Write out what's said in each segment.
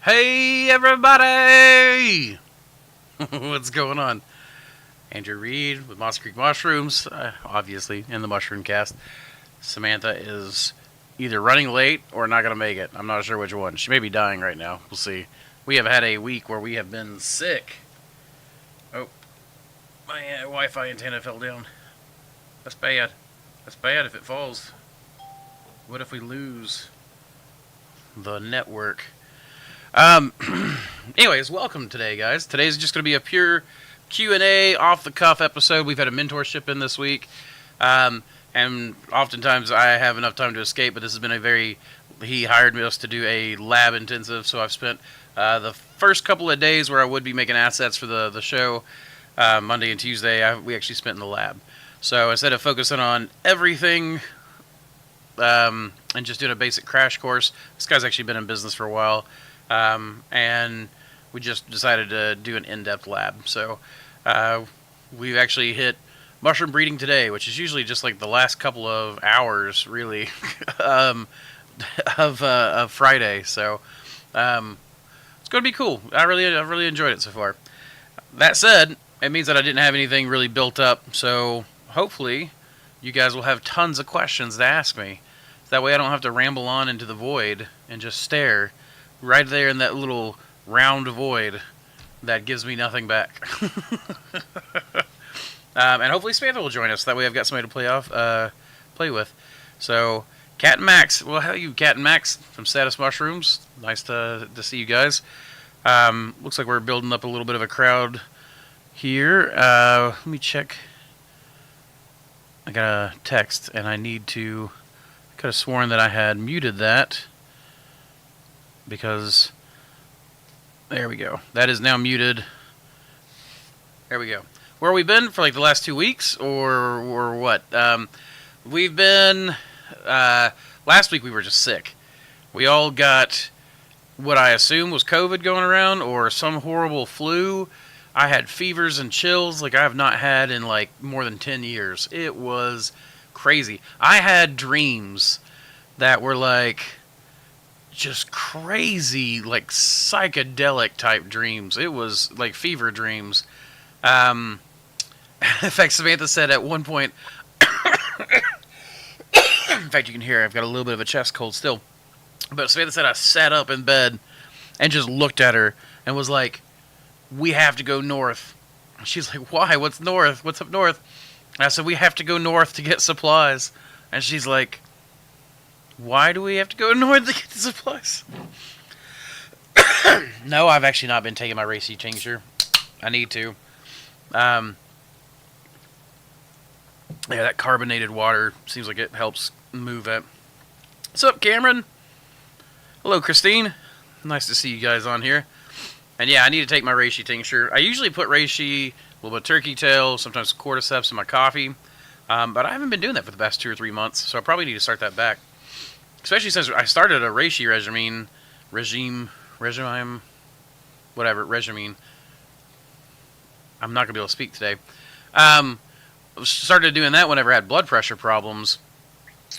Hey everybody! What's going on? Andrew Reed with Moss Creek Mushrooms, obviously, in the MushRune Cast. Samantha is either running late or not going to make it. I'm not sure which one. She may be dying right now. We'll see. We have had a week where we have been sick. Oh, my Wi-Fi antenna fell down. That's bad. That's bad if it falls. What if we lose the network? Anyways, welcome today, guys. Today's just going to be a pure Q&A, off-the-cuff episode. We've had a mentorship in this week, and oftentimes I have enough time to escape, but this has been he hired us to do a lab intensive, so I've spent the first couple of days where I would be making assets for the show, Monday and Tuesday, we actually spent in the lab. So instead of focusing on everything and just doing a basic crash course, this guy's actually been in business for a while. And we just decided to do an in-depth lab. So we've actually hit mushroom breeding today, which is usually just like the last couple of hours, really, of Friday. So it's going to be cool. I really enjoyed it so far. That said, it means that I didn't have anything really built up. So hopefully you guys will have tons of questions to ask me. That way I don't have to ramble on into the void and just stare right there in that little round void that gives me nothing back. And hopefully Samantha will join us. That way I've got somebody to play with. So, Cat and Max. Well, how are you, Cat and Max from Status Mushrooms? Nice to see you guys. Looks like we're building up a little bit of a crowd here. Let me check. I got a text, and I could have sworn that I had muted that. Because, there we go. That is now muted. There we go. Where have we been for like the last 2 weeks, or what? We've been, last week we were just sick. We all got what I assume was COVID going around, or some horrible flu. I had fevers and chills like I have not had in like more than 10 years. It was crazy. I had dreams that were like just crazy, like psychedelic type dreams. It was like fever dreams. In fact, Samantha said at one point, in fact, you can hear I've got a little bit of a chest cold still. But Samantha said I sat up in bed and just looked at her and was like, "We have to go north." She's like, "Why? What's north? What's up north?" And I said, "We have to go north to get supplies." And she's like, "Why do we have to go north to get the supplies?" No, I've actually not been taking my reishi tincture. I need to. Yeah, that carbonated water seems like it helps move it. What's up, Cameron? Hello, Christine. Nice to see you guys on here. And yeah, I need to take my reishi tincture. I usually put reishi, a little bit of turkey tail, sometimes cordyceps in my coffee. But I haven't been doing that for the past 2 or 3 months, so I probably need to start that back. Especially since I started a reishi regime. I'm not going to be able to speak today. Started doing that whenever I had blood pressure problems.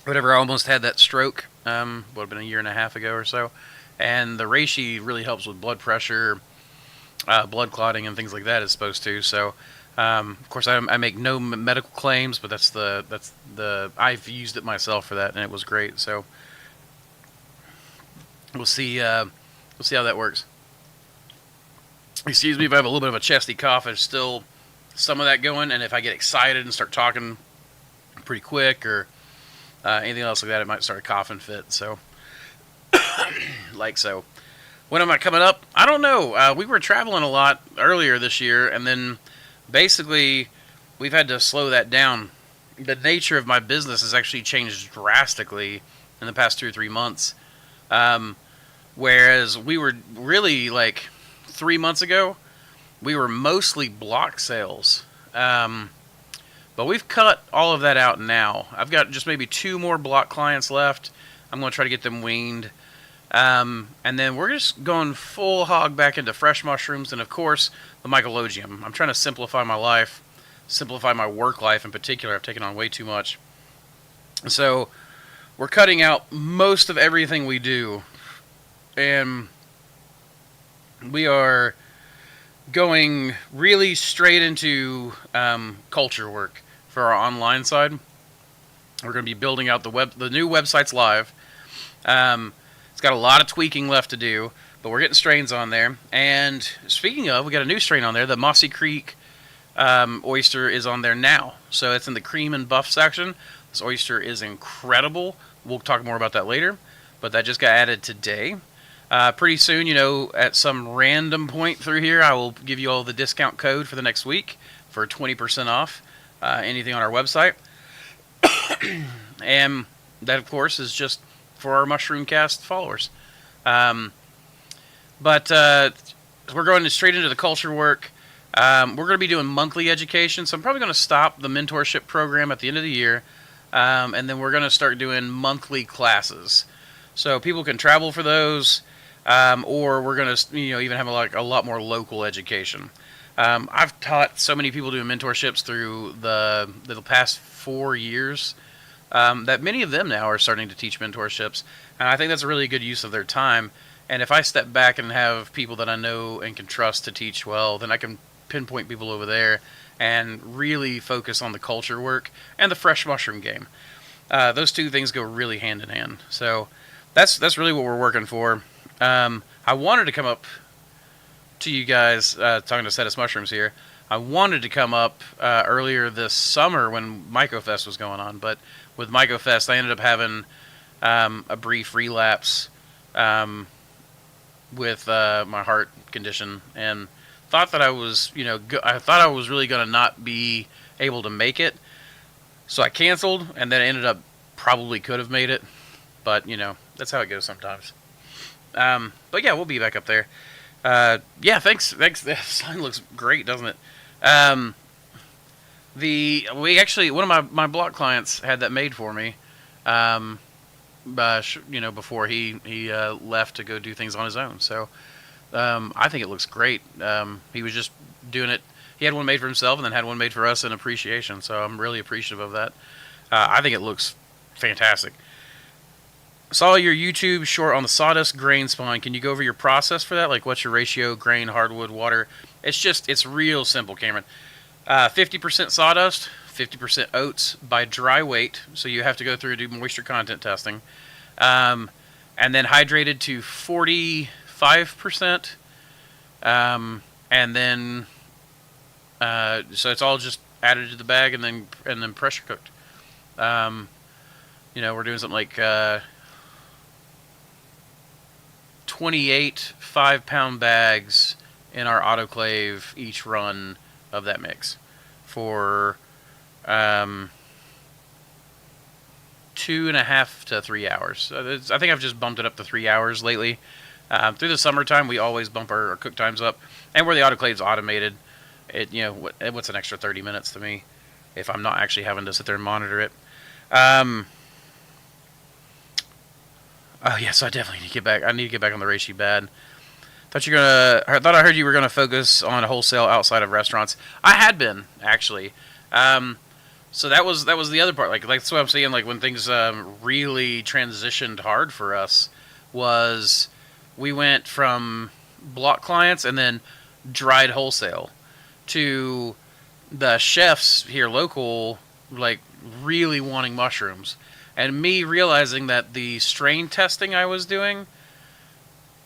Whenever I almost had that stroke, would have been a year and a half ago or so. And the reishi really helps with blood pressure, blood clotting, and things like that it's supposed to. So Of course, I make no medical claims, but that's the I've used it myself for that, and it was great. So we'll see how that works. Excuse me if I have a little bit of a chesty cough. There's still some of that going, and if I get excited and start talking pretty quick or anything else like that, it might start a coughing fit. So, so. When am I coming up? I don't know. We were traveling a lot earlier this year, and then basically we've had to slow that down. The nature of my business has actually changed drastically in the past 2 or 3 months. Whereas we were really 3 months ago, we were mostly block sales. But we've cut all of that out now. I've got just maybe 2 more block clients left. I'm going to try to get them weaned. And then we're just going full hog back into fresh mushrooms and, of course, the Mycelium. I'm trying to simplify my life, simplify my work life in particular. I've taken on way too much. So we're cutting out most of everything we do. And we are going really straight into culture work for our online side. We're going to be building out the new website's live. It's got a lot of tweaking left to do, but we're getting strains on there. And speaking of, we got a new strain on there. The Mossy Creek oyster is on there now. So it's in the cream and buff section. This oyster is incredible. We'll talk more about that later, but that just got added today. Pretty soon, at some random point through here, I will give you all the discount code for the next week for 20% off anything on our website. And that, of course, is just for our MushRune Cast followers. But we're going straight into the culture work. We're going to be doing monthly education, so I'm probably going to stop the mentorship program at the end of the year, and then we're going to start doing monthly classes. So people can travel for those, or we're going to even have a lot more local education. I've taught so many people doing mentorships through the past 4 years. That many of them now are starting to teach mentorships, and I think that's a really good use of their time. And if I step back and have people that I know and can trust to teach well, then I can pinpoint people over there and really focus on the culture work and the fresh mushroom game. Those two things go really hand in hand. So that's really what we're working for. I wanted to come up to you guys, talking to Status Mushrooms here. I wanted to come up earlier this summer when MycoFest was going on, but with MycoFest, I ended up having a brief relapse with my heart condition, and thought that I was, I thought I was really going to not be able to make it, so I canceled, and then ended up probably could have made it, but that's how it goes sometimes. But yeah, we'll be back up there. Yeah, thanks. The sign looks great, doesn't it? One of my block clients had that made for me, before he left to go do things on his own. So I think it looks great. He was just doing it. He had one made for himself and then had one made for us in appreciation. So I'm really appreciative of that. I think it looks fantastic. Saw your YouTube short on the sawdust grain spawn. Can you go over your process for that? Like, what's your ratio, grain, hardwood, water? It's real simple, Cameron. 50% sawdust, 50% oats by dry weight. So you have to go through and do moisture content testing. And then hydrated to 45%. And then, so it's all just added to the bag and then pressure cooked. We're doing something like 28 5-pound bags in our autoclave each run of that mix for 2.5 to 3 hours. I think I've just bumped it up to 3 hours lately. Through the summertime, we always bump our cook times up, and where the autoclave's automated, what's an extra 30 minutes to me if I'm not actually having to sit there and monitor it. Oh yeah, so I definitely need to get back. I need to get back on the reishi bad. I thought I heard you were gonna focus on wholesale outside of restaurants. I had been actually. So that was the other part. Like that's what I'm saying. Like when things really transitioned hard for us, was we went from block clients and then dried wholesale to the chefs here local, like, really wanting mushrooms. And me realizing that the strain testing I was doing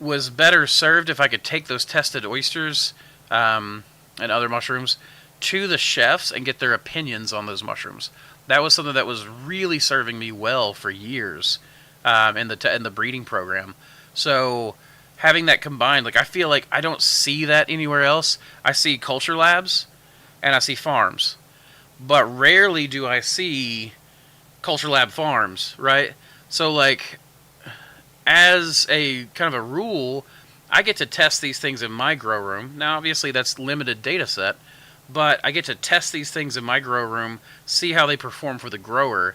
was better served if I could take those tested oysters and other mushrooms to the chefs and get their opinions on those mushrooms. That was something that was really serving me well for years in the breeding program. So having that combined, like, I feel like I don't see that anywhere else. I see culture labs and I see farms, but rarely do I see culture lab farms, right? So, like, as a kind of a rule, I get to test these things in my grow room. Now, obviously, that's limited data set, but I get to test these things in my grow room, see how they perform for the grower.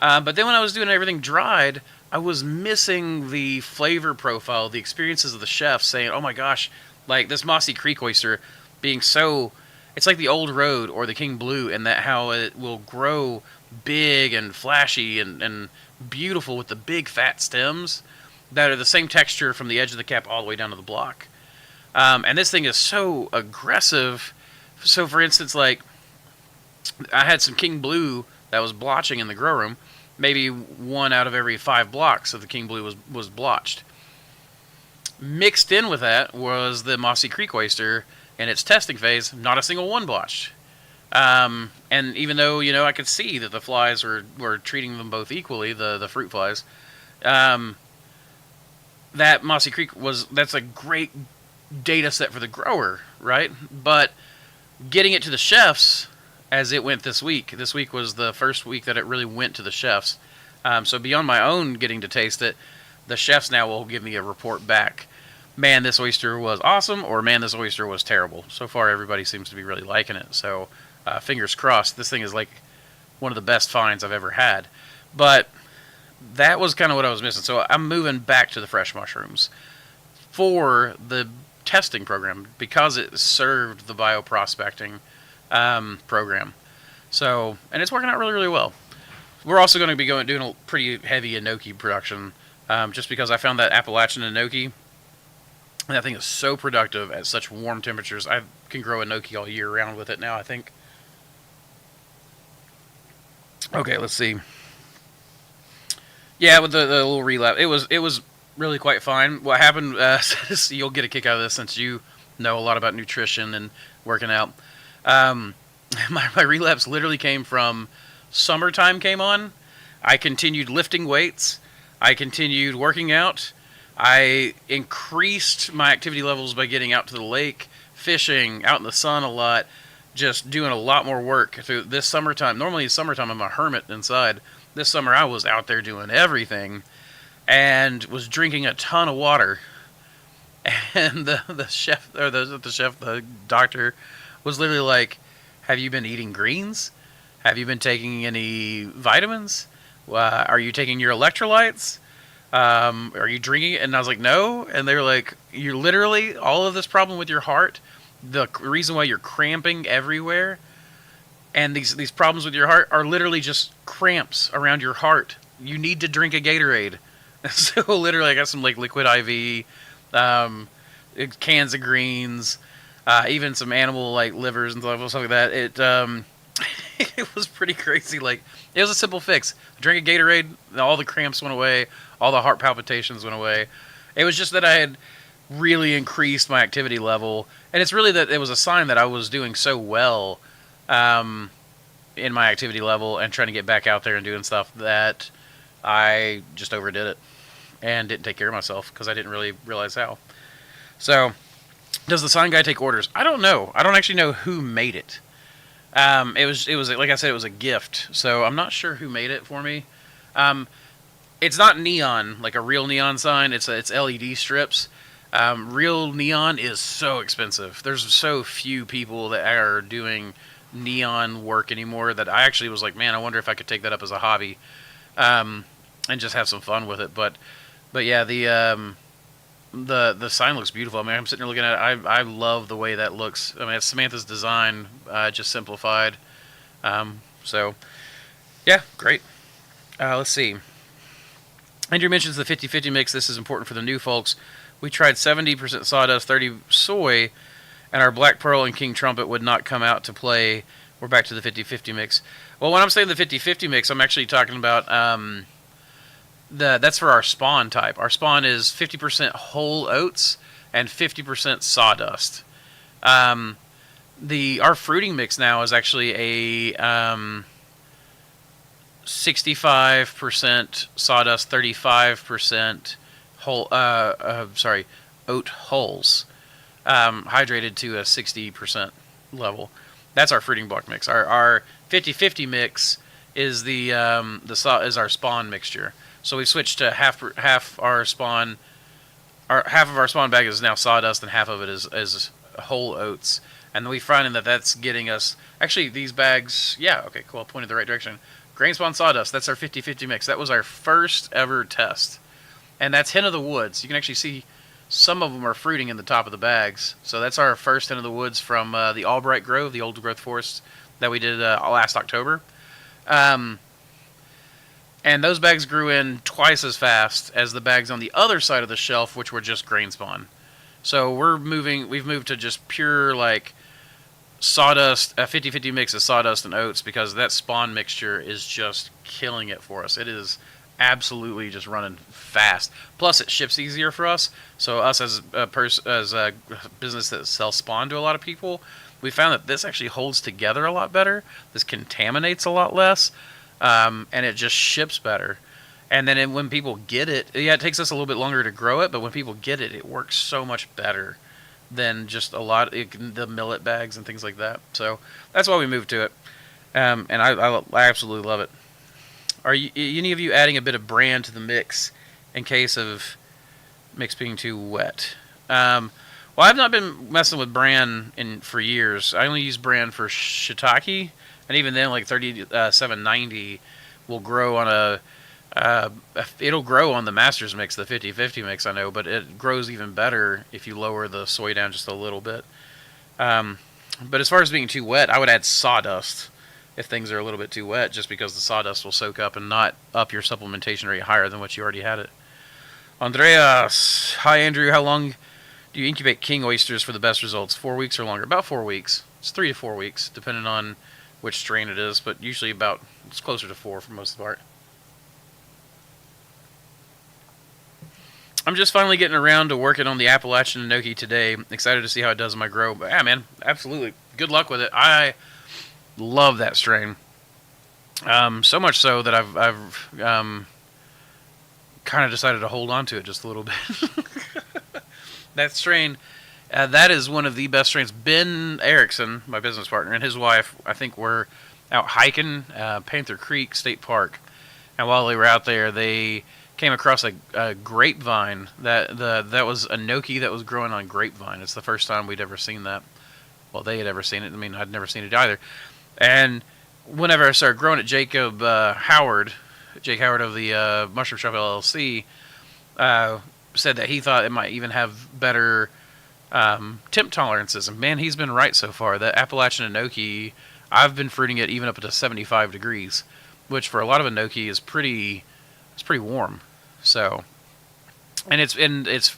But then when I was doing everything dried, I was missing the flavor profile, the experiences of the chefs saying, oh my gosh, like this Mossy Creek oyster being so, it's like the Old Road or the King Blue, and that how it will grow big and flashy and beautiful with the big fat stems that are the same texture from the edge of the cap all the way down to the block. And this thing is so aggressive. So, for instance, like, I had some King Blue that was blotching in the grow room. Maybe 1 out of every 5 blocks of the King Blue was blotched. Mixed in with that was the Mossy Creek oyster in its testing phase, not a single one blotched. And even though, I could see that the flies were treating them both equally, the fruit flies, that Mossy Creek that's a great data set for the grower, right? But getting it to the chefs as it went this week. This week was the first week that it really went to the chefs. So beyond my own getting to taste it, the chefs now will give me a report back. Man, this oyster was awesome, or man, this oyster was terrible. So far, everybody seems to be really liking it. So fingers crossed, this thing is like one of the best finds I've ever had. But that was kind of what I was missing. So I'm moving back to the fresh mushrooms for the testing program because it served the bioprospecting program. So, and it's working out really, really well. We're also going to be doing a pretty heavy enoki production, just because I found that Appalachian enoki, and that thing is so productive at such warm temperatures. I can grow enoki all year round with it now, I think. Okay, let's see. Yeah, with the little relapse, it was really quite fine. What happened? You'll get a kick out of this since you know a lot about nutrition and working out. My relapse literally came from summertime came on. I continued lifting weights. I continued working out. I increased my activity levels by getting out to the lake, fishing, out in the sun a lot, just doing a lot more work through this summertime. Normally in summertime I'm a hermit inside. This summer I was out there doing everything and was drinking a ton of water. And the chef, or the doctor was literally like, have you been eating greens? Have you been taking any vitamins? Are you taking your electrolytes? Are you drinking it? And I was like, no. And they were like, you're literally, all of this problem with your heart, the reason why you're cramping everywhere, and these problems with your heart are literally just cramps around your heart. You need to drink a Gatorade. So literally I got some like liquid IV, cans of greens, even some animal like livers and stuff like that. It was pretty crazy. Like, it was a simple fix. I drank a Gatorade, all the cramps went away, all the heart palpitations went away. It was just that I had really increased my activity level, and it's really that it was a sign that I was doing so well in my activity level and trying to get back out there and doing stuff that I just overdid it and didn't take care of myself because I didn't really realize how. So, does the sign guy take orders? I don't know. I don't actually know who made it. It was like I said, it was a gift. So I'm not sure who made it for me. It's not neon, like a real neon sign. It's LED strips. Real neon is so expensive. There's so few people that are doing neon work anymore that I actually was like, man, I wonder if I could take that up as a hobby, and just have some fun with it. But yeah, the sign looks beautiful. I mean, I'm sitting here looking at it. I love the way that looks. I mean, it's Samantha's design, just simplified. So, yeah, great. Let's see. Andrew mentions the 50-50 mix. This is important for the new folks. We tried 70% sawdust, 30 soy, and our Black Pearl and King Trumpet would not come out to play. We're back to the 50-50 mix. Well, when I'm saying the 50-50 mix, I'm actually talking about that's for our spawn type. Our spawn is 50% whole oats and 50% sawdust. Our fruiting mix now is actually a 65% sawdust, 35% whole. Oat hulls, hydrated to a 60% level. That's our fruiting block mix. Our 50-50 mix is is our spawn mixture. So we switched to half our spawn. Half of our spawn bag is now sawdust, and half of it is whole oats. And we find that that's getting us... Actually, these bags... Yeah, okay, cool. Pointed the right direction. Grain spawn sawdust, that's our 50-50 mix. That was our first ever test. And that's Hen of the Woods. You can actually see some of them are fruiting in the top of the bags. So that's our first Hen of the Woods from the Albright Grove, the old growth forest that we did last October. And those bags grew in twice as fast as the bags on the other side of the shelf, which were just grain spawn. So we've moved to just pure, like, sawdust, a 50-50 mix of sawdust and oats, because that spawn mixture is just killing it for us. It is absolutely just running fast. Plus, it ships easier for us. So us as a business that sells spawn to a lot of people, we found that this actually holds together a lot better. This contaminates a lot less, and it just ships better. And then when people get it, yeah, it takes us a little bit longer to grow it, but when people get it, it works so much better than just the millet bags and things like that. So that's why we moved to it, and I absolutely love it. Are any of you adding a bit of bran to the mix in case of mix being too wet? Well, I've not been messing with bran for years. I only use bran for shiitake, and even then, like 3790 will grow on it'll grow on the Masters mix, the 50-50 mix, I know, but it grows even better if you lower the soy down just a little bit. But as far as being too wet, I would add sawdust if things are a little bit too wet, just because the sawdust will soak up and not up your supplementation rate higher than what you already had it. Andreas, hi Andrew, how long do you incubate king oysters for the best results? 4 weeks or longer? About 4 weeks. It's 3 to 4 weeks, depending on which strain it is, but usually it's closer to 4 for most of the part. I'm just finally getting around to working on the Appalachian enoki today. Excited to see how it does in my grow. But yeah, man, absolutely. Good luck with it. I love that strain. So much so that I've kind of decided to hold on to it just a little bit. That strain, that is one of the best strains. Ben Erickson, my business partner, and his wife, I think, were out hiking Panther Creek State Park. And while they were out there, they came across a grapevine that was enoki that was growing on grapevine. It's the first time we'd ever seen that. Well, they had ever seen it. I mean, I'd never seen it either. And whenever I started growing it, Jake Howard of the Mushroom Shop LLC, said that he thought it might even have better temp tolerances. And man, he's been right so far. The Appalachian enoki, I've been fruiting it even up to 75 degrees, which for a lot of enoki is pretty warm. So, and it's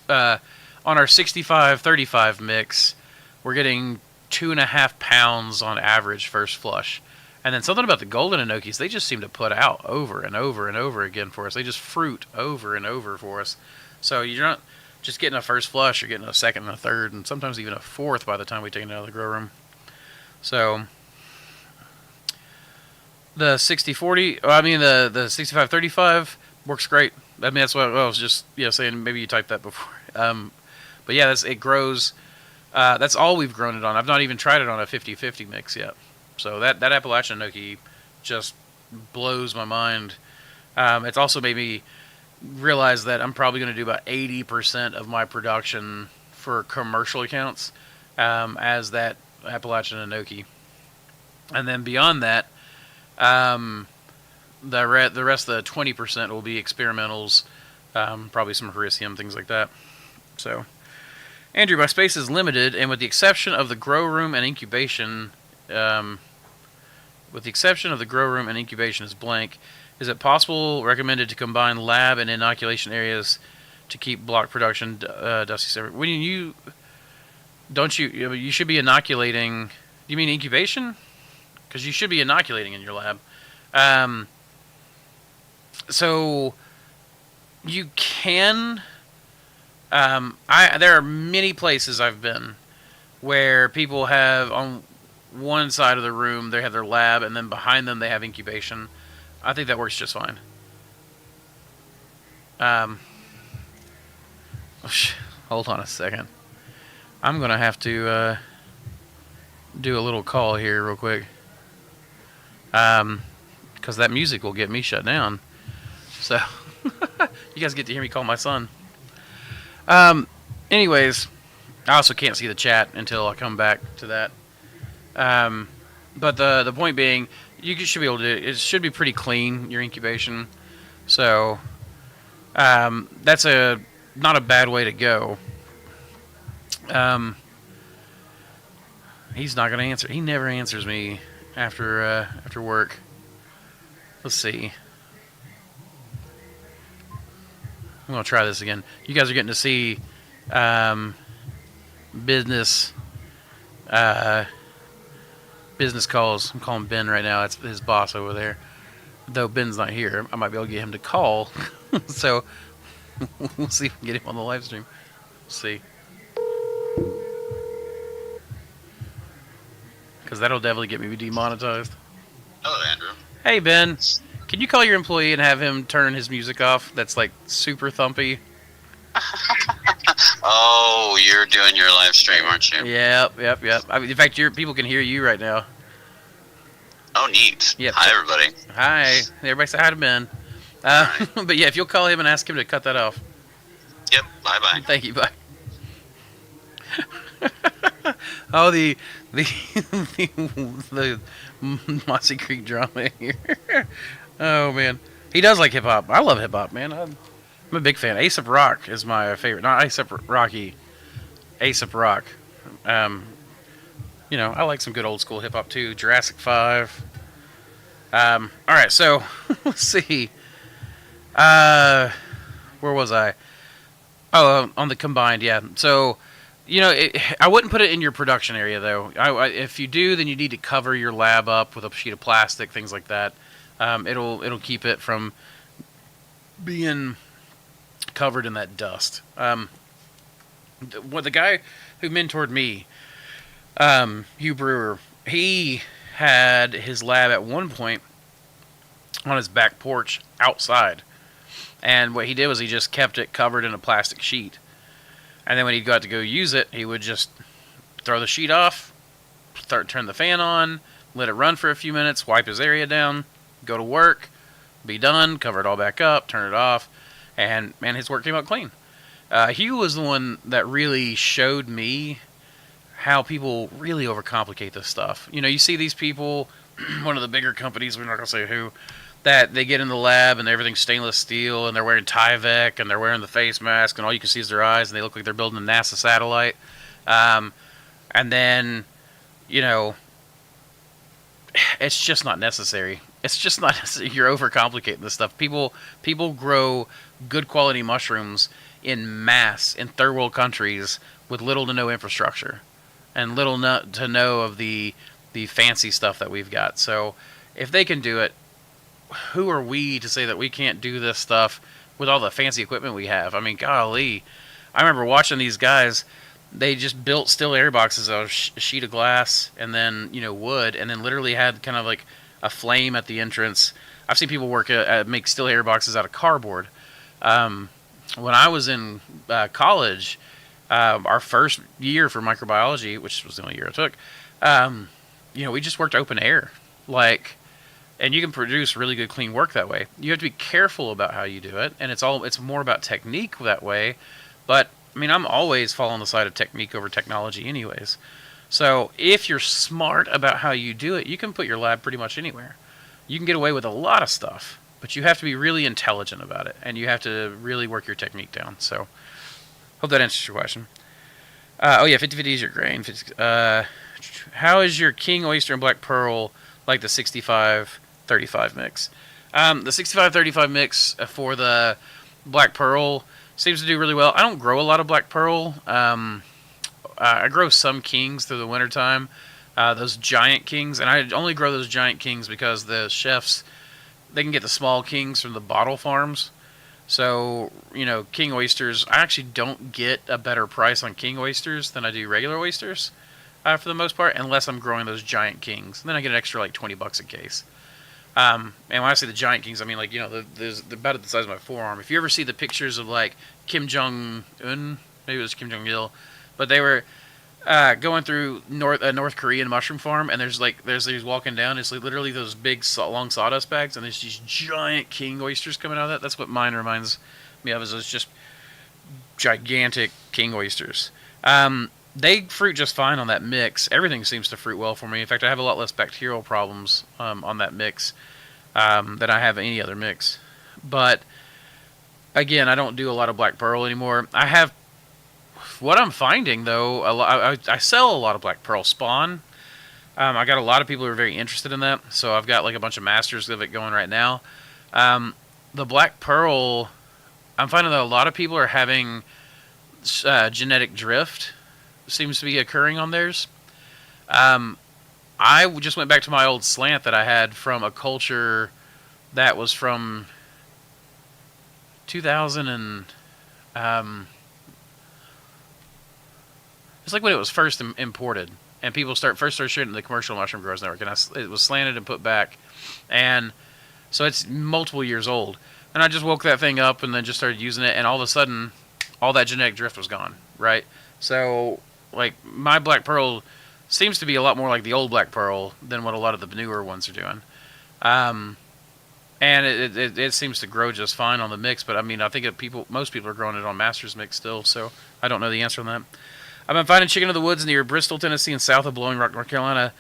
on our 65-35 mix, we're getting 2.5 pounds on average first flush. And then something about the golden enokis, they just seem to put out over and over and over again for us. They just fruit over and over for us. So you're not just getting a first flush, you're getting a second and a third, and sometimes even a fourth by the time we take it out of the grow room. So the 60-40, the 65-35 works great. I mean, that's what I was just saying. Maybe you typed that before. But yeah, it grows. That's all we've grown it on. I've not even tried it on a 50-50 mix yet. So that Appalachian enoki just blows my mind. It's also made me realize that I'm probably going to do about 80% of my production for commercial accounts as that Appalachian enoki. And then beyond that, the rest of the 20% will be experimentals, probably some Hericium, things like that. So, Andrew, my space is limited, and with the exception of the grow room and incubation, is blank. Is it recommended to combine lab and inoculation areas to keep block production dusty separate? When you don't you? You should be inoculating. You mean incubation? Because you should be inoculating in your lab. So you can. There are many places I've been where people have on one side of the room they have their lab, and then behind them they have incubation. I think that works just fine. Hold on a second. I'm gonna have to do a little call here real quick. Because that music will get me shut down. So you guys get to hear me call my son. Anyways, I also can't see the chat until I come back to that. But the point being, you should be able to. It should be pretty clean, your incubation. So that's not a bad way to go. He's not gonna answer. He never answers me after work. Let's see. I'm gonna try this again. You guys are getting to see business calls. I'm calling Ben right now. That's his boss over there. Though Ben's not here, I might be able to get him to call. So we'll see if we can get him on the live stream. Let's see. Because that'll definitely get me demonetized. Hello, Andrew. Hey, Ben. Can you call your employee and have him turn his music off? That's like super thumpy. Oh, you're doing your live stream, aren't you? Yep. I mean, in fact, people can hear you right now. Oh, neat. Yep. Hi, everybody. Hi. Everybody say hi to Ben. Hi. But yeah, if you'll call him and ask him to cut that off. Yep. Bye-bye. Thank you. Bye. Oh, the Mossy Creek drama here. Oh man, he does like hip hop. I love hip hop, man. I'm a big fan. A$AP Rock is my favorite. Not A$AP Rocky. A$AP Rock. You know, I like some good old school hip hop too. Jurassic 5. All right, so let's see. Where was I? Oh, on the combined, yeah. So, you know, I wouldn't put it in your production area though. If you do, then you need to cover your lab up with a sheet of plastic, things like that. It'll keep it from being covered in that dust. The guy who mentored me, Hugh Brewer, he had his lab at one point on his back porch outside. And what he did was he just kept it covered in a plastic sheet. And then when he got to go use it, he would just throw the sheet off, turn the fan on, let it run for a few minutes, wipe his area down, go to work, be done, cover it all back up, turn it off, and man, his work came out clean. Hugh was the one that really showed me how people really overcomplicate this stuff. You know, you see these people, one of the bigger companies, we're not going to say who, that they get in the lab and everything's stainless steel and they're wearing Tyvek and they're wearing the face mask and all you can see is their eyes and they look like they're building a NASA satellite. And then, you know, it's just not necessary. It's just not necessary. You're overcomplicating this stuff. People grow good quality mushrooms in mass in third world countries with little to no infrastructure and little to no of the fancy stuff that we've got. So if they can do it, who are we to say that we can't do this stuff with all the fancy equipment we have? I mean, golly. I remember watching these guys. They just built still air boxes out of a sheet of glass and then, you know, wood, and then literally had kind of like a flame at the entrance. I've seen people make still air boxes out of cardboard. When I was in college, our first year for microbiology, which was the only year I took, you know, we just worked open air. And you can produce really good, clean work that way. You have to be careful about how you do it, and it's more about technique that way. But I mean, I'm always following the side of technique over technology, anyways. So if you're smart about how you do it, you can put your lab pretty much anywhere. You can get away with a lot of stuff, but you have to be really intelligent about it, and you have to really work your technique down. So, hope that answers your question. Oh yeah, 50/50 is your grain. How is your king oyster and black pearl like the 65-35 mix? The 65-35 mix for the black pearl seems to do really well. I don't grow a lot of black pearl. I grow some kings through the wintertime, those giant kings, and I only grow those giant kings because the chefs, they can get the small kings from the bottle farms. So, king oysters, I actually don't get a better price on king oysters than I do regular oysters, for the most part, unless I'm growing those giant kings. And then I get an extra like $20 a case. And when I say the giant kings, I mean they're about the size of my forearm. If you ever see the pictures of like Kim Jong Un, maybe it was Kim Jong Il, but they were going through North Korean mushroom farm, and there's these walking down. It's like literally those big long sawdust bags, and there's these giant king oysters coming out of that. That's what mine reminds me of. Is just gigantic king oysters. They fruit just fine on that mix. Everything seems to fruit well for me. In fact, I have a lot less bacterial problems on that mix than I have any other mix. But again, I don't do a lot of black pearl anymore. I have what I'm finding though. I sell a lot of black pearl spawn. I got a lot of people who are very interested in that, so I've got like a bunch of masters of it going right now. The black pearl, I'm finding that a lot of people are having genetic drift. Seems to be occurring on theirs. I just went back to my old slant that I had from a culture that was from 2000 and it's like when it was first imported and people first started shooting the commercial mushroom growers network, and it was slanted and put back, and so it's multiple years old. And I just woke that thing up and then just started using it, and all of a sudden, all that genetic drift was gone. Right, so. Like, my black pearl seems to be a lot more like the old black pearl than what a lot of the newer ones are doing. And it seems to grow just fine on the mix, but I mean, I think most people are growing it on master's mix still, so I don't know the answer on that. I've been finding chicken of the woods near Bristol, Tennessee, and south of Blowing Rock, North Carolina.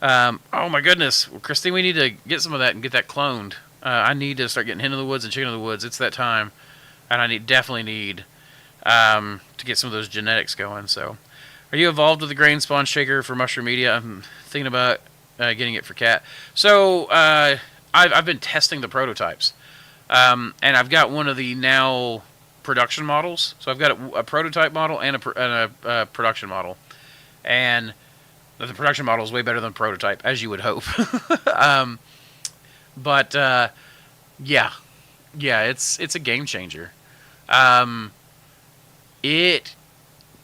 Oh my goodness, Christine, we need to get some of that and get that cloned. I need to start getting hen of the woods and chicken of the woods. It's that time, and I definitely need to get some of those genetics going, so... Are you involved with the grain spawn shaker for mushroom media? I'm thinking about getting it for cat. So I've been testing the prototypes, and I've got one of the now production models. So I've got a prototype model and a production model, and the production model is way better than prototype, as you would hope. But yeah, it's a game changer. It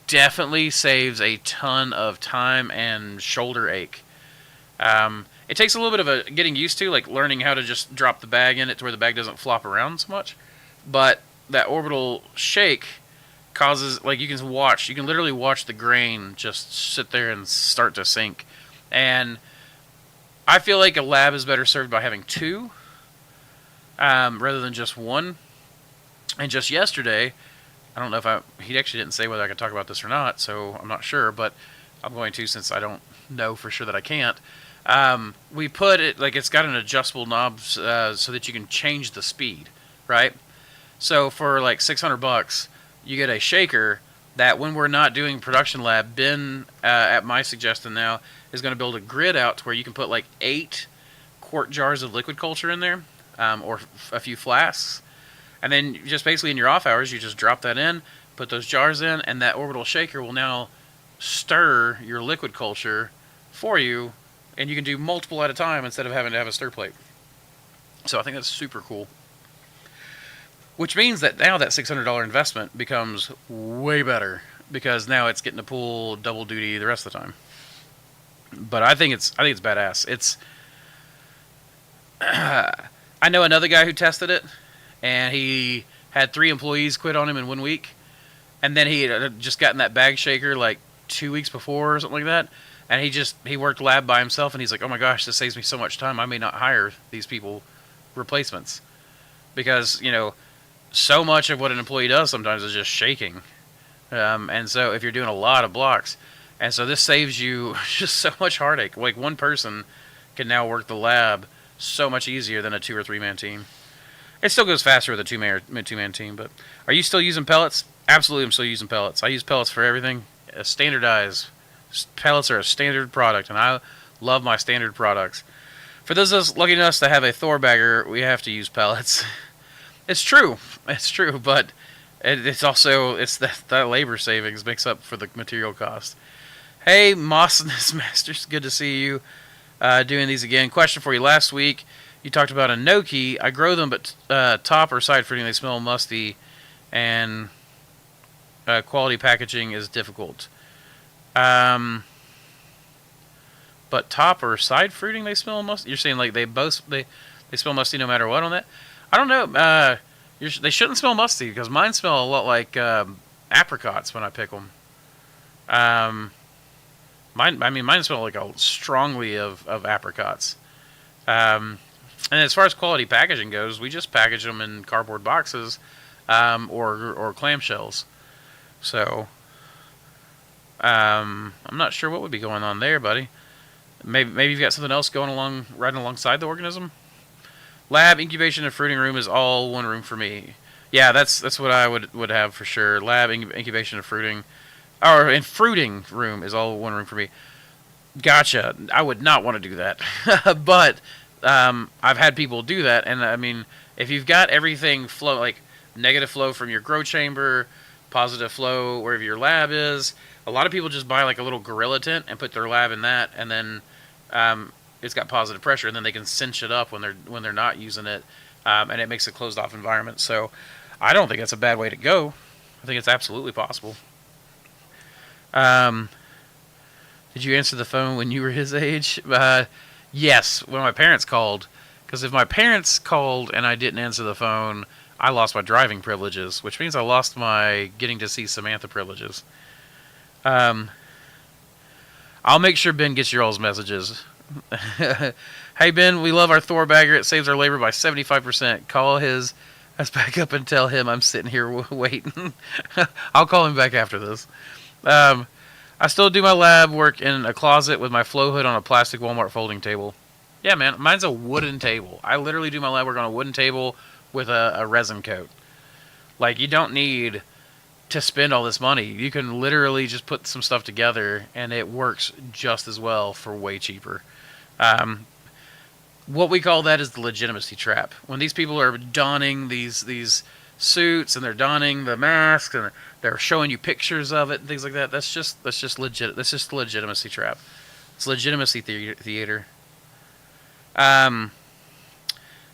definitely saves a ton of time and shoulder ache. It takes a little bit of a getting used to, like learning how to just drop the bag in it to where the bag doesn't flop around so much. But that orbital shake causes, like, you can literally watch the grain just sit there and start to sink. And I feel like a lab is better served by having two rather than just one. And just yesterday, I don't know if he actually didn't say whether I could talk about this or not, so I'm not sure, but I'm going to, since I don't know for sure that I can't. We put it, like, it's got an adjustable knob so that you can change the speed, right? So for like $600, you get a shaker that, when we're not doing production lab, Ben, at my suggestion now, is going to build a grid out to where you can put like 8 quart jars of liquid culture in there, or a few flasks. And then just basically in your off hours, you just drop that in, put those jars in, and that orbital shaker will now stir your liquid culture for you, and you can do multiple at a time instead of having to have a stir plate. So I think that's super cool. Which means that now that $600 investment becomes way better, because now it's getting to pull double duty the rest of the time. But I think it's badass. I know another guy who tested it, and he had 3 employees quit on him in 1 week, and then he had just gotten that bag shaker like 2 weeks before or something like that, and he worked lab by himself, and he's like, oh my gosh, this saves me so much time. I may not hire these people replacements, because so much of what an employee does sometimes is just shaking, and so if you're doing a lot of blocks, and so this saves you just so much heartache. Like, one person can now work the lab so much easier than a 2 or 3 man team. It still goes faster with a 2 man team, but are you still using pellets? Absolutely, I'm still using pellets. I use pellets for everything. Standardized. Pellets are a standard product, and I love my standard products. For those of us lucky enough to have a Thor bagger, we have to use pellets. It's true, but It's also that labor savings makes up for the material cost. Hey, Mossy Masters, good to see you doing these again. Question for you: last week you talked about enoki. I grow them, but top or side fruiting they smell musty, and quality packaging is difficult. Um, but top or side fruiting they smell musty. You're saying like they smell musty no matter what on that? I don't know. They shouldn't smell musty because mine smell a lot like apricots when I pick them. Mine smell like strongly of apricots. And as far as quality packaging goes, we just package them in cardboard boxes or clamshells. So I'm not sure what would be going on there, buddy. Maybe you've got something else going along right alongside the organism. Lab, incubation, and fruiting room is all one room for me. Yeah, that's what I would have for sure. Lab, incubation, and fruiting, or in fruiting room is all one room for me. Gotcha. I would not want to do that, but I've had people do that, and I mean, if you've got everything flow like negative flow from your grow chamber, positive flow wherever your lab is, a lot of people just buy like a little gorilla tent and put their lab in that, and then it's got positive pressure, and then they can cinch it up when they're not using it, and it makes a closed off environment. So I don't think that's a bad way to go. I think it's absolutely possible. Um, did you answer the phone when you were his age? Yes, when my parents called. Because if my parents called and I didn't answer the phone, I lost my driving privileges, which means I lost my getting to see Samantha privileges. Um, I'll make sure Ben gets your all's messages. Hey Ben, we love our Thor bagger. It saves our labor by 75%. Call his us back up and tell him I'm sitting here waiting. I'll call him back after this. I still do my lab work in a closet with my flow hood on a plastic Walmart folding table. Yeah, man, mine's a wooden table. I literally do my lab work on a wooden table with a resin coat. Like, you don't need to spend all this money. You can literally just put some stuff together, and it works just as well for way cheaper. What we call that is the legitimacy trap. When these people are donning these suits and they're donning the masks and they're showing you pictures of it and things like that, that's just legit. That's just the legitimacy trap. It's legitimacy theater.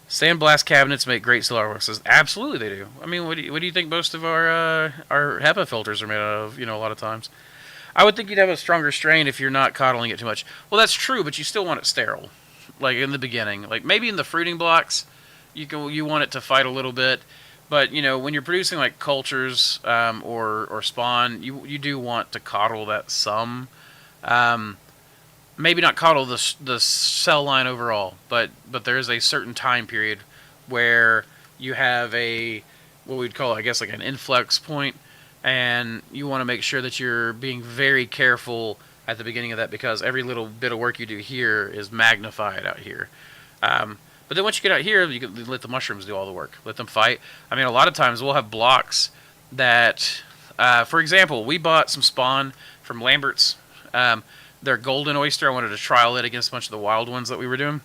Sandblast cabinets make great solar works. Absolutely, they do. I mean, what do you think most of our HEPA filters are made out of? You know, a lot of times. I would think you'd have a stronger strain if you're not coddling it too much. Well, that's true, but you still want it sterile. Like in the beginning, like maybe in the fruiting blocks, you want it to fight a little bit, but you know when you're producing like cultures or spawn, you do want to coddle that some. Maybe not coddle the cell line overall, but there is a certain time period where you have a what we'd call, I guess, like an influx point, and you want to make sure that you're being very careful at the beginning of that because every little bit of work you do here is magnified out here. But then once you get out here, you can let the mushrooms do all the work. Let them fight. I mean, a lot of times we'll have blocks that, for example, we bought some spawn from Lambert's. Their golden oyster. I wanted to trial it against a bunch of the wild ones that we were doing.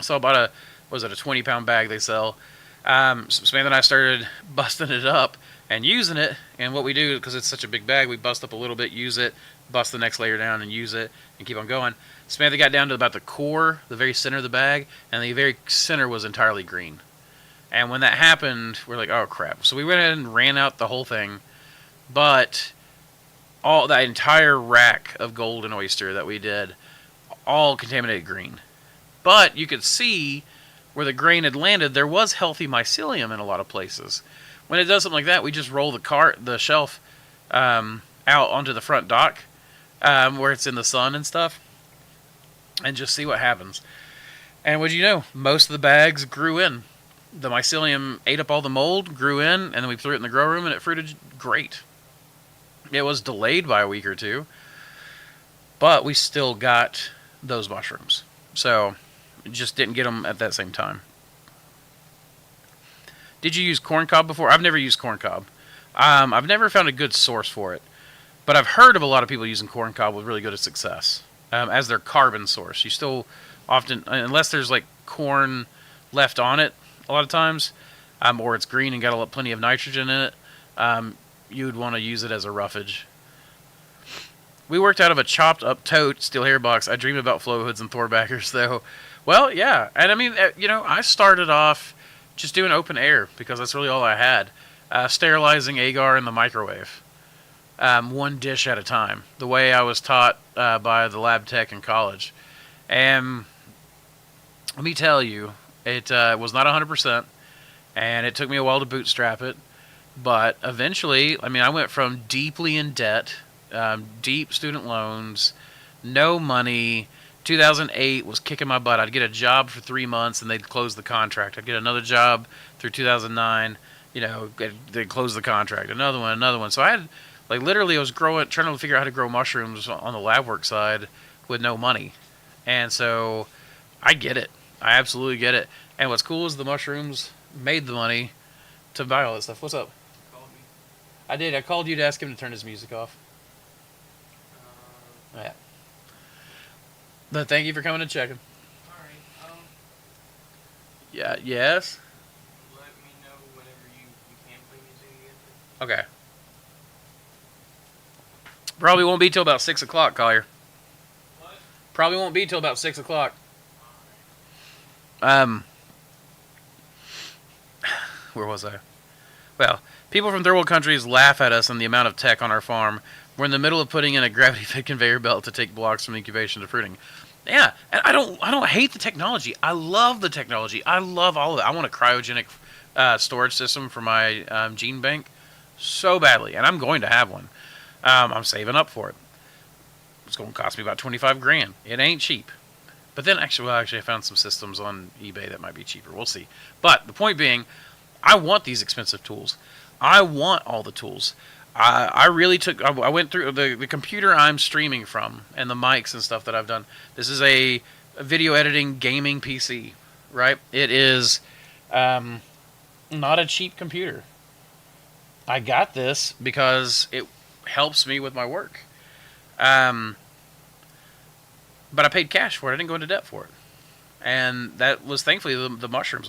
So I bought a 20-pound bag they sell. Samantha and I started busting it up and using it. And what we do, because it's such a big bag, we bust up a little bit, use it, bust the next layer down and use it, and keep on going. Samantha got down to about the core, the very center of the bag, and the very center was entirely green. And when that happened, we're like, oh crap. So we went ahead and ran out the whole thing. But all that entire rack of golden oyster that we did, all contaminated green. But you could see where the grain had landed, there was healthy mycelium in a lot of places. When it does something like that, we just roll the shelf out onto the front dock where it's in the sun and stuff, and just see what happens. And what do you know? Most of the bags grew in. The mycelium ate up all the mold, grew in, and then we threw it in the grow room, and it fruited great. It was delayed by a week or two, but we still got those mushrooms. So, just didn't get them at that same time. Did you use corn cob before? I've never used corn cob. I've never found a good source for it, but I've heard of a lot of people using corn cob with really good success as their carbon source. You still often, unless there's like corn left on it, a lot of times, or it's green and got plenty of nitrogen in it, you'd want to use it as a roughage. We worked out of a chopped up tote steel hair box. I dream about flow hoods and Thorbackers, though. Well, yeah. And I mean, I started off just doing open air because that's really all I had. Sterilizing agar in the microwave. One dish at a time. The way I was taught by the lab tech in college. And let me tell you, it was not 100%. And it took me a while to bootstrap it. But eventually, I mean, I went from deeply in debt, deep student loans, no money. 2008 was kicking my butt. I'd get a job for 3 months and they'd close the contract. I'd get another job through 2009. They'd close the contract. Another one. So I had, literally, I was trying to figure out how to grow mushrooms on the lab work side with no money. And so I get it. I absolutely get it. And what's cool is the mushrooms made the money to buy all that stuff. What's up? I did. I called you to ask him to turn his music off. Yeah. But thank you for coming and checking. Alright, Yeah. Yes. let me know whenever you can play music again. Okay. Probably won't be till about 6 o'clock, Collier. What? Probably won't be till about 6 o'clock. Where was I? Well, people from third world countries laugh at us and the amount of tech on our farm. We're in the middle of putting in a gravity-fed conveyor belt to take blocks from incubation to fruiting. Yeah, and I don't hate the technology. I love the technology. I love all of it. I want a cryogenic storage system for my gene bank so badly, and I'm going to have one. I'm saving up for it. It's going to cost me about $25,000. It ain't cheap. But then, actually, I found some systems on eBay that might be cheaper. We'll see. But the point being, I want these expensive tools. I want all the tools. I went through the computer I'm streaming from and the mics and stuff that I've done. This is a video editing gaming PC, right? It is not a cheap computer. I got this because it helps me with my work. But I paid cash for it. I didn't go into debt for it. And that was thankfully the mushrooms.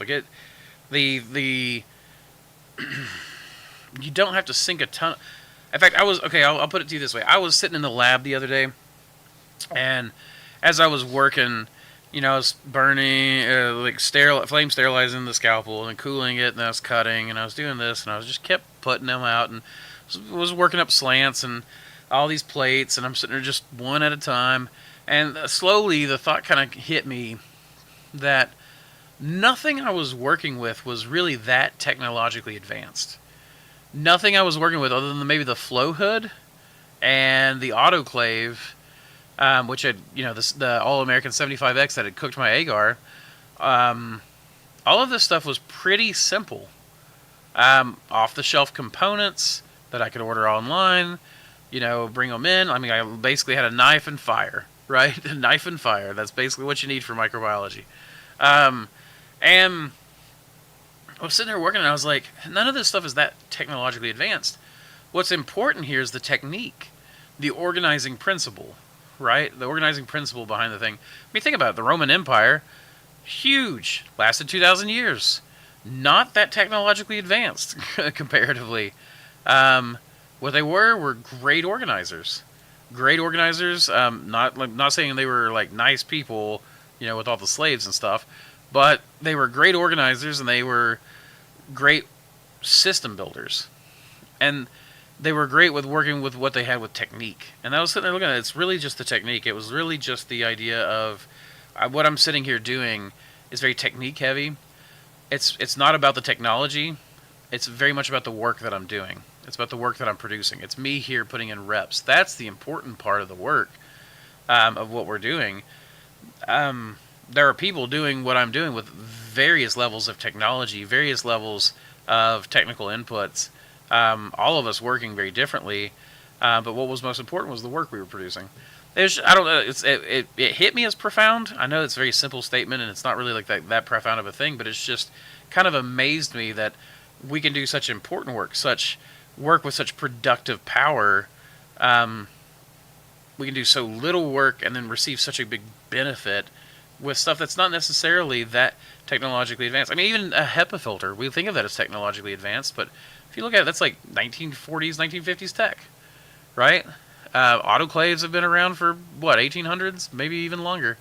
You don't have to sink a ton. In fact, I'll put it to you this way. I was sitting in the lab the other day, and as I was working, I was burning, flame sterilizing the scalpel and cooling it, and I was cutting, and I was doing this, and I was just kept putting them out, and was working up slants and all these plates, and I'm sitting there just one at a time, and slowly the thought kind of hit me that nothing I was working with was really that technologically advanced. Nothing I was working with other than maybe the flow hood and the autoclave, which had, the All-American 75X that had cooked my agar. All of this stuff was pretty simple. Off-the-shelf components that I could order online, bring them in. I mean, I basically had a knife and fire, right? A knife and fire. That's basically what you need for microbiology. And I was sitting there working, and I was like, none of this stuff is that technologically advanced. What's important here is the technique, the organizing principle, right? The organizing principle behind the thing. I mean, think about it. The Roman Empire, huge, lasted 2,000 years. Not that technologically advanced, comparatively. What they were great organizers. Great organizers. Not saying they were like nice people, with all the slaves and stuff, but they were great organizers, and they were great system builders. And they were great with working with what they had with technique. And I was sitting there looking at it. It's really just the technique. It was really just the idea of what I'm sitting here doing is very technique heavy. It's not about the technology. It's very much about the work that I'm doing. It's about the work that I'm producing. It's me here putting in reps. That's the important part of the work, of what we're doing. There are people doing what I'm doing with various levels of technology, various levels of technical inputs, all of us working very differently, but what was most important was the work we were producing. I don't know, it hit me as profound. I know it's a very simple statement, and it's not really like that profound of a thing, but it's just kind of amazed me that we can do such important work, such work with such productive power. We can do so little work and then receive such a big benefit with stuff that's not necessarily that technologically advanced. I mean, even a HEPA filter, we think of that as technologically advanced, but if you look at it, that's like 1940s, 1950s tech, right? Autoclaves have been around for what, 1800s, maybe even longer.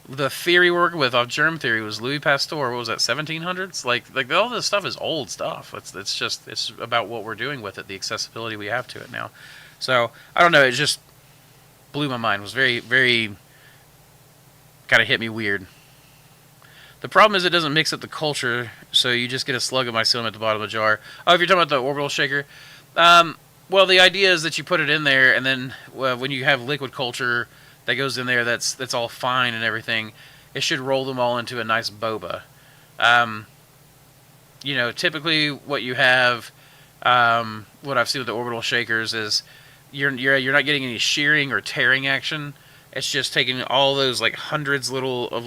The theory we're working with off germ theory was Louis Pasteur. What was that, 1700s? Like all this stuff is old stuff. It's about what we're doing with it, the accessibility we have to it now. So I don't know. It just blew my mind. It was very, very kind of hit me weird. The problem is it doesn't mix up the culture, so you just get a slug of mycelium at the bottom of the jar. Oh, if you're talking about the orbital shaker, well, the idea is that you put it in there, and then when you have liquid culture that goes in there, that's all fine and everything, it should roll them all into a nice boba. Typically what you have, what I've seen with the orbital shakers is you're not getting any shearing or tearing action. It's just taking all those like hundreds of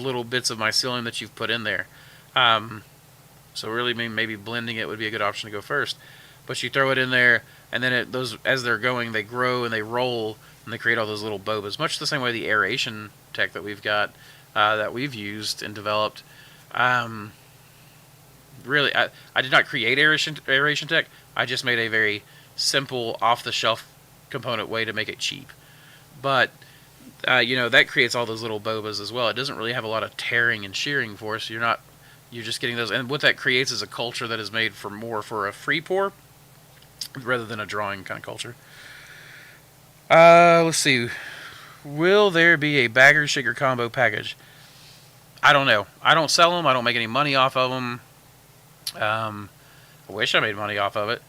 little bits of mycelium that you've put in there. So really, maybe blending it would be a good option to go first. But you throw it in there, and then those, as they're going, they grow and they roll, and they create all those little bobas. Much the same way the aeration tech that we've got, that we've used and developed. Really, I did not create aeration tech. I just made a very simple, off-the-shelf component way to make it cheap. But that creates all those little bobas as well. It doesn't really have a lot of tearing and shearing force. You're just getting those, and what that creates is a culture that is made for a free pour rather than a drawing kind of culture. Let's see. Will there be a bagger shaker combo package? I don't know. I don't sell them. I don't make any money off of them. I wish I made money off of it,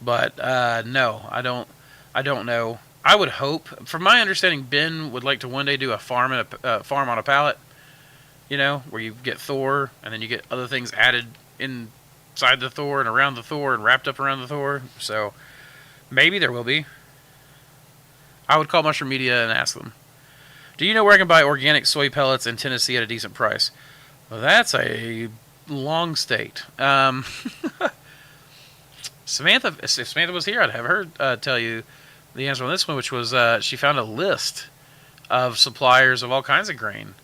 but no, I don't know. I would hope, from my understanding, Ben would like to one day do a farm on a pallet. Where you get Thor, and then you get other things added inside the Thor and around the Thor and wrapped up around the Thor. So maybe there will be. I would call Mushroom Media and ask them. Do you know where I can buy organic soy pellets in Tennessee at a decent price? Well, that's a long state. Samantha, if Samantha was here, I'd have her tell you the answer on this one, which was she found a list of suppliers of all kinds of grain.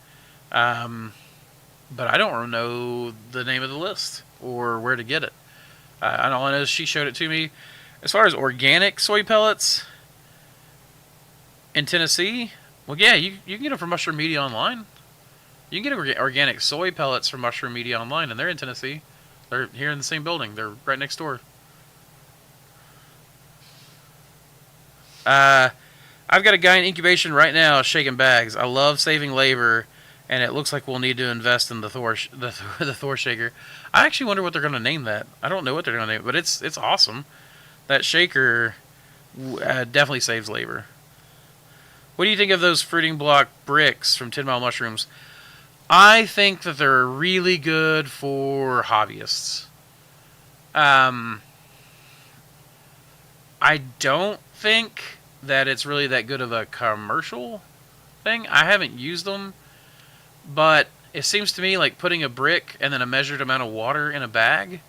But I don't know the name of the list or where to get it. And all I know is she showed it to me. As far as organic soy pellets in Tennessee, well, yeah, you can get them from Mushroom Media Online. You can get organic soy pellets from Mushroom Media Online, and they're in Tennessee. They're here in the same building. They're right next door. I've got a guy in incubation right now shaking bags. I love saving labor, and it looks like we'll need to invest in the Thor shaker. I actually wonder what they're going to name that. I don't know what they're going to name it, but it's awesome. That shaker definitely saves labor. What do you think of those fruiting block bricks from 10 Mile Mushrooms? I think that they're really good for hobbyists. I don't think that it's really that good of a commercial thing. I haven't used them, but it seems to me like putting a brick and then a measured amount of water in a bag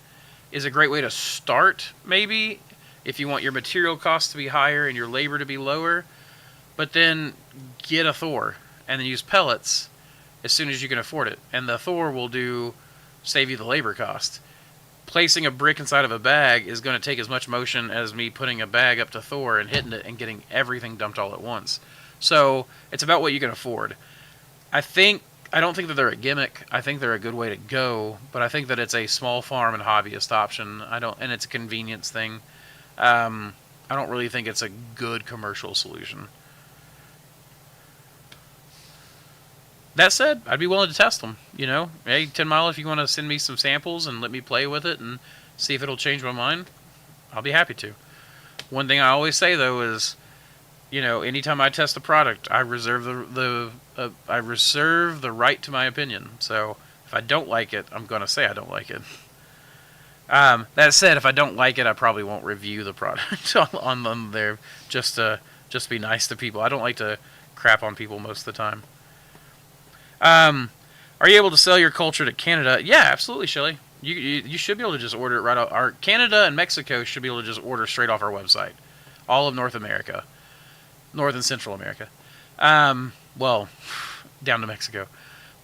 is a great way to start, maybe, if you want your material costs to be higher and your labor to be lower. But then get a Thor and then use pellets as soon as you can afford it. And the Thor will save you the labor cost. Placing a brick inside of a bag is going to take as much motion as me putting a bag up to Thor and hitting it and getting everything dumped all at once. So it's about what you can afford. I don't think that they're a gimmick. I think they're a good way to go, but I think that it's a small farm and hobbyist option. And it's a convenience thing. I don't really think it's a good commercial solution. That said, I'd be willing to test them. Hey, 10 Mile, if you want to send me some samples and let me play with it and see if it'll change my mind, I'll be happy to. One thing I always say though is, anytime I test a product, I reserve the right to my opinion. So if I don't like it, I'm going to say I don't like it. That said, if I don't like it, I probably won't review the product on them there just to be nice to people. I don't like to crap on people most of the time. Are you able to sell your culture to Canada? Yeah, absolutely, Shelly. You should be able to just order it right off. Our Canada and Mexico should be able to just order straight off our website. All of North America. North and Central America. Well, down to Mexico.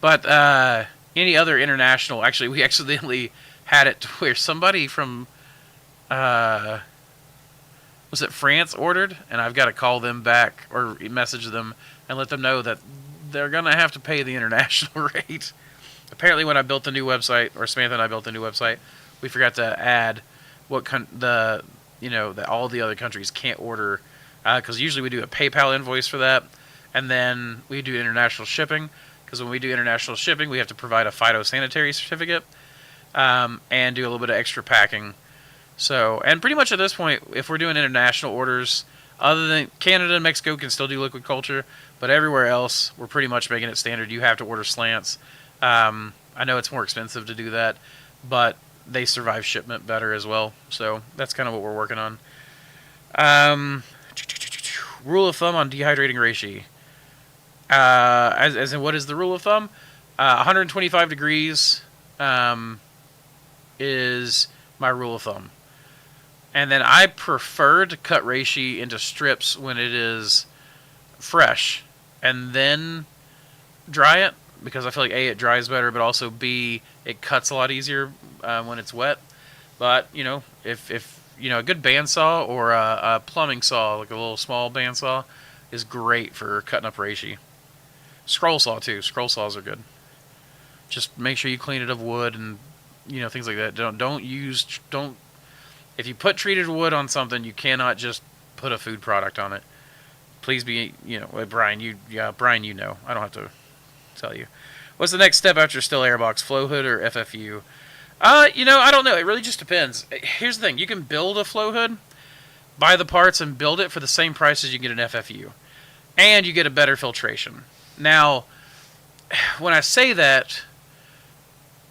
But any other international... Actually, we accidentally had it to where somebody from was it France ordered, and I've got to call them back or message them and let them know that they're gonna have to pay the international rate. Apparently, when I built the new website, or Samantha and I built the new website, we forgot to add what that all the other countries can't order, because usually we do a PayPal invoice for that, and then we do international shipping. Because when we do international shipping, we have to provide a phytosanitary certificate, and do a little bit of extra packing. So, and pretty much at this point, if we're doing international orders, other than Canada and Mexico can still do liquid culture, but everywhere else, we're pretty much making it standard. You have to order slants. I know it's more expensive to do that, but they survive shipment better as well. So that's kind of what we're working on. Rule of thumb on dehydrating reishi. As in, what is the rule of thumb? 125 degrees is my rule of thumb. And then I prefer to cut reishi into strips when it is fresh, and then dry it, because I feel like A, it dries better, but also B, it cuts a lot easier when it's wet. But, if a good bandsaw or a plumbing saw, like a little small bandsaw, is great for cutting up reishi. Scroll saw too. Scroll saws are good. Just make sure you clean it of wood and things like that. Don't. If you put treated wood on something, you cannot just put a food product on it. Please be, Brian. Brian, I don't have to tell you. What's the next step after still air box? Flow hood or FFU? I don't know. It really just depends. Here's the thing: you can build a flow hood, buy the parts, and build it for the same price as you get an FFU, and you get a better filtration. Now, when I say that,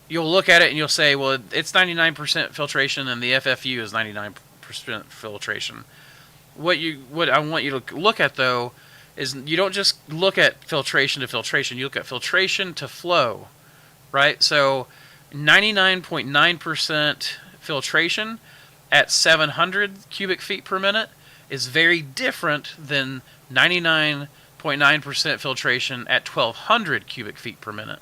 you'll look at it and you'll say, well, it's 99% filtration and the FFU is 99% filtration. What I want you to look at, though, is you don't just look at filtration to filtration. You look at filtration to flow, right? So 99.9% filtration at 700 cubic feet per minute is very different than 99.9% filtration at 1200 cubic feet per minute.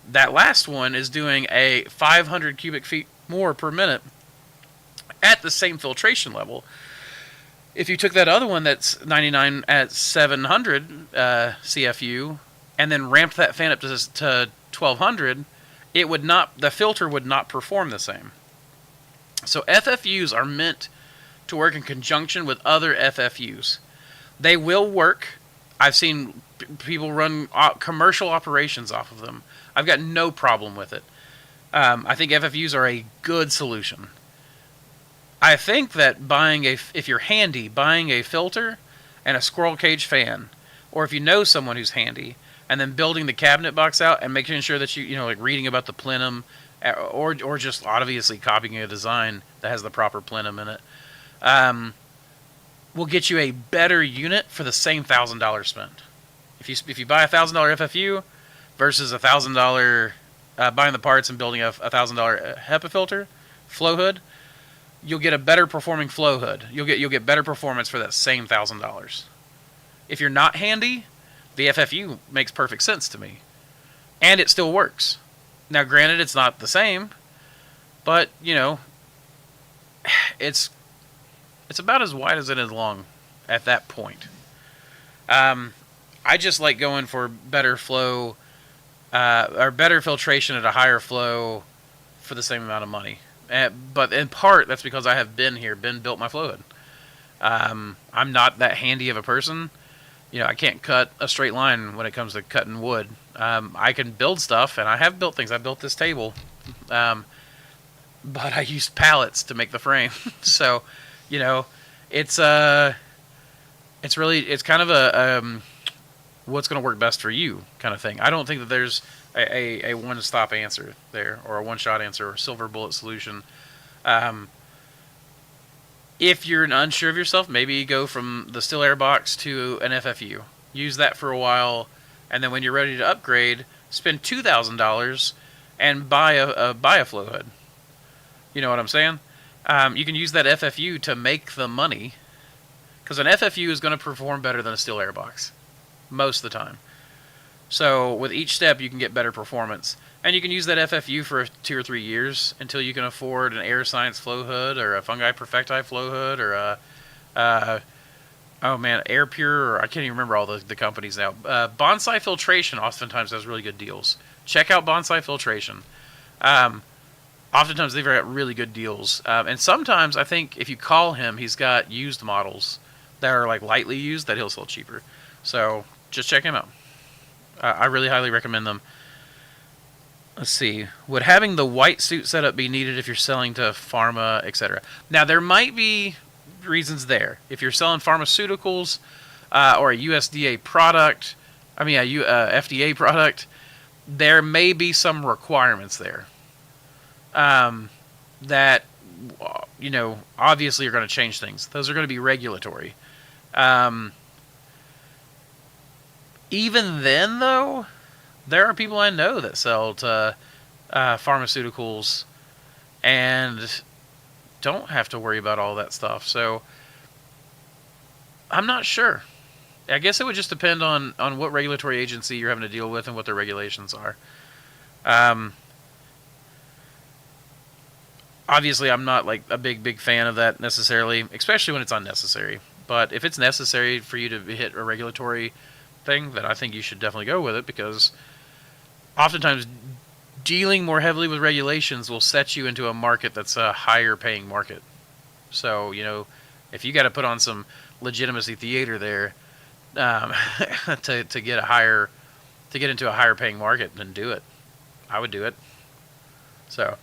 That last one is doing a 500 cubic feet more per minute at the same filtration level. If you took that other one that's 99 at 700 CFU and then ramped that fan up to 1200, the filter would not perform the same. So FFUs are meant to work in conjunction with other FFUs. They will work. I've seen people run commercial operations off of them. I've got no problem with it. I think FFUs are a good solution. I think that if you're handy, buying a filter and a squirrel cage fan, or if you know someone who's handy, and then building the cabinet box out and making sure that like reading about the plenum, or just obviously copying a design that has the proper plenum in it, will get you a better unit for the same $1,000 spent. If you buy a $1,000 FFU versus $1,000 buying the parts and building a $1,000 HEPA filter, flow hood, you'll get a better performing flow hood. You'll get better performance for that same $1,000. If you're not handy, the FFU makes perfect sense to me, and it still works. Now, granted, it's not the same, but it's about as wide as it is long at that point. I just like going for better flow, or better filtration at a higher flow for the same amount of money. But in part, that's because I have built my flow hood. I'm not that handy of a person. I can't cut a straight line when it comes to cutting wood. I can build stuff, and I have built things. I built this table, but I used pallets to make the frame. So, it's kind of a what's going to work best for you kind of thing. I don't think that there's a one-stop answer there, or a one-shot answer, or a silver bullet solution. If you're unsure of yourself, maybe go from the still air box to an FFU. Use that for a while, and then when you're ready to upgrade, spend $2,000 and buy a flow hood. You know what I'm saying? You can use that FFU to make the money, because an FFU is going to perform better than a still air box most of the time. So with each step, you can get better performance. And you can use that FFU for 2 or 3 years until you can afford an Air Science flow hood or a Fungi Perfecti flow hood or a, Air Pure, or I can't even remember all the companies now. Bonsai Filtration oftentimes has really good deals. Check out Bonsai Filtration. Oftentimes they've got really good deals. And sometimes I think if you call him, he's got used models that are like lightly used that he'll sell cheaper. So just check him out. I really highly recommend them. Let's see. Would having the white suit setup be needed if you're selling to pharma, etc.? Now, there might be reasons there. If you're selling pharmaceuticals or a USDA product, FDA product, there may be some requirements there that, obviously are going to change things. Those are going to be regulatory. Even then, though, there are people I know that sell to pharmaceuticals and don't have to worry about all that stuff. So I'm not sure. I guess it would just depend on what regulatory agency you're having to deal with and what their regulations are. Obviously, I'm not like a big fan of that necessarily, especially when it's unnecessary. But if it's necessary for you to hit a regulatory thing, then I think you should definitely go with it, because oftentimes dealing more heavily with regulations will set you into a market that's a higher paying market. So, if you got to put on some legitimacy theater there to get into a higher paying market, then do it. I would do it. So,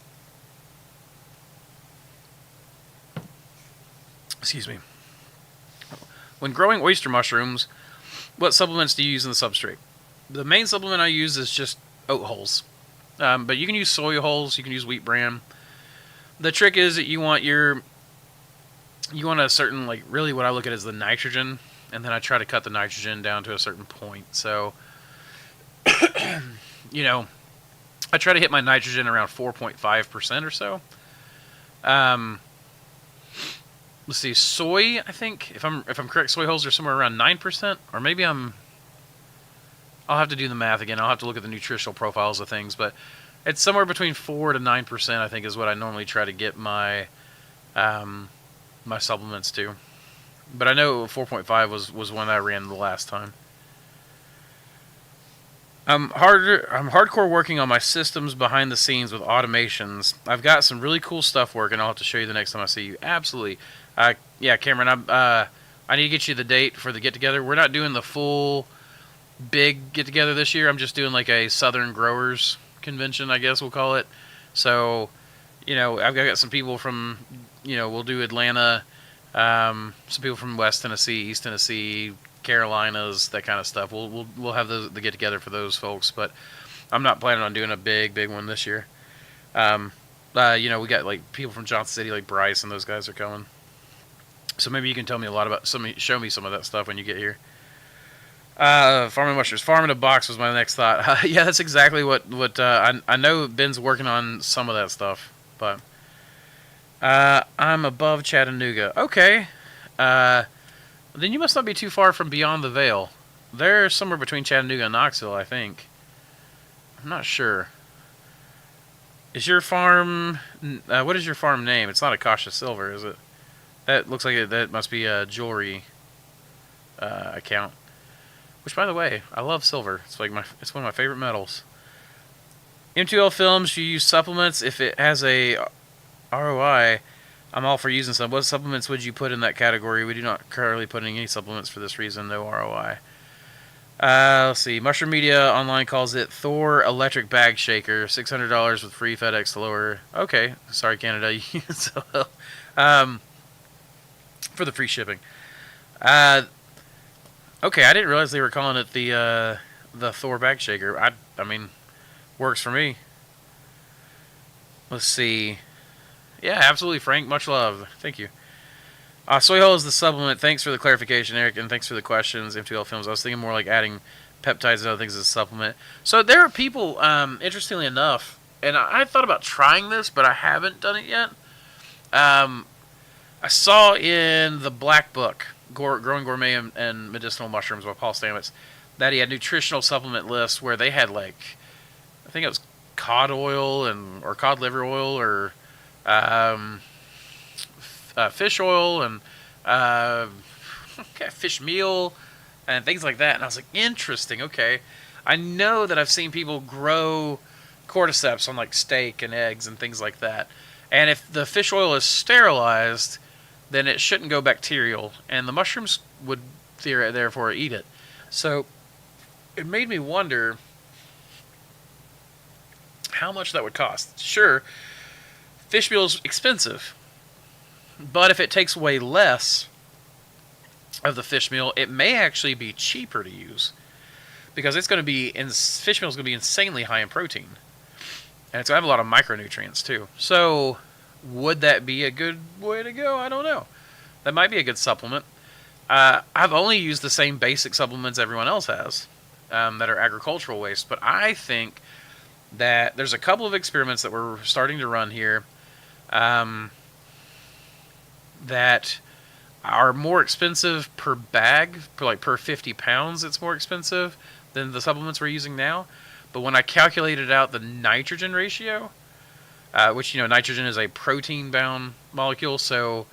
excuse me. When growing oyster mushrooms, what supplements do you use in the substrate? The main supplement I use is just oat hulls. But you can use soy hulls, you can use wheat bran. The trick is that you want a certain, like, really what I look at is the nitrogen, and then I try to cut the nitrogen down to a certain point. So, I try to hit my nitrogen around 4.5% or so. Let's see, soy, I think, if I'm correct, soy hulls are somewhere around 9%, or maybe I'll have to do the math again. I'll have to look at the nutritional profiles of things, but it's somewhere between 4 to 9%, I think, is what I normally try to get my my supplements to. But I know 4.5 was one I ran the last time. I'm hardcore working on my systems behind the scenes with automations. I've got some really cool stuff working. I'll have to show you the next time I see you. Absolutely. Yeah, Cameron, I need to get you the date for the get-together. We're not doing the full big get-together this year. I'm just doing like a Southern Growers Convention, I guess we'll call it. So, I've got some people from, we'll do Atlanta, some people from West Tennessee, East Tennessee, Carolinas, that kind of stuff. We'll have the get-together for those folks, but I'm not planning on doing a big one this year. We got like people from Johnson City, like Bryce and those guys are coming. So maybe you can tell me a lot about show me some of that stuff when you get here. Farming mushrooms. Farming a box was my next thought. Yeah, that's exactly what I know. Ben's working on some of that stuff, but I'm above Chattanooga. Okay. Then you must not be too far from beyond the Veil. They're somewhere between Chattanooga and Knoxville, I think. I'm not sure. Is your farm... what is your farm name? It's not Akasha Silver, is it? That looks like that must be a jewelry account. Which, by the way, I love silver. It's like it's one of my favorite metals. M2L Films, you use supplements. If it has a ROI, I'm all for using some. What supplements would you put in that category? We do not currently put in any supplements for this reason. No ROI. Let's see. Mushroom Media Online calls it Thor Electric Bag Shaker. $600 with free FedEx to lower. Okay. Sorry, Canada. For the free shipping. Okay, I didn't realize they were calling it the Thor Bag Shaker. I mean, works for me. Let's see. Yeah, absolutely, Frank. Much love. Thank you. Soy hull is the supplement. Thanks for the clarification, Eric, and thanks for the questions. M2L Films. I was thinking more like adding peptides and other things as a supplement. So there are people, interestingly enough, and I thought about trying this, but I haven't done it yet. I saw in the Black Book, Growing Gourmet and Medicinal Mushrooms by Paul Stamets, that he had nutritional supplement lists where they had like, I think it was cod oil or cod liver oil or um, fish oil and uh, fish meal and things like that. And I was like, interesting. Okay, I know that I've seen people grow cordyceps on like steak and eggs and things like that. And if the fish oil is sterilized, then it shouldn't go bacterial, and the mushrooms would therefore eat it. So it made me wonder how much that would cost. Sure, fish meal is expensive, but if it takes away less of the fish meal, it may actually be cheaper to use because it's going to be fish meal is going to be insanely high in protein, and it's going to have a lot of micronutrients too. So, would that be a good way to go? I don't know. That might be a good supplement. I've only used the same basic supplements everyone else has that are agricultural waste, but I think that there's a couple of experiments that we're starting to run here that are more expensive per bag, per 50 pounds. It's more expensive than the supplements we're using now. But when I calculated out the nitrogen ratio, which nitrogen is a protein-bound molecule, so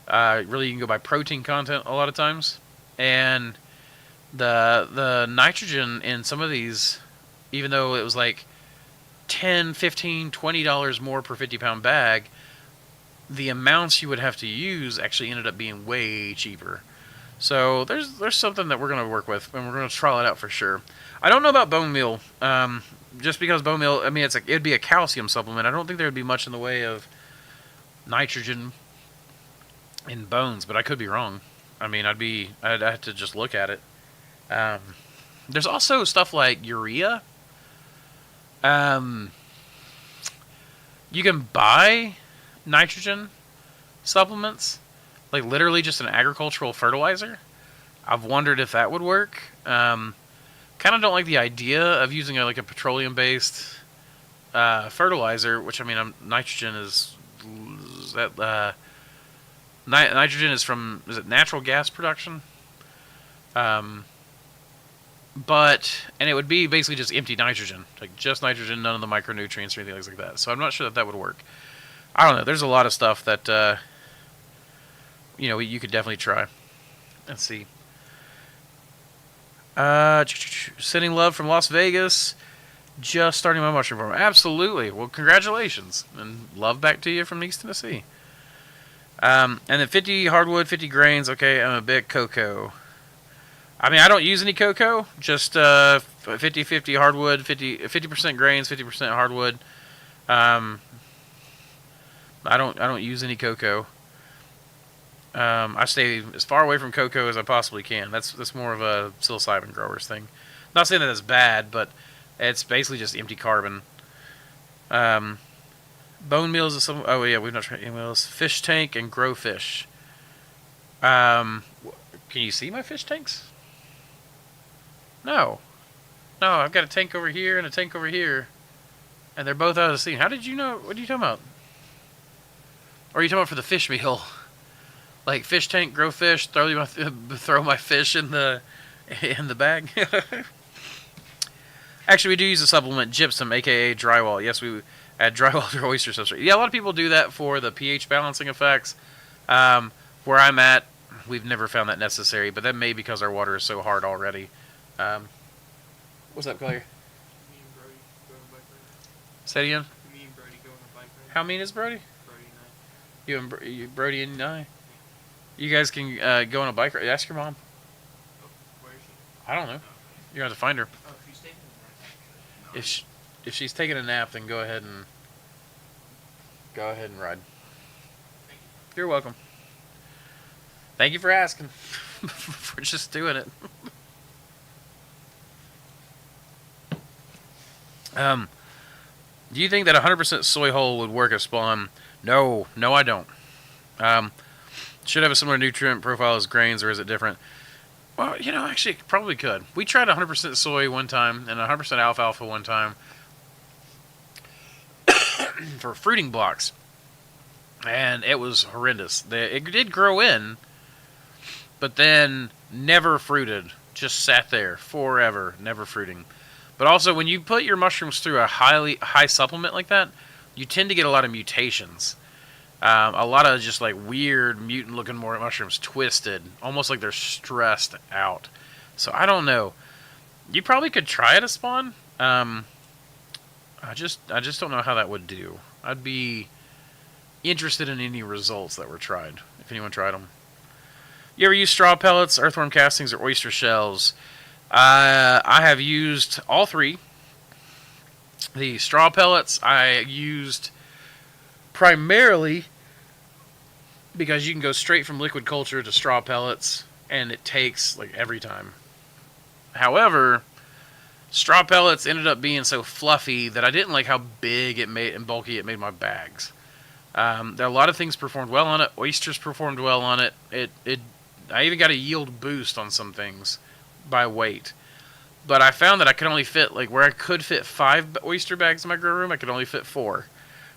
really you can go by protein content a lot of times, and the nitrogen in some of these, even though it was like $10, $15, $20 more per 50-pound bag, the amounts you would have to use actually ended up being way cheaper. So there's something that we're going to work with, and we're going to trial it out for sure. I don't know about bone meal, just because bone meal, I mean, it'd be a calcium supplement. I don't think there would be much in the way of nitrogen in bones, but I could be wrong. I mean, I'd have to just look at it. There's also stuff like urea. You can buy nitrogen supplements, like literally just an agricultural fertilizer. I've wondered if that would work. Kind of don't like the idea of using a petroleum-based fertilizer, which, I mean, nitrogen is that nitrogen is from, is it natural gas production? But it would be basically just empty nitrogen, like just nitrogen, none of the micronutrients or anything like that. So I'm not sure that would work. I don't know. There's a lot of stuff that you could definitely try. Let's see. Sending love from Las Vegas. Just starting my mushroom farm. Absolutely. Well, congratulations. And love back to you from East Tennessee. And then 50 hardwood, 50 grains. Okay, I'm a bit cocoa. I mean, I don't use any cocoa. Just 50-50 hardwood, 50% grains, 50% hardwood. I don't use any cocoa. I stay as far away from cocoa as I possibly can. That's more of a psilocybin growers thing. Not saying that it's bad, but it's basically just empty carbon. Bone meals is some. Oh yeah, we've not tried any meals. Fish tank and grow fish. Can you see my fish tanks? No. I've got a tank over here and a tank over here, and they're both out of the scene. How did you know? What are you talking about? Or are you talking about for the fish meal? Like fish tank, grow fish, throw my fish in the bag. Actually, we do use a supplement, gypsum, aka drywall. Yes, we add drywall to oyster substrate. Yeah, a lot of people do that for the pH balancing effects. Where I'm at, we've never found that necessary, but that may be because our water is so hard already. What's up, Claire? Me and Brody go on a bike ride. Say it again. Me and Brody go on a bike ride. How mean is Brody? Brody and I. You and Brody and I. You guys can go on a bike ride. Ask your mom. Oh, where is she? I don't know. You're gonna have to find her. Oh, she's taking a nap, actually. No. If she's taking a nap, then go ahead and ride. Thank you. You're welcome. Thank you for asking. For just doing it. Do you think that 100% soy hull would work as spawn? No, I don't. Should have a similar nutrient profile as grains, or is it different? Well, actually, it probably could. We tried 100% soy one time and 100% alfalfa one time for fruiting blocks, and it was horrendous. It did grow in, but then never fruited just sat there forever, never fruiting. But also, when you put your mushrooms through a high supplement like that, you tend to get a lot of mutations. A lot of just like weird mutant-looking mushrooms, twisted, almost like they're stressed out. So I don't know. You probably could try it a spawn. I just don't know how that would do. I'd be interested in any results that were tried, if anyone tried them. You ever use straw pellets, earthworm castings, or oyster shells? I have used all three. The straw pellets I used primarily because you can go straight from liquid culture to straw pellets, and it takes like every time. However, straw pellets ended up being so fluffy that I didn't like how big it made and bulky it made my bags. There are a lot of things performed well on it. Oysters performed well on it. I even got a yield boost on some things by weight. But I found that I could only fit, like where I could fit 5 oyster bags in my grow room, I could only fit 4.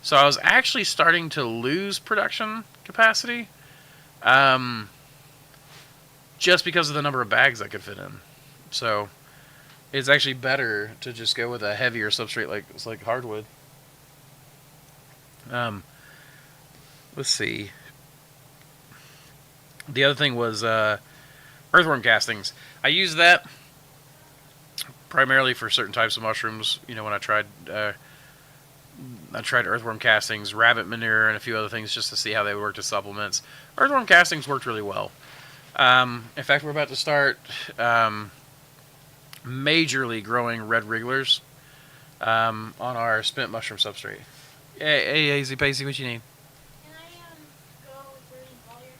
So I was actually starting to lose production capacity just because of the number of bags I could fit in. So it's actually better to just go with a heavier substrate like hardwood. Let's see. The other thing was earthworm castings. I used that primarily for certain types of mushrooms. You know, when I tried earthworm castings, rabbit manure, and a few other things just to see how they worked as supplements. Earthworm castings worked really well. In fact, we're about to start majorly growing red wrigglers on our spent mushroom substrate. Hey, Easy Pacey, what you need? Can I go with Bernie Collier?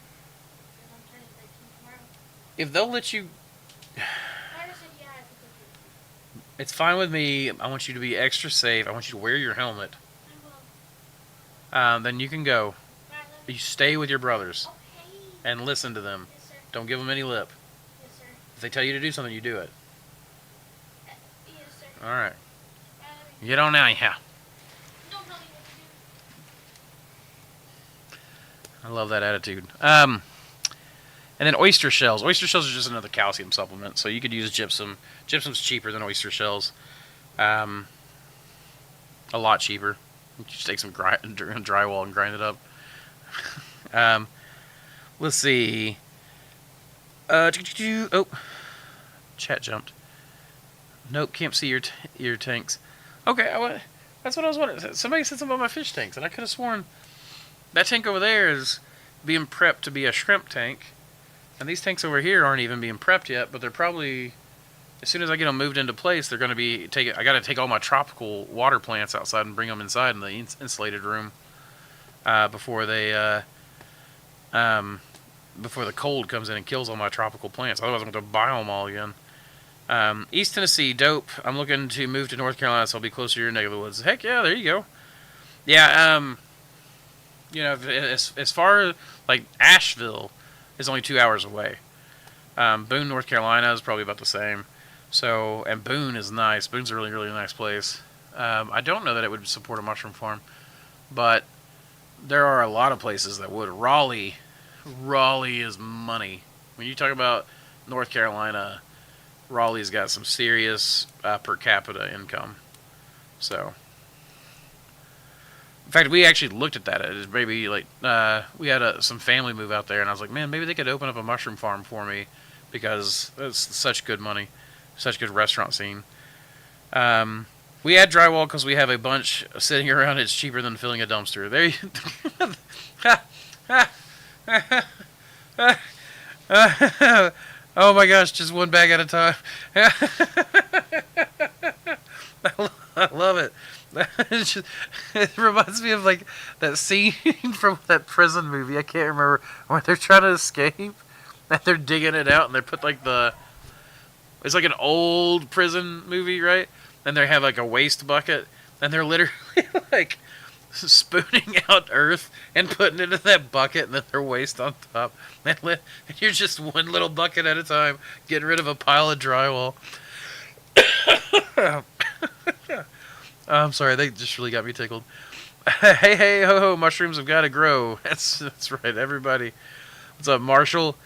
Because I'm turning 13 tomorrow. If they'll let you, Tyler said yeah, I could go. it's fine with me. I want you to be extra safe. I want you to wear your helmet. I will. Then you can go. Bye, love. You stay with your brothers Okay. and listen to them. Yes, sir. Don't give them any lip. Yes, sir. If they tell you to do something, you do it. Yes, sir. All right. Bye, love you. Get on now, yeah. Don't tell me what to do. I love that attitude. And then oyster shells. Oyster shells are just another calcium supplement, so you could use gypsum. Gypsum's cheaper than oyster shells. A lot cheaper. You just take some drywall and grind it up. Let's see. Oh, chat jumped. Nope, can't see your tanks. Okay, that's what I was wondering. Somebody said something about my fish tanks, and I could have sworn that tank over there is being prepped to be a shrimp tank, and these tanks over here aren't even being prepped yet. But they're probably, as soon as I get them moved into place, they're going to be I got to take all my tropical water plants outside and bring them inside in the insulated room before the cold comes in and kills all my tropical plants. Otherwise, I'm going to buy them all again. East Tennessee, dope. I'm looking to move to North Carolina, so I'll be closer to your neck of the woods. Heck yeah, there you go. Yeah, you know, as far like Asheville is only 2 hours away. Boone, North Carolina is probably about the same. So, and Boone is nice. Boone's a really, really nice place. I don't know that it would support a mushroom farm, but there are a lot of places that would. Raleigh is money. When you talk about North Carolina, Raleigh's got some serious per capita income. So, in fact, we actually looked at that. It maybe like we had some family move out there, and I was like, man, maybe they could open up a mushroom farm for me because it's such good money, such good restaurant scene. We add drywall because we have a bunch sitting around. It's cheaper than filling a dumpster. There you. Oh my gosh, just one bag at a time. I love it. It reminds me of like that scene from that prison movie. I can't remember when they're trying to escape and they're digging it out and they put like it's like an old prison movie, right? And they have like a waste bucket and they're literally like spooning out earth and putting it in that bucket and then their waste on top. And you're just one little bucket at a time getting rid of a pile of drywall. I'm sorry, they just really got me tickled. Hey, ho, mushrooms have got to grow. That's right, everybody. What's up, Marshall?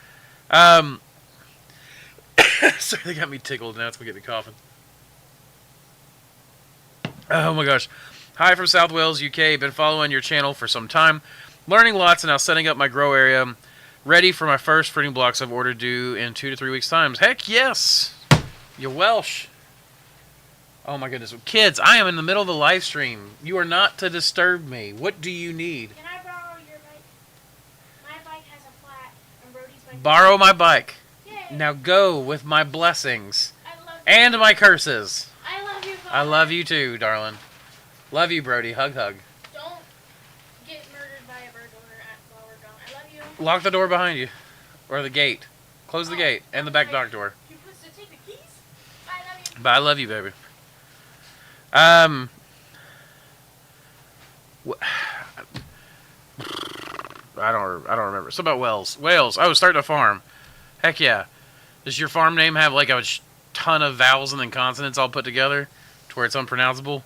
Sorry, they got me tickled. Now it's going to get me coughing. Oh my gosh. Hi from South Wales, UK. Been following your channel for some time. Learning lots and now setting up my grow area. Ready for my first fruiting blocks I've ordered due in 2 to 3 weeks' time. Heck yes! You're Welsh. Oh my goodness. Kids, I am in the middle of the live stream. You are not to disturb me. What do you need? Can I borrow your bike? My bike has a flat, and Brody's bike. Borrow my bike. Yay. Now go with my blessings. I love you. And my curses. I love you. I love you too, darling. Love you, Brody. Hug, hug. Don't get murdered by a burglar while we're gone. I love you. Lock the door behind you. Or the gate. Close the gate. And the back dock door. You're supposed to take the keys? I love you. But I love you, baby. I don't remember. It's about Wales. Wales. Oh, starting a farm. Heck yeah. Does your farm name have like a ton of vowels and then consonants all put together to where it's unpronounceable?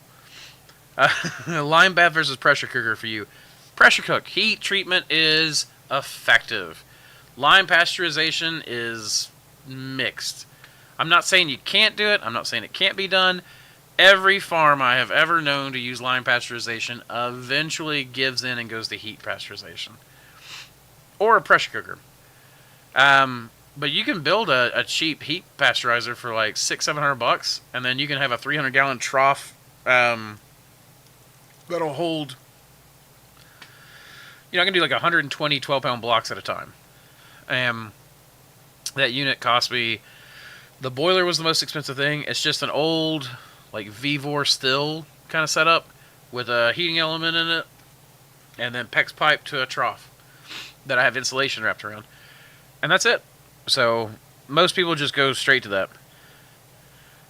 Lime bath versus pressure cooker for you. Pressure cook. Heat treatment is effective. Lime pasteurization is mixed. I'm not saying you can't do it. I'm not saying it can't be done. Every farm I have ever known to use lime pasteurization eventually gives in and goes to heat pasteurization. Or a pressure cooker. But you can build a cheap heat pasteurizer for like $600-700, and then you can have a 300-gallon trough that'll hold. I can do like 120 12-pound blocks at a time. That unit cost me. The boiler was the most expensive thing. It's just an old, like Vivor still kind of setup with a heating element in it, and then PEX pipe to a trough that I have insulation wrapped around, and that's it. So most people just go straight to that.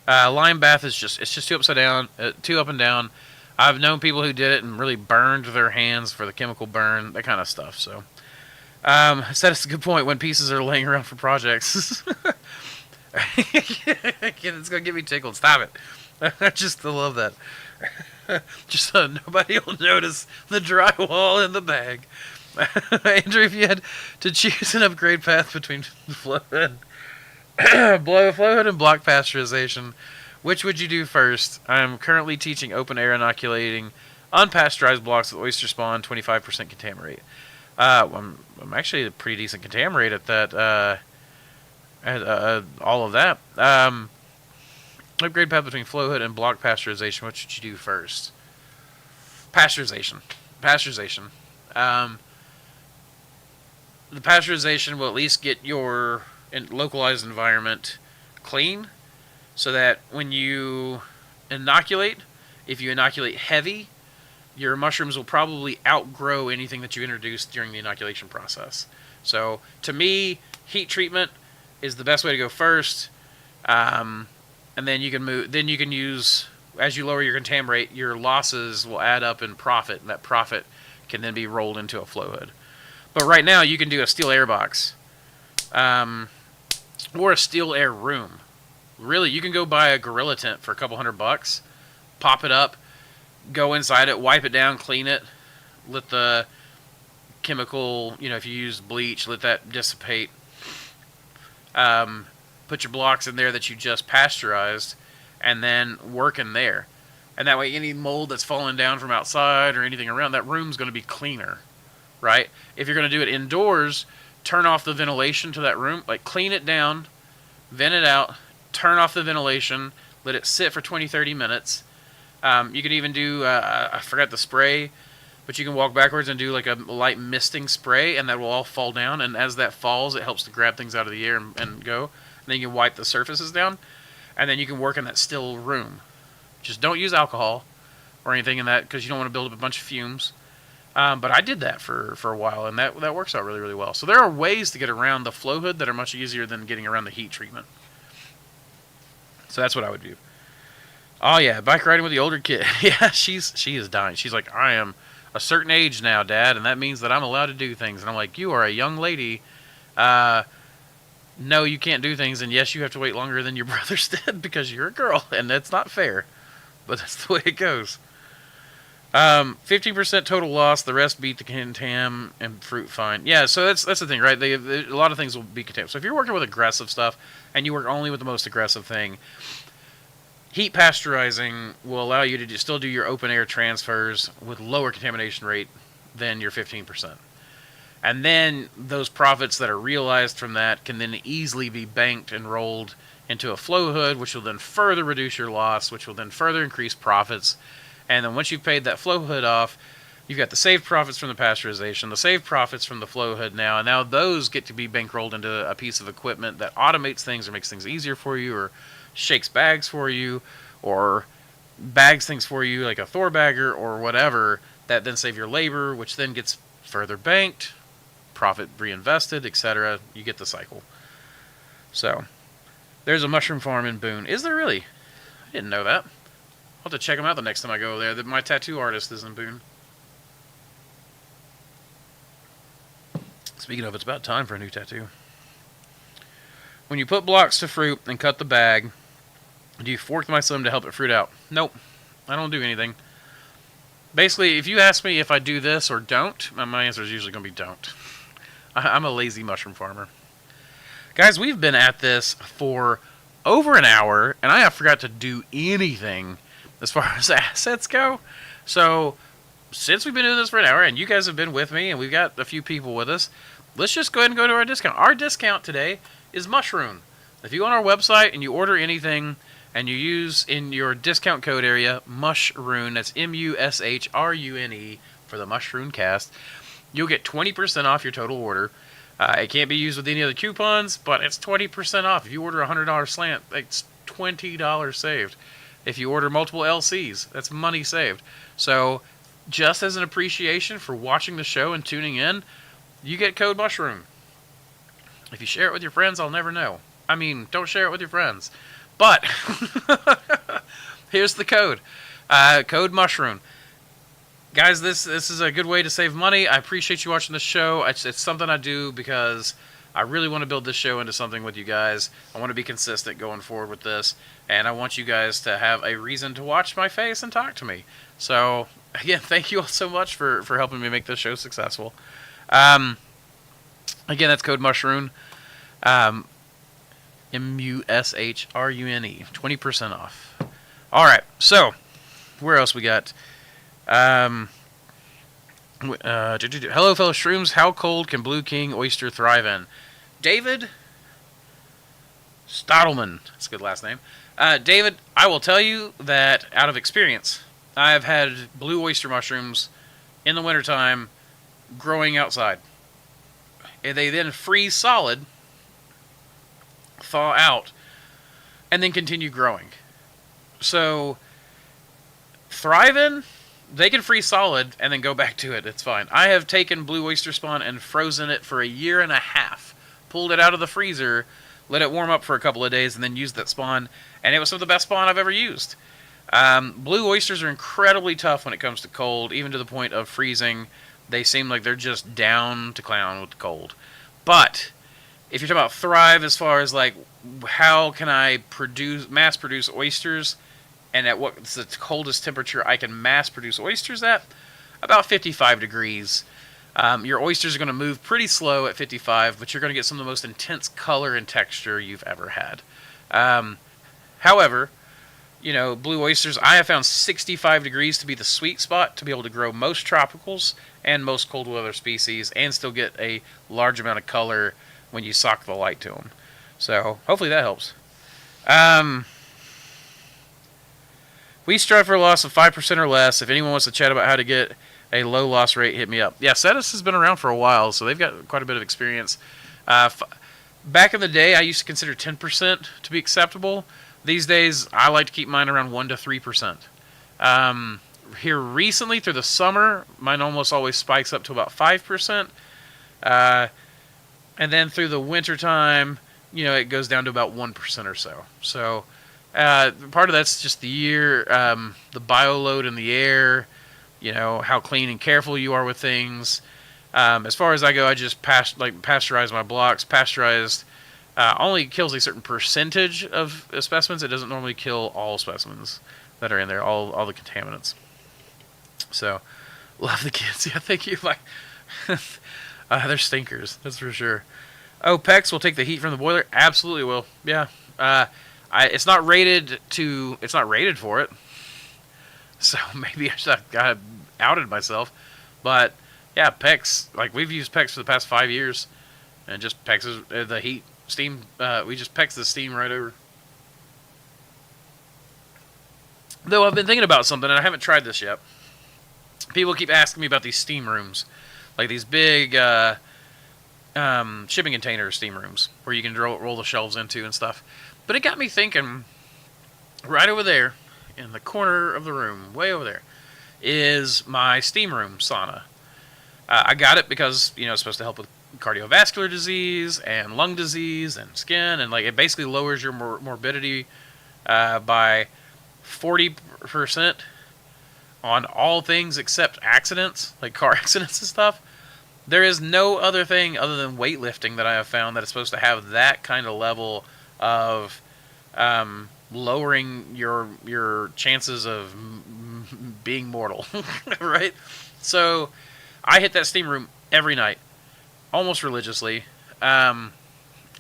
Lime bath is just too upside down, too up and down. I've known people who did it and really burned their hands for the chemical burn, that kind of stuff. So, said it's a good point when pieces are laying around for projects. It's gonna get me tickled. Stop it! I just love that. Just so nobody will notice the drywall in the bag. Andrew, if you had to choose an upgrade path between flow hood and block pasteurization, which would you do first? I am currently teaching open air inoculating unpasteurized blocks with oyster spawn, 25% contaminate. I'm actually a pretty decent contaminate at that. All of that. Upgrade path between flow hood and block pasteurization. What should you do first? Pasteurization. The pasteurization will at least get your localized environment clean, so that when you inoculate, if you inoculate heavy, your mushrooms will probably outgrow anything that you introduced during the inoculation process. So to me, heat treatment is the best way to go first, and then you can move. Then you can use, as you lower your contam rate, your losses will add up in profit, and that profit can then be rolled into a flow hood. But right now, you can do a steel air box, or a steel air room. Really, you can go buy a gorilla tent for a couple $100, pop it up, go inside it, wipe it down, clean it, let the chemical, if you use bleach, let that dissipate. Put your blocks in there that you just pasteurized, and then work in there. And that way, any mold that's falling down from outside or anything around, that room's going to be cleaner, right? If you're going to do it indoors, turn off the ventilation to that room, like clean it down, vent it out, turn off the ventilation, let it sit for 20-30 minutes. You could even do, I forgot the spray, but you can walk backwards and do like a light misting spray, and that will all fall down. And as that falls, it helps to grab things out of the air and go. And then you can wipe the surfaces down, and then you can work in that still room. Just don't use alcohol or anything in that, because you don't want to build up a bunch of fumes. But I did that for a while, and that works out really, really well. So there are ways to get around the flow hood that are much easier than getting around the heat treatment. So that's what I would do. Oh yeah, bike riding with the older kid. Yeah, she is dying. She's like, I am a certain age now, Dad, and that means that I'm allowed to do things. And I'm like, you are a young lady. No, you can't do things, and yes, you have to wait longer than your brothers did because you're a girl, and that's not fair. But that's the way it goes. 15% total loss. The rest beat the contam and fruit fine. Yeah, so that's the thing, right? A lot of things will be contaminated. So if you're working with aggressive stuff and you work only with the most aggressive thing, heat pasteurizing will allow you to still do your open air transfers with lower contamination rate than your 15%. And then those profits that are realized from that can then easily be banked and rolled into a flow hood, which will then further reduce your loss, which will then further increase profits. And then once you've paid that flow hood off, you've got the saved profits from the pasteurization, the saved profits from the flow hood now, and now those get to be bankrolled into a piece of equipment that automates things or makes things easier for you, or shakes bags for you, or bags things for you like a Thor bagger or whatever, that then save your labor, which then gets further banked, profit reinvested, etc. You get the cycle. So, there's a mushroom farm in Boone. Is there really? I didn't know that. I'll have to check them out the next time I go there. My tattoo artist is in Boone. Speaking of, it's about time for a new tattoo. When you put blocks to fruit and cut the bag, do you fork the mycelium to help it fruit out? Nope. I don't do anything. Basically, if you ask me if I do this or don't, my answer is usually going to be don't. I'm a lazy mushroom farmer. Guys, we've been at this for over an hour, and I have forgot to do anything as far as assets go. So, since we've been doing this for an hour, and you guys have been with me, and we've got a few people with us, let's just go ahead and go to our discount. Our discount today is MushRune. If you go on our website and you order anything, and you use in your discount code area, MushRune, that's MushRune, for the MushRune Cast, you'll get 20% off your total order. It can't be used with any other coupons, but it's 20% off. If you order a $100 slant, it's $20 saved. If you order multiple LCs, that's money saved. So, just as an appreciation for watching the show and tuning in, you get code MushRune. If you share it with your friends, I'll never know. I mean, don't share it with your friends. But, here's the code. Code MushRune. Guys, this is a good way to save money. I appreciate you watching the show. It's something I do because I really want to build this show into something with you guys. I want to be consistent going forward with this. And I want you guys to have a reason to watch my face and talk to me. So, again, thank you all so much for helping me make this show successful. Again, that's code MushRune. MushRune. 20% off. Alright, so, where else we got? Hello, fellow shrooms. How cold can Blue King oyster thrive in? David Stottleman. That's a good last name. David, I will tell you that out of experience, I have had blue oyster mushrooms in the wintertime growing outside. They then freeze solid, thaw out, and then continue growing. So, thriving, they can freeze solid and then go back to it. It's fine. I have taken blue oyster spawn and frozen it for a year and a half. Pulled it out of the freezer, let it warm up for a couple of days, and then used that spawn. And it was some of the best spawn I've ever used. Blue oysters are incredibly tough when it comes to cold, even to the point of freezing. They seem like they're just down to clown with the cold. But if you're talking about thrive as far as like how can I mass produce oysters, and at what's the coldest temperature I can mass produce oysters at? About 55 degrees. Your oysters are going to move pretty slow at 55, but you're going to get some of the most intense color and texture you've ever had. However, you know, blue oysters, I have found 65 degrees to be the sweet spot to be able to grow most tropicals and most cold weather species and still get a large amount of color when you sock the light to them. So, hopefully that helps. We strive for a loss of 5% or less. If anyone wants to chat about how to get a low loss rate, hit me up. Yeah, Cetus has been around for a while, so they've got quite a bit of experience. Back in the day, I used to consider 10% to be acceptable. These days, I like to keep mine around 1 to 3%. Here recently, through the summer, mine almost always spikes up to about 5%. And then through the winter time, you know, it goes down to about 1% or so. So, part of that's just the year, the bio load in the air, you know, how clean and careful you are with things. As far as I go, I just pasteurize my blocks. Pasteurized only kills a certain percentage of specimens. It doesn't normally kill all specimens that are in there, all the contaminants. So, love the kids. Yeah, thank you. Like, they're stinkers. That's for sure. Oh, Pex will take the heat from the boiler. Absolutely will. Yeah. It's not rated to. It's not rated for it. So maybe I should have got outed myself. But yeah, Pex. Like we've used Pex for the past 5 years, and just Pex is the heat steam. We just Pex the steam right over. Though I've been thinking about something, and I haven't tried this yet. People keep asking me about these steam rooms, like these big shipping container steam rooms where you can roll the shelves into and stuff. But it got me thinking. Right over there, in the corner of the room, way over there, is my steam room sauna. I got it because it's supposed to help with cardiovascular disease and lung disease and skin, and like it basically lowers your morbidity by 40% on all things except accidents, like car accidents and stuff. There is no other thing other than weightlifting that I have found that is supposed to have that kind of level of lowering your chances of being mortal, right? So I hit that steam room every night, almost religiously. In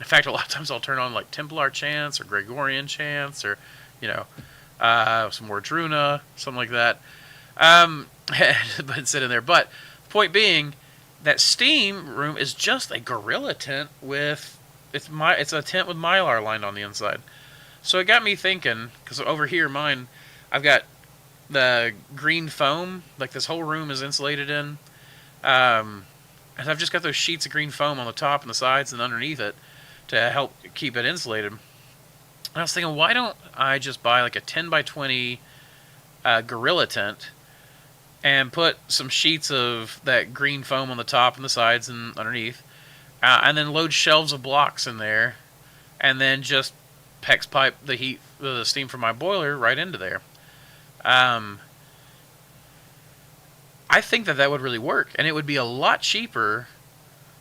fact, a lot of times I'll turn on like Templar chants or Gregorian chants or some more Druna, something like that. But sit in there. But point being, that steam room is just a gorilla tent with it's a tent with mylar lined on the inside. So it got me thinking, because over here mine, I've got the green foam, like this whole room is insulated in, and I've just got those sheets of green foam on the top and the sides and underneath it to help keep it insulated. And I was thinking, why don't I just buy like a 10 by 20 gorilla tent and put some sheets of that green foam on the top and the sides and underneath, and then load shelves of blocks in there, and then just PEX pipe the steam from my boiler right into there. I think that would really work, and it would be a lot cheaper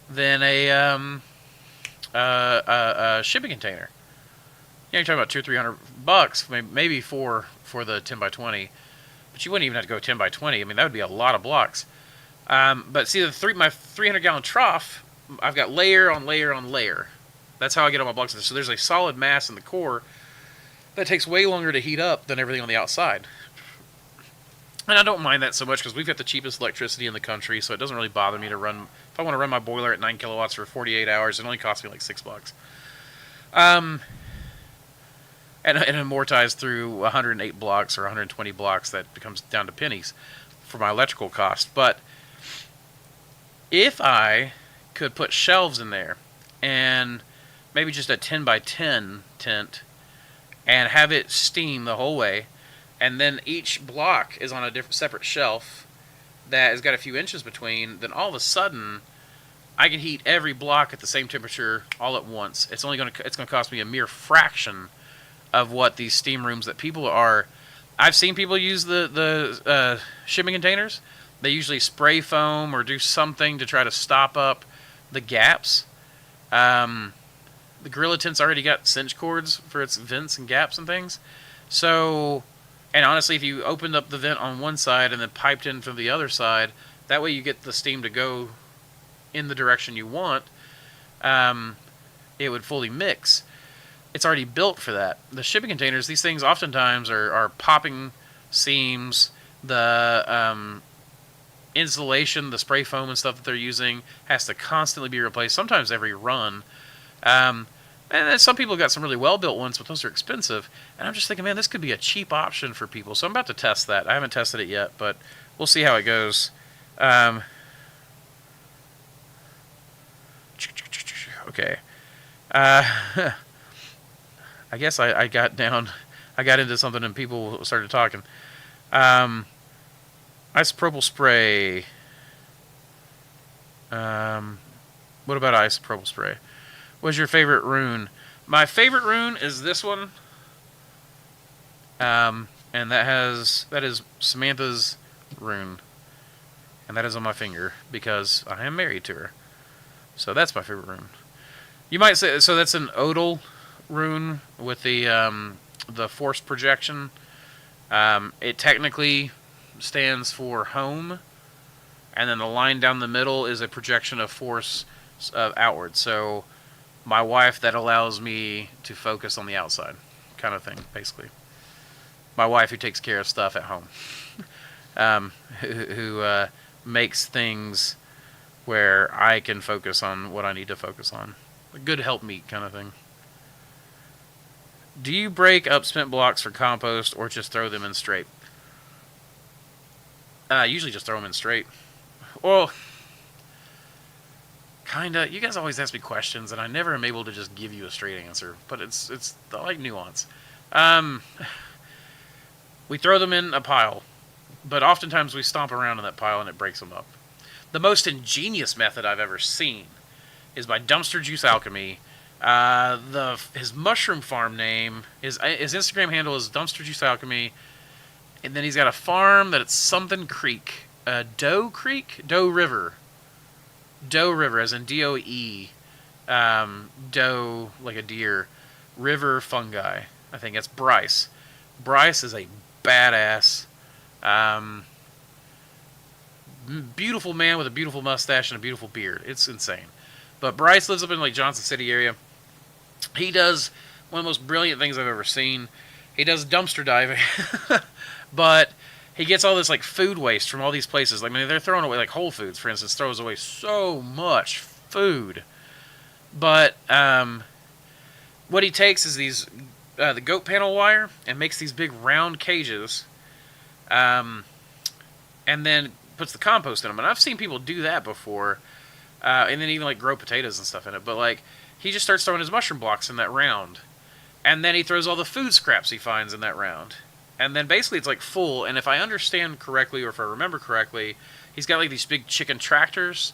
than a shipping container. You're talking about $200-300, maybe for the 10 by 20, but you wouldn't even have to go 10 by 20. I mean, that would be a lot of blocks. But see, my 300-gallon trough, I've got layer on layer on layer. That's how I get all my blocks. So there's a solid mass in the core that takes way longer to heat up than everything on the outside. And I don't mind that so much because we've got the cheapest electricity in the country, so it doesn't really bother me to run. If I want to run my boiler at 9 kilowatts for 48 hours, it only costs me like $6. And amortize through 108 blocks or 120 blocks, that becomes down to pennies for my electrical cost. But if I could put shelves in there and maybe just a 10 by 10 tent and have it steam the whole way, and then each block is on a separate shelf that has got a few inches between, then all of a sudden I can heat every block at the same temperature all at once. It's going to cost me a mere fraction of what these steam rooms that people are. I've seen people use the shipping containers. They usually spray foam or do something to try to stop up the gaps. The gorilla tent's already got cinch cords for its vents and gaps and things. So, and honestly, if you opened up the vent on one side and then piped in from the other side, that way you get the steam to go in the direction you want. It would fully mix. It's already built for that. The shipping containers, these things oftentimes are popping seams. The insulation, the spray foam and stuff that they're using has to constantly be replaced, sometimes every run. And then some people got some really well-built ones, but those are expensive. And I'm just thinking, man, this could be a cheap option for people. So I'm about to test that. I haven't tested it yet, but we'll see how it goes. Okay. I guess I got into something and people started talking. Isopropyl spray. What about isopropyl spray? What's your favorite rune? My favorite rune is this one. And that is Samantha's rune. And that is on my finger because I am married to her. So that's my favorite rune. You might say, so that's an odal rune with the force projection. It technically stands for home, and then the line down the middle is a projection of force outward. So my wife, that allows me to focus on the outside, kind of thing, basically. My wife who takes care of stuff at home, who makes things where I can focus on what I need to focus on. A good helpmeet kind of thing. Do you break up spent blocks for compost or just throw them in straight? Usually just throw them in straight. Well, kinda. You guys always ask me questions, and I never am able to just give you a straight answer. But it's I like nuance. We throw them in a pile, but oftentimes we stomp around in that pile and it breaks them up. The most ingenious method I've ever seen is by Dumpster Juice Alchemy. His mushroom farm name, his Instagram handle is Dumpster Juice Alchemy, and then he's got a farm that it's something creek, Doe River, as in DOE, doe like a deer, river fungi. I think it's Bryce. Bryce is a badass, beautiful man with a beautiful mustache and a beautiful beard. It's insane. But Bryce lives up in like Johnson City area. He does one of the most brilliant things I've ever seen. He does dumpster diving, but he gets all this like food waste from all these places. Like, I mean, they're throwing away, like Whole Foods, for instance, throws away so much food. But what he takes is these the goat panel wire and makes these big round cages, and then puts the compost in them. And I've seen people do that before, and then even like grow potatoes and stuff in it. But like, he just starts throwing his mushroom blocks in that round, and then he throws all the food scraps he finds in that round, and then basically it's like full. And if I understand correctly, or if I remember correctly, he's got like these big chicken tractors,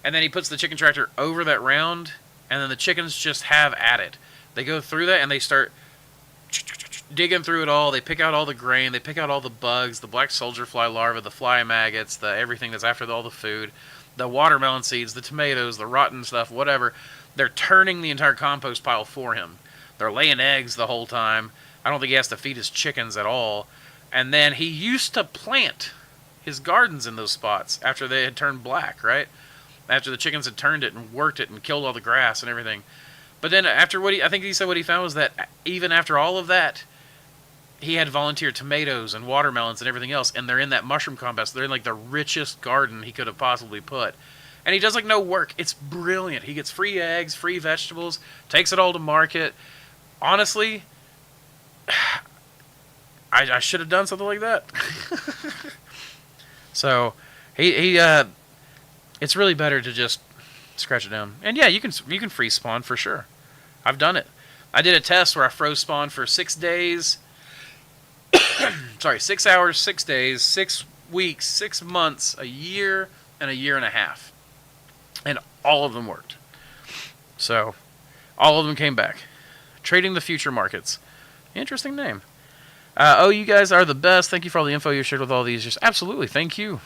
and then he puts the chicken tractor over that round, and then the chickens just have at it. They go through that and they start digging through it all. They pick out all the grain, they pick out all the bugs, the black soldier fly larvae, the fly maggots, the everything that's after all the food, the watermelon seeds, the tomatoes, the rotten stuff, whatever. They're turning the entire compost pile for him. They're laying eggs the whole time. I don't think he has to feed his chickens at all. And then he used to plant his gardens in those spots after they had turned black, right? After the chickens had turned it and worked it and killed all the grass and everything. But then after I think he said what he found was that even after all of that, he had volunteer tomatoes and watermelons and everything else, and they're in that mushroom compost. They're in like the richest garden he could have possibly put. And he does like no work. It's brilliant. He gets free eggs, free vegetables, takes it all to market. Honestly, I should have done something like that. So he it's really better to just scratch it down. And yeah, you can freeze spawn for sure. I've done it. I did a test where I froze spawn for 6 days. 6 hours, 6 days, 6 weeks, 6 months, a year, and a year and a half. And all of them worked. So, all of them came back. Trading the Future Markets. Interesting name. You guys are the best. Thank you for all the info you shared with all these. Just absolutely, thank you.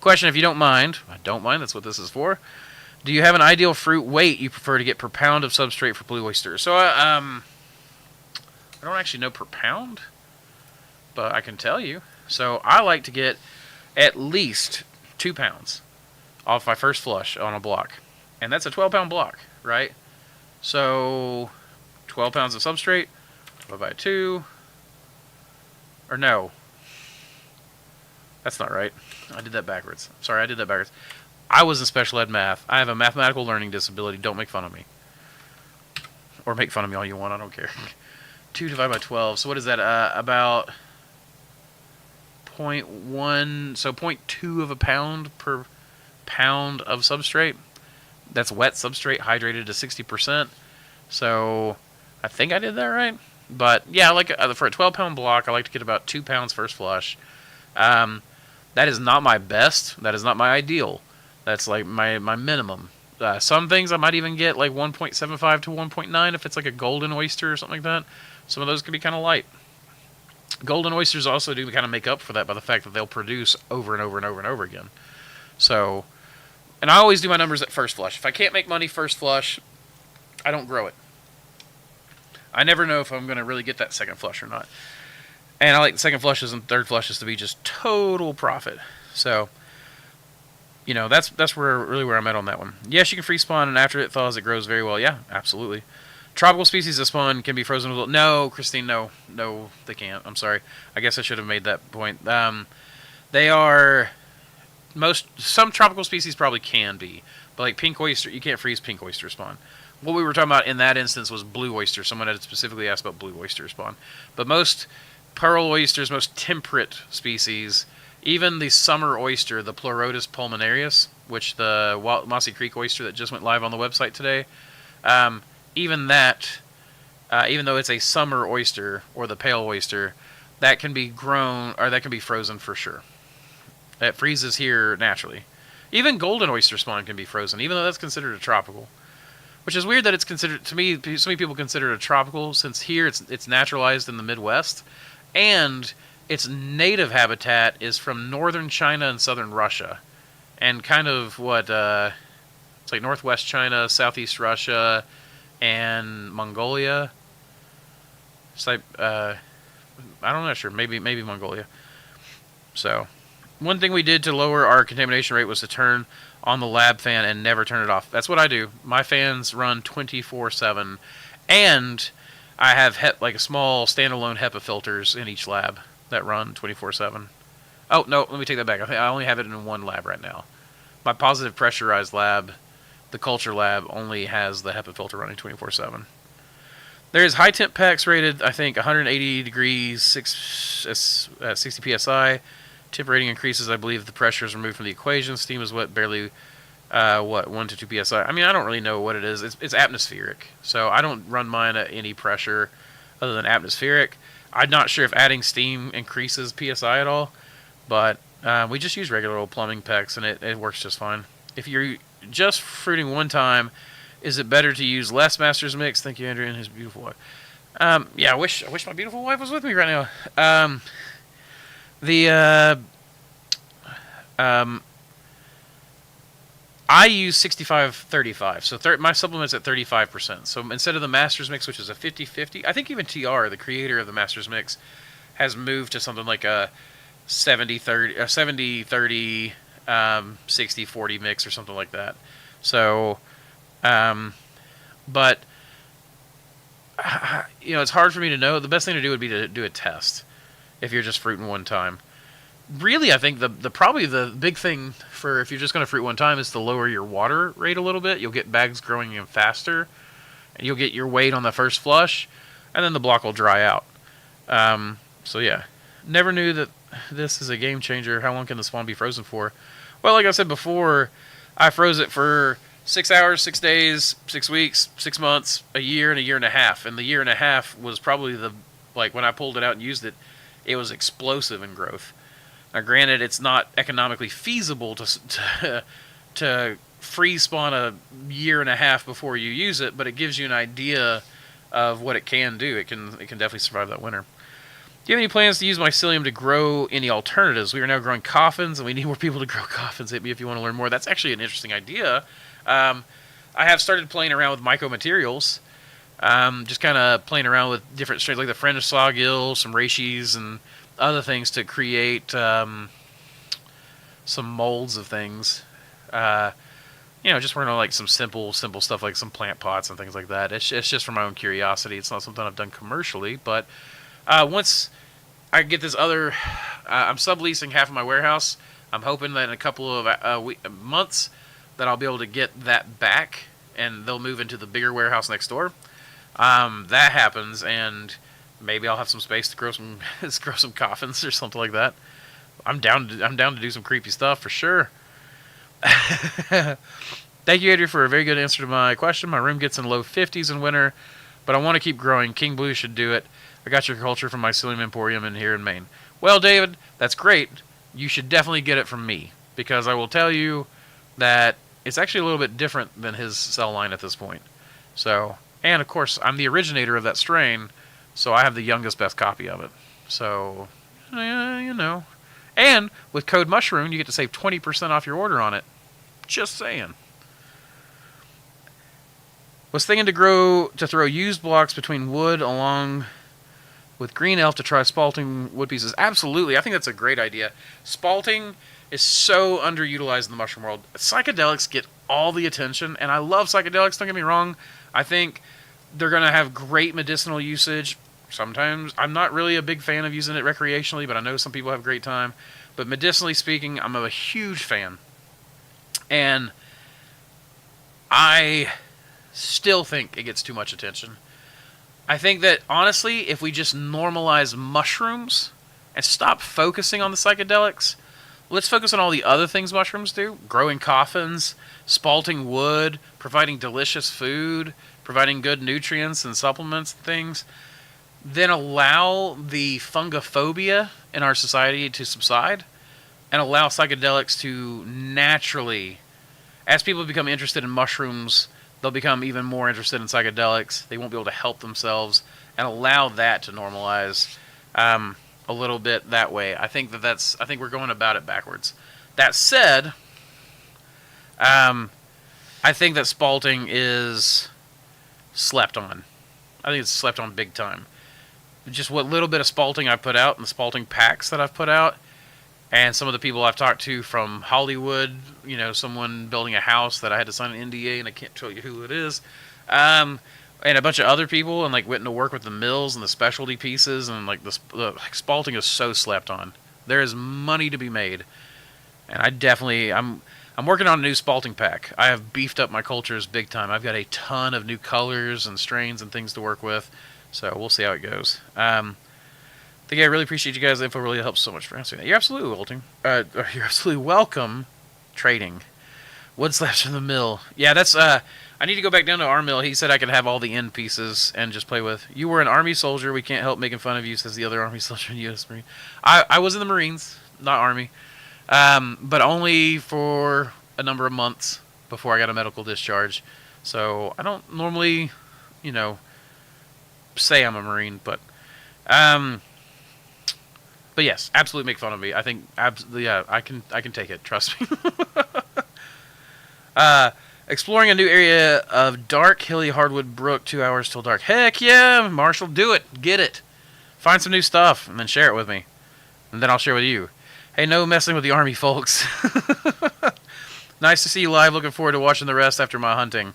Question, if you don't mind. I don't mind, that's what this is for. Do you have an ideal fruit weight you prefer to get per pound of substrate for blue oysters? So, I don't actually know per pound, but I can tell you. So, I like to get at least 2 pounds off my first flush on a block. And that's a 12-pound block, right? So, 12 pounds of substrate, divided by 2. Or no. That's not right. I did that backwards. Sorry, I did that backwards. I was in special ed math. I have a mathematical learning disability. Don't make fun of me. Or make fun of me all you want. I don't care. 2 divided by 12. So what is that? About 0.1. So 0.2 of a pound per pound of substrate. That's wet substrate hydrated to 60%. So I think I did that right. But yeah, I like for a 12-pound block, I like to get about 2 pounds first flush. That is not my best. That is not my ideal. That's like my minimum. Some things I might even get like 1.75 to 1.9 if it's like a golden oyster or something like that. Some of those can be kind of light. Golden oysters also do kind of make up for that by the fact that they'll produce over and over and over and over again. So, and I always do my numbers at first flush. If I can't make money first flush, I don't grow it. I never know if I'm going to really get that second flush or not. And I like the second flushes and third flushes to be just total profit. So, that's where I'm at on that one. Yes, you can freeze spawn, and after it thaws, it grows very well. Yeah, absolutely. Tropical species that spawn can be frozen as well. No, Christine, no, they can't. I'm sorry. I guess I should have made that point. They are some tropical species probably can be, but like pink oyster, you can't freeze pink oyster spawn. What we were talking about in that instance was blue oyster. Someone had specifically asked about blue oyster spawn, but most pearl oysters, most temperate species, even the summer oyster, the Pleurotus pulmonarius, which the Mossy Creek oyster that just went live on the website today, even that, even though it's a summer oyster or the pale oyster, that can be grown or that can be frozen for sure. It freezes here naturally. Even golden oyster spawn can be frozen, even though that's considered a tropical. Which is weird that it's considered, to me, so many people consider it a tropical, since here it's naturalized in the Midwest, and its native habitat is from northern China and southern Russia, and kind of it's like northwest China, southeast Russia, and Mongolia. It's like, I'm not sure, maybe Mongolia. So, one thing we did to lower our contamination rate was to turn on the lab fan and never turn it off. That's what I do. My fans run 24/7, and I have like a small standalone HEPA filters in each lab that run 24/7. Oh no, let me take that back. I only have it in one lab right now. My positive pressurized lab, the culture lab, only has the HEPA filter running 24/7. There's high temp packs rated, I think, 180 degrees, 60 psi. Temp rating increases, I believe the pressure is removed from the equation. Steam is barely 1 to 2 psi. I mean, I don't really know what it is. It's atmospheric. So I don't run mine at any pressure other than atmospheric. I'm not sure if adding steam increases psi at all, but we just use regular old plumbing packs, and it works just fine. If you're just fruiting one time, is it better to use less master's mix? Thank you, Andrew, and his beautiful wife. Yeah, I wish my beautiful wife was with me right now. I use 65-35, so my supplement's at 35%. So instead of the Master's Mix, which is a 50-50, I think even TR, the creator of the Master's Mix, has moved to something like a 70-30, 70-30, 60-40 mix or something like that. So, but it's hard for me to know. The best thing to do would be to do a test if you're just fruiting one time. Really, I think probably the big thing for if you're just going to fruit one time is to lower your water rate a little bit. You'll get bags growing in faster, and you'll get your weight on the first flush, and then the block will dry out. So yeah, never knew that this is a game changer. How long can the spawn be frozen for? Well, like I said before, I froze it for 6 hours, 6 days, 6 weeks, 6 months, a year, and a year and a half. And the year and a half was probably when I pulled it out and used it, it was explosive in growth. Now, granted, it's not economically feasible to freeze spawn a year and a half before you use it, but it gives you an idea of what it can do. It can definitely survive that winter. Do you have any plans to use mycelium to grow any alternatives? We are now growing coffins, and we need more people to grow coffins. Hit me if you want to learn more. That's actually an interesting idea. I have started playing around with mycomaterials. Just kind of playing around with different strains, like the French sawgill, some reishis, and other things to create some molds of things. Just working on like some simple stuff like some plant pots and things like that. It's just for my own curiosity. It's not something I've done commercially, but once I get this other, I'm subleasing half of my warehouse. I'm hoping that in a couple of months that I'll be able to get that back, and they'll move into the bigger warehouse next door. That happens, and maybe I'll have some space to grow some coffins or something like that. I'm down to do some creepy stuff for sure. Thank you, Andrew, for a very good answer to my question. My room gets in low 50s in winter, but I want to keep growing. King Blue should do it. I got your culture from Mycelium Emporium in here in Maine. Well, David, that's great. You should definitely get it from me, because I will tell you that it's actually a little bit different than his cell line at this point. So, and of course, I'm the originator of that strain, so I have the youngest, best copy of it. So, And with code MushRune, you get to save 20% off your order on it. Just saying. Was thinking to throw used blocks between wood along with Green Elf to try spalting wood pieces. Absolutely. I think that's a great idea. Spalting is so underutilized in the mushroom world. Psychedelics get all the attention, and I love psychedelics, don't get me wrong. I think they're going to have great medicinal usage. Sometimes I'm not really a big fan of using it recreationally, but I know some people have a great time. But medicinally speaking, I'm a huge fan. And I still think it gets too much attention. I think that, honestly, if we just normalize mushrooms and stop focusing on the psychedelics, let's focus on all the other things mushrooms do. Growing coffins, spalting wood, providing delicious food, providing good nutrients and supplements and things. Then allow the fungophobia in our society to subside and allow psychedelics to naturally, as people become interested in mushrooms, they'll become even more interested in psychedelics. They won't be able to help themselves, and allow that to normalize a little bit that way. I think we're going about it backwards. That said, I think that spalting is slept on. I think it's slept on big time. Just what little bit of spalting I've put out and the spalting packs that I've put out, and some of the people I've talked to from Hollywood, someone building a house that I had to sign an NDA, and I can't tell you who it is, and a bunch of other people, and went to work with the mills and the specialty pieces, and the spalting is so slept on. There is money to be made, and I'm working on a new spalting pack. I have beefed up my cultures big time. I've got a ton of new colors and strains and things to work with, so we'll see how it goes. I really appreciate you guys. The info really helps so much for answering that. You're absolutely welcome. You're absolutely welcome. Trading wood slabs from the mill. Yeah, that's. I need to go back down to our mill. He said I could have all the end pieces and just play with. You were an Army soldier. We can't help making fun of you, says the other Army soldier in U.S. Marine. I was in the Marines, not Army, but only for a number of months before I got a medical discharge. So I don't normally, say I'm a Marine, but. But yes, absolutely make fun of me. I think absolutely, yeah, I can take it. Trust me. Exploring a new area of dark, hilly hardwood brook. 2 hours till dark. Heck yeah, Marshall, do it. Get it. Find some new stuff and then share it with me, and then I'll share with you. Hey, no messing with the Army, folks. Nice to see you live. Looking forward to watching the rest after my hunting.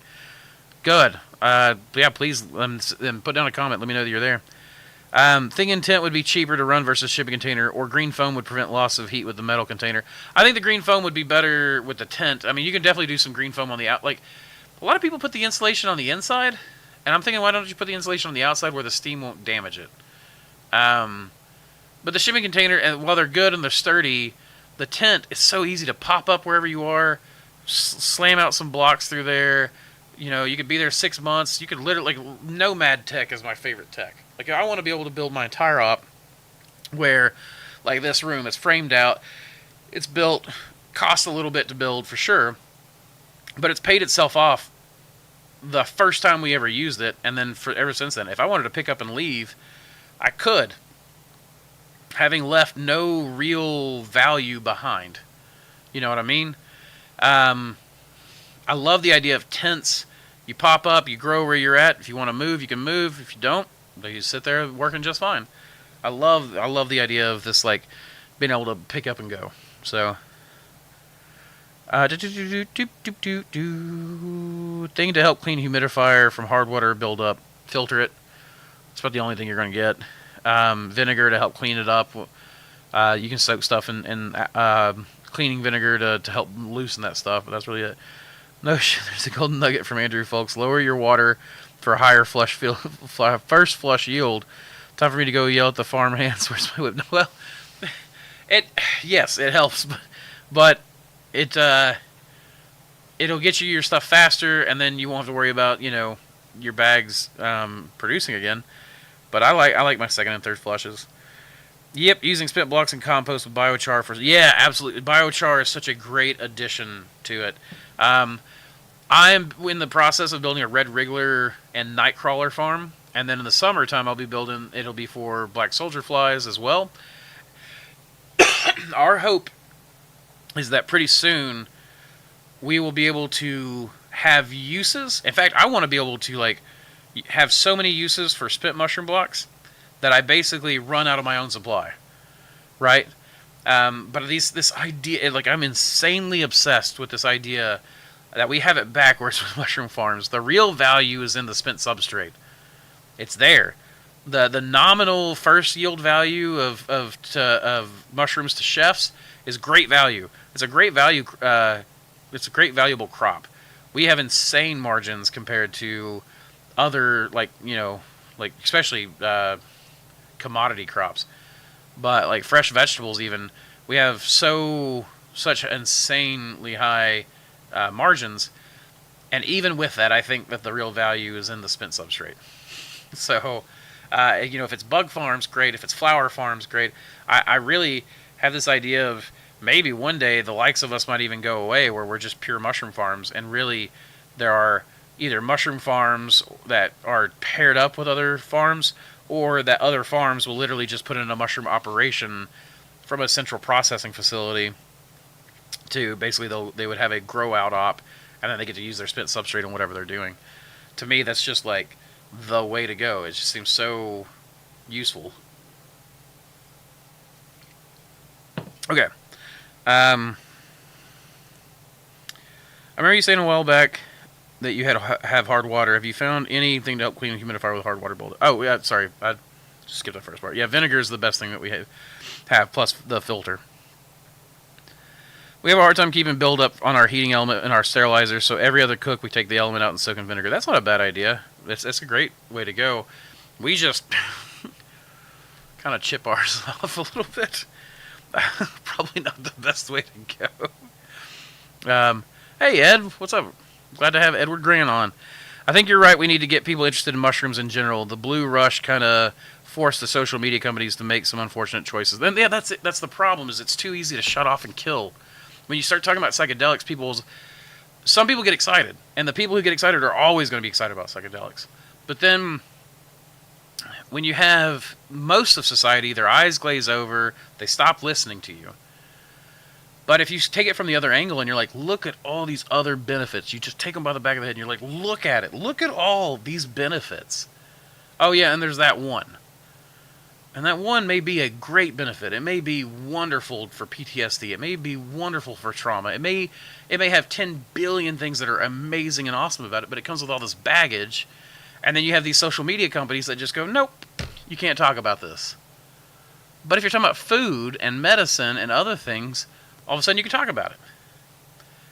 Good. Yeah, please put down a comment. Let me know that you're there. Thinking tent would be cheaper to run versus shipping container, or green foam would prevent loss of heat with the metal container. I think the green foam would be better with the tent. I mean, you can definitely do some green foam on the out. A lot of people put the insulation on the inside, and I'm thinking, why don't you put the insulation on the outside where the steam won't damage it? But the shipping container, and while they're good and they're sturdy, the tent is so easy to pop up wherever you are, slam out some blocks through there. You could be there 6 months. You could literally, Nomad tech is my favorite tech. I want to be able to build my entire op where, this room, it's framed out, it's built, costs a little bit to build for sure, but it's paid itself off the first time we ever used it, and then ever since then. If I wanted to pick up and leave, I could, having left no real value behind. You know what I mean? I love the idea of tents. You pop up, you grow where you're at. If you want to move, you can move. If you don't, you sit there working just fine. I love the idea of this, being able to pick up and go. So, thing to help clean humidifier from hard water buildup. Filter it. That's about the only thing you're going to get. Vinegar to help clean it up. You can soak stuff in cleaning vinegar to help loosen that stuff, but that's really it. No, there's a golden nugget from Andrew, folks. Lower your water for a higher first flush yield. Time for me to go yell at the farm hands. Where's my whip? Well, yes, it helps, but it'll get you your stuff faster, and then you won't have to worry about your bags producing again. But I like my second and third flushes. Yep, using spent blocks and compost with biochar yeah, absolutely. Biochar is such a great addition to it. I'm in the process of building a red wriggler and nightcrawler farm, and then in the summertime it'll be for black soldier flies as well. Our hope is that pretty soon we will be able to have uses. In fact, I want to be able to have so many uses for spent mushroom blocks that I basically run out of my own supply, right? But this idea, like, I'm insanely obsessed with this idea that we have it backwards with mushroom farms. The real value is in the spent substrate. It's there. The nominal first yield value of mushrooms to chefs is great value. It's a great value. It's a great valuable crop. We have insane margins compared to other, like, like especially commodity crops. But like fresh vegetables, even, we have such insanely high margins, and even with that, I think that the real value is in the spent substrate. So, if it's bug farms, great. If it's flower farms, great. I really have this idea of maybe one day the likes of us might even go away, where we're just pure mushroom farms, and really there are either mushroom farms that are paired up with other farms, or that other farms will literally just put in a mushroom operation from a central processing facility to basically they would have a grow out op, and then they get to use their spent substrate on whatever they're doing. To me, that's just like the way to go. It just seems so useful. Okay. I remember you saying a while back that you had have hard water. Have you found anything to help clean a humidifier with hard water buildup? Oh, yeah, sorry. I skipped that first part. Yeah, vinegar is the best thing that we have plus the filter. We have a hard time keeping buildup on our heating element and our sterilizer, so every other cook we take the element out and soak in vinegar. That's not a bad idea. That's a great way to go. We just kind of chip ours off a little bit. Probably not the best way to go. Hey, Ed, what's up? Glad to have Edward Grant on. I think you're right. We need to get people interested in mushrooms in general. The blue rush kind of forced the social media companies to make some unfortunate choices. Then, yeah, that's it. That's the problem. Is it's too easy to shut off and kill. When you start talking about psychedelics, some people get excited, and the people who get excited are always going to be excited about psychedelics. But then, when you have most of society, their eyes glaze over, they stop listening to you. But if you take it from the other angle and you're like, look at all these other benefits, you just take them by the back of the head and you're like, look at it. Look at all these benefits. Oh, yeah, and there's that one. And that one may be a great benefit. It may be wonderful for PTSD. It may be wonderful for trauma. It may have 10 billion things that are amazing and awesome about it, but it comes with all this baggage. And then you have these social media companies that just go, nope, you can't talk about this. But if you're talking about food and medicine and other things, all of a sudden you can talk about it.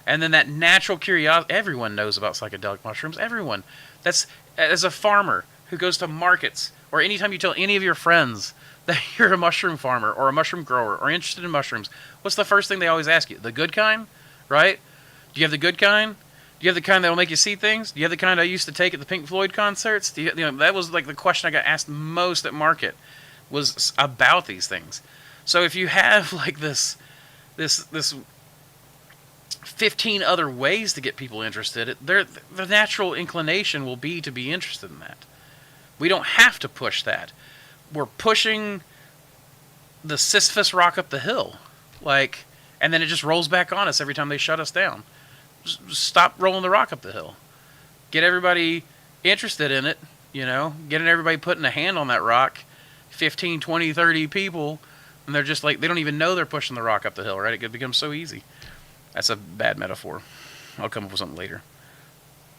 And then that natural curiosity, everyone knows about psychedelic mushrooms, everyone. That's, as a farmer who goes to markets, or anytime you tell any of your friends that you're a mushroom farmer or a mushroom grower or interested in mushrooms, what's the first thing they always ask you? The good kind, right? Do you have the good kind? Do you have the kind that will make you see things? Do you have the kind I used to take at the Pink Floyd concerts? That was like the question I got asked most at market, was about these things. So if you have like this 15 other ways to get people interested, the natural inclination will be to be interested in that. We don't have to push that. We're pushing the Sisyphus rock up the hill, and then it just rolls back on us every time they shut us down. Just stop rolling the rock up the hill. Get everybody interested in it, getting everybody putting a hand on that rock, 15, 20, 30 people, and they're just like, they don't even know they're pushing the rock up the hill, right? It becomes so easy. That's a bad metaphor. I'll come up with something later.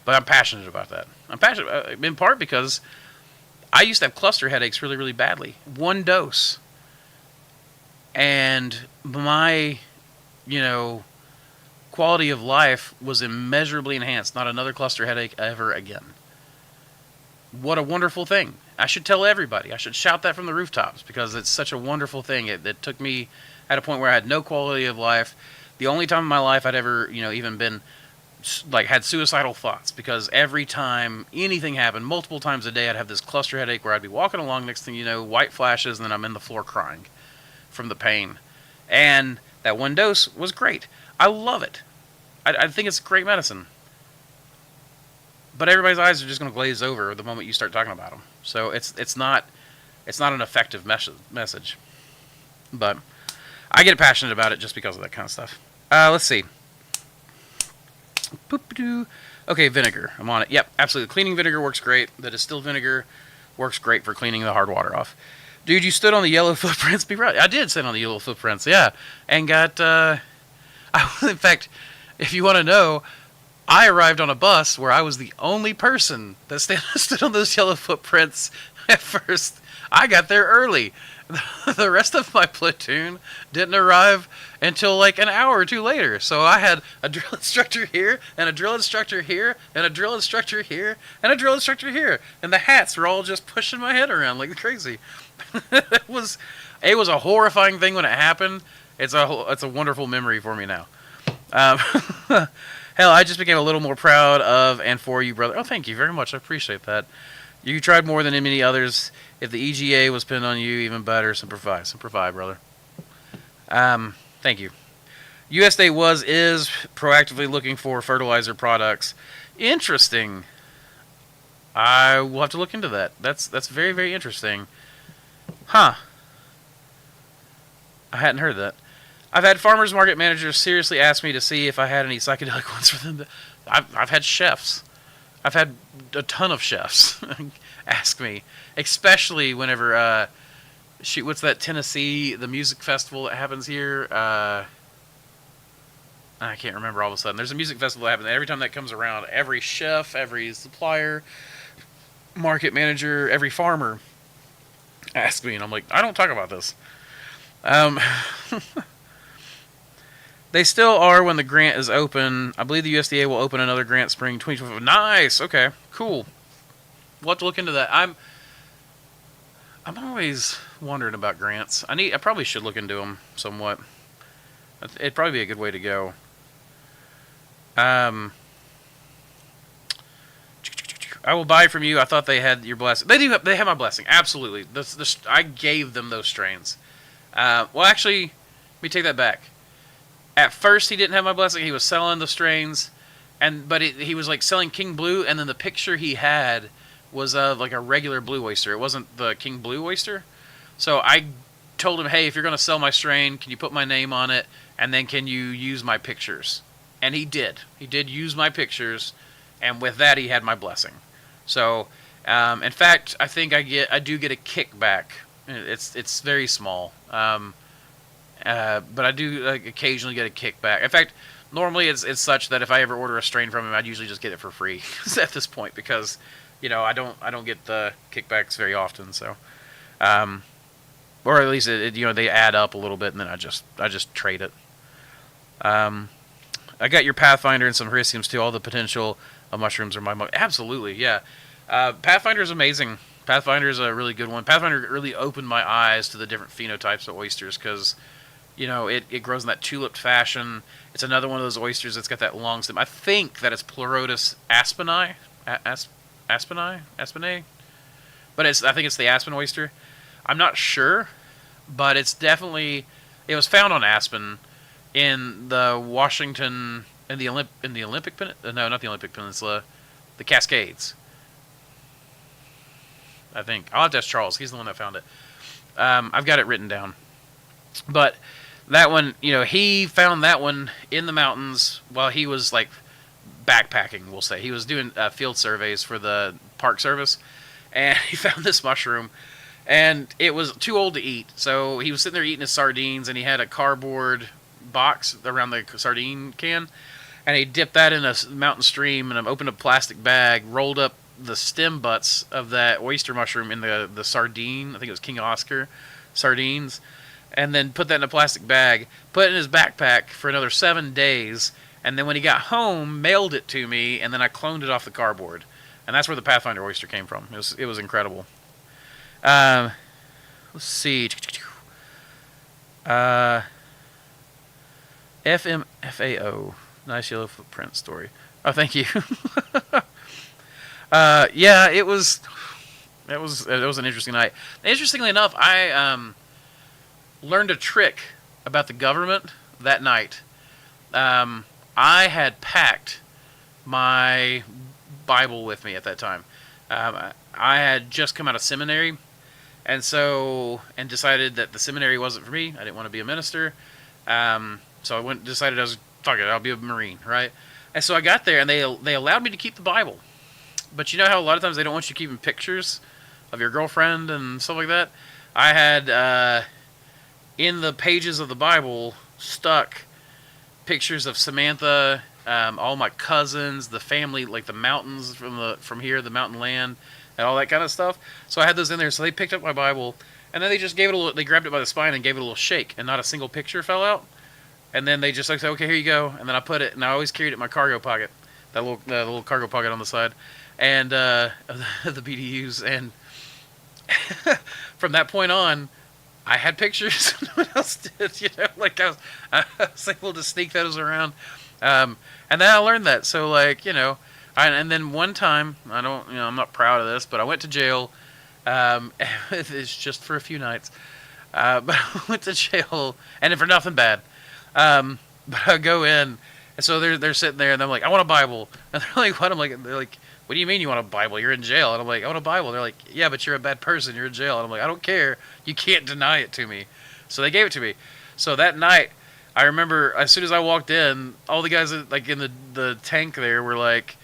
But I'm passionate about that. I'm passionate in part because I used to have cluster headaches really, really badly. One dose. And my, quality of life was immeasurably enhanced. Not another cluster headache ever again. What a wonderful thing. I should tell everybody. I should shout that from the rooftops because it's such a wonderful thing. It took me at a point where I had no quality of life. The only time in my life I'd ever, even been, had suicidal thoughts, because every time anything happened, multiple times a day, I'd have this cluster headache where I'd be walking along, next thing you know, white flashes, and then I'm in the floor crying from the pain. And that one dose was great. I love it. I think it's great medicine. But everybody's eyes are just going to glaze over the moment you start talking about them. So it's not an effective message. But I get passionate about it just because of that kind of stuff. Let's see. Okay, vinegar. I'm on it. Yep, absolutely. Cleaning vinegar works great. The distilled vinegar Works great for cleaning the hard water off. Dude, you stood on the yellow footprints. Be right. I did sit on the yellow footprints, yeah. And got, in fact, if you want to know, I arrived on a bus where I was the only person that stood on those yellow footprints at first. I got there early. The rest of my platoon didn't arrive until like an hour or two later. So I had a drill instructor here, and a drill instructor here, and a drill instructor here, and a drill instructor here. And the hats were all just pushing my head around like crazy. It was a horrifying thing when it happened. It's a wonderful memory for me now. Hell, I just became a little more proud of and for you, brother. Oh, thank you very much. I appreciate that. You tried more than many others. If the EGA was pinned on you, even better. Semper Fi, brother. Thank you. USDA is proactively looking for fertilizer products. Interesting. I will have to look into that. That's very, very interesting. Huh. I hadn't heard that. I've had farmers market managers seriously ask me to see if I had any psychedelic ones for them. I've had chefs. I've had a ton of chefs ask me, especially whenever, what's that Tennessee, the music festival that happens here? I can't remember all of a sudden. There's a music festival that happens. Every time that comes around, every chef, every supplier, market manager, every farmer asks me, and I'm like, I don't talk about this. They still are when the grant is open. I believe the USDA will open another grant spring 2025. Nice. Okay. Cool. We'll have to look into that. I'm always wondering about grants. I probably should look into them somewhat. It'd probably be a good way to go. I will buy from you. I thought they had your blessing. They do. They have my blessing. Absolutely. I gave them those strains. Well, actually, let me take that back. At first, he didn't have my blessing. He was selling the strains, but he was like selling King Blue, and then the picture he had was of like a regular blue oyster. It wasn't the King Blue oyster. So I told him, hey, if you're going to sell my strain, can you put my name on it, and then can you use my pictures? And he did. He did use my pictures, and with that, he had my blessing. So, in fact, I think I do get a kickback. It's very small. But I do occasionally get a kickback. In fact, normally it's such that if I ever order a strain from him, I'd usually just get it for free at this point because, I don't get the kickbacks very often. So, or at least they add up a little bit, and then I just trade it. I got your Pathfinder and some Hericiums too. All the potential of mushrooms are my absolutely, yeah. Pathfinder is amazing. Pathfinder is a really good one. Pathfinder really opened my eyes to the different phenotypes of oysters because. It grows in that tulip fashion. It's another one of those oysters that's got that long stem. I think that it's Pleurotus aspeni. Aspene? But I think it's the aspen oyster. I'm not sure, but it's definitely... It was found on Aspen in the Washington... In the Olympic Peninsula? No, not the Olympic Peninsula. The Cascades. I think. I'll have to ask Charles. He's the one that found it. I've got it written down. But... That one, he found that one in the mountains while he was, like, backpacking, we'll say. He was doing field surveys for the Park Service, and he found this mushroom, and it was too old to eat. So he was sitting there eating his sardines, and he had a cardboard box around the sardine can, and he dipped that in a mountain stream, and opened a plastic bag, rolled up the stem butts of that oyster mushroom in the sardine, I think it was King Oscar sardines, and then put that in a plastic bag, put it in his backpack for another 7 days, and then when he got home, mailed it to me, and then I cloned it off the cardboard. And that's where the Pathfinder oyster came from. It was incredible. Let's see. FMFAO. Nice yellow footprint story. Oh, thank you. Yeah, it was an interesting night. Interestingly enough, I learned a trick about the government that night. I had packed my Bible with me at that time. I had just come out of seminary, and decided that the seminary wasn't for me. I didn't want to be a minister. So I decided fuck it, I'll be a Marine, right? And so I got there, and they allowed me to keep the Bible. But you know how a lot of times they don't want you keeping pictures of your girlfriend and stuff like that. I had in the pages of the Bible stuck pictures of Samantha, all my cousins, the family, like the mountains from here, the mountain land, and all that kind of stuff. So I had those in there. So they picked up my Bible, and then they just gave it a little. They grabbed it by the spine and gave it a little shake, and not a single picture fell out. And then they just like said, "Okay, here you go." And then I put it, and I always carried it in my cargo pocket, that little cargo pocket on the side, and the BDUs. And from that point on, I had pictures. No one else did, like I was able to sneak those around. And then I learned that. So like, and then one time, I'm not proud of this, but I went to jail. It's just for a few nights. But I went to jail, and for nothing bad. But I go in, and so they're sitting there, and I'm like, I want a Bible. And they're like, what? They're like, what do you mean you want a Bible? You're in jail. And I'm like, I want a Bible. They're like, yeah, but you're a bad person. You're in jail. And I'm like, I don't care. You can't deny it to me. So they gave it to me. So that night, I remember as soon as I walked in, all the guys like in the tank there were like,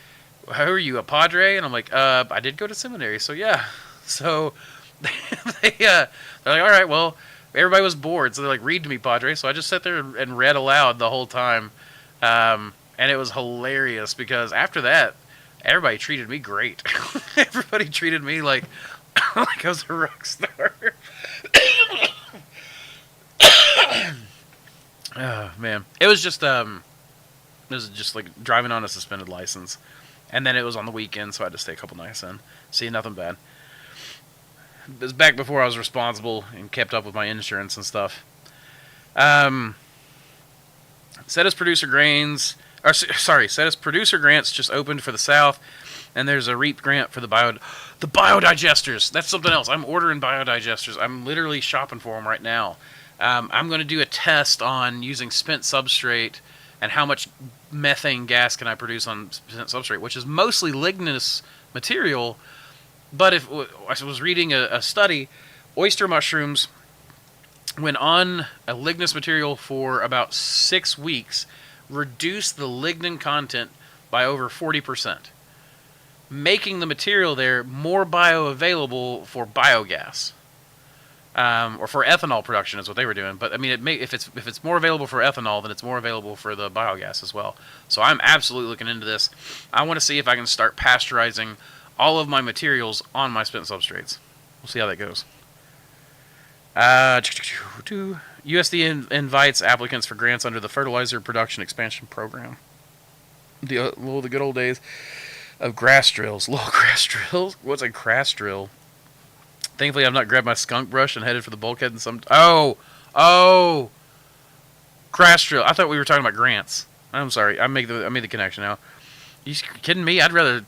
how are you, a padre? And I'm like, I did go to seminary. So yeah. So they're like, all right, well, everybody was bored. So they're like, read to me, padre. So I just sat there and read aloud the whole time. And it was hilarious because after that, everybody treated me great. Everybody treated me like I was a rock star. Oh man, it was just like driving on a suspended license, and then it was on the weekend, so I had to stay a couple nights in. See, nothing bad. It was back before I was responsible and kept up with my insurance and stuff. Cetus producer grants just opened for the South, and there's a REAP grant for the biodigesters. That's something else. I'm ordering biodigesters. I'm literally shopping for them right now. I'm going to do a test on using spent substrate and how much methane gas can I produce on spent substrate, which is mostly ligninous material. But if I was reading a study, oyster mushrooms, when on a lignous material for about 6 weeks, reduce the lignin content by over 40%, making the material there more bioavailable for biogas, or for ethanol production is what they were doing. But I mean, if it's more available for ethanol, then it's more available for the biogas as well. So I'm absolutely looking into this. I want to see if I can start pasteurizing all of my materials on my spent substrates. We'll see how that goes. USDA invites applicants for grants under the Fertilizer Production Expansion Program. The good old days of grass drills. Little grass drills? What's a grass drill? Thankfully, I've not grabbed my skunk brush and headed for the bulkhead. Oh! Grass drill. I thought we were talking about grants. I'm sorry. I made the connection now. You kidding me? I'd rather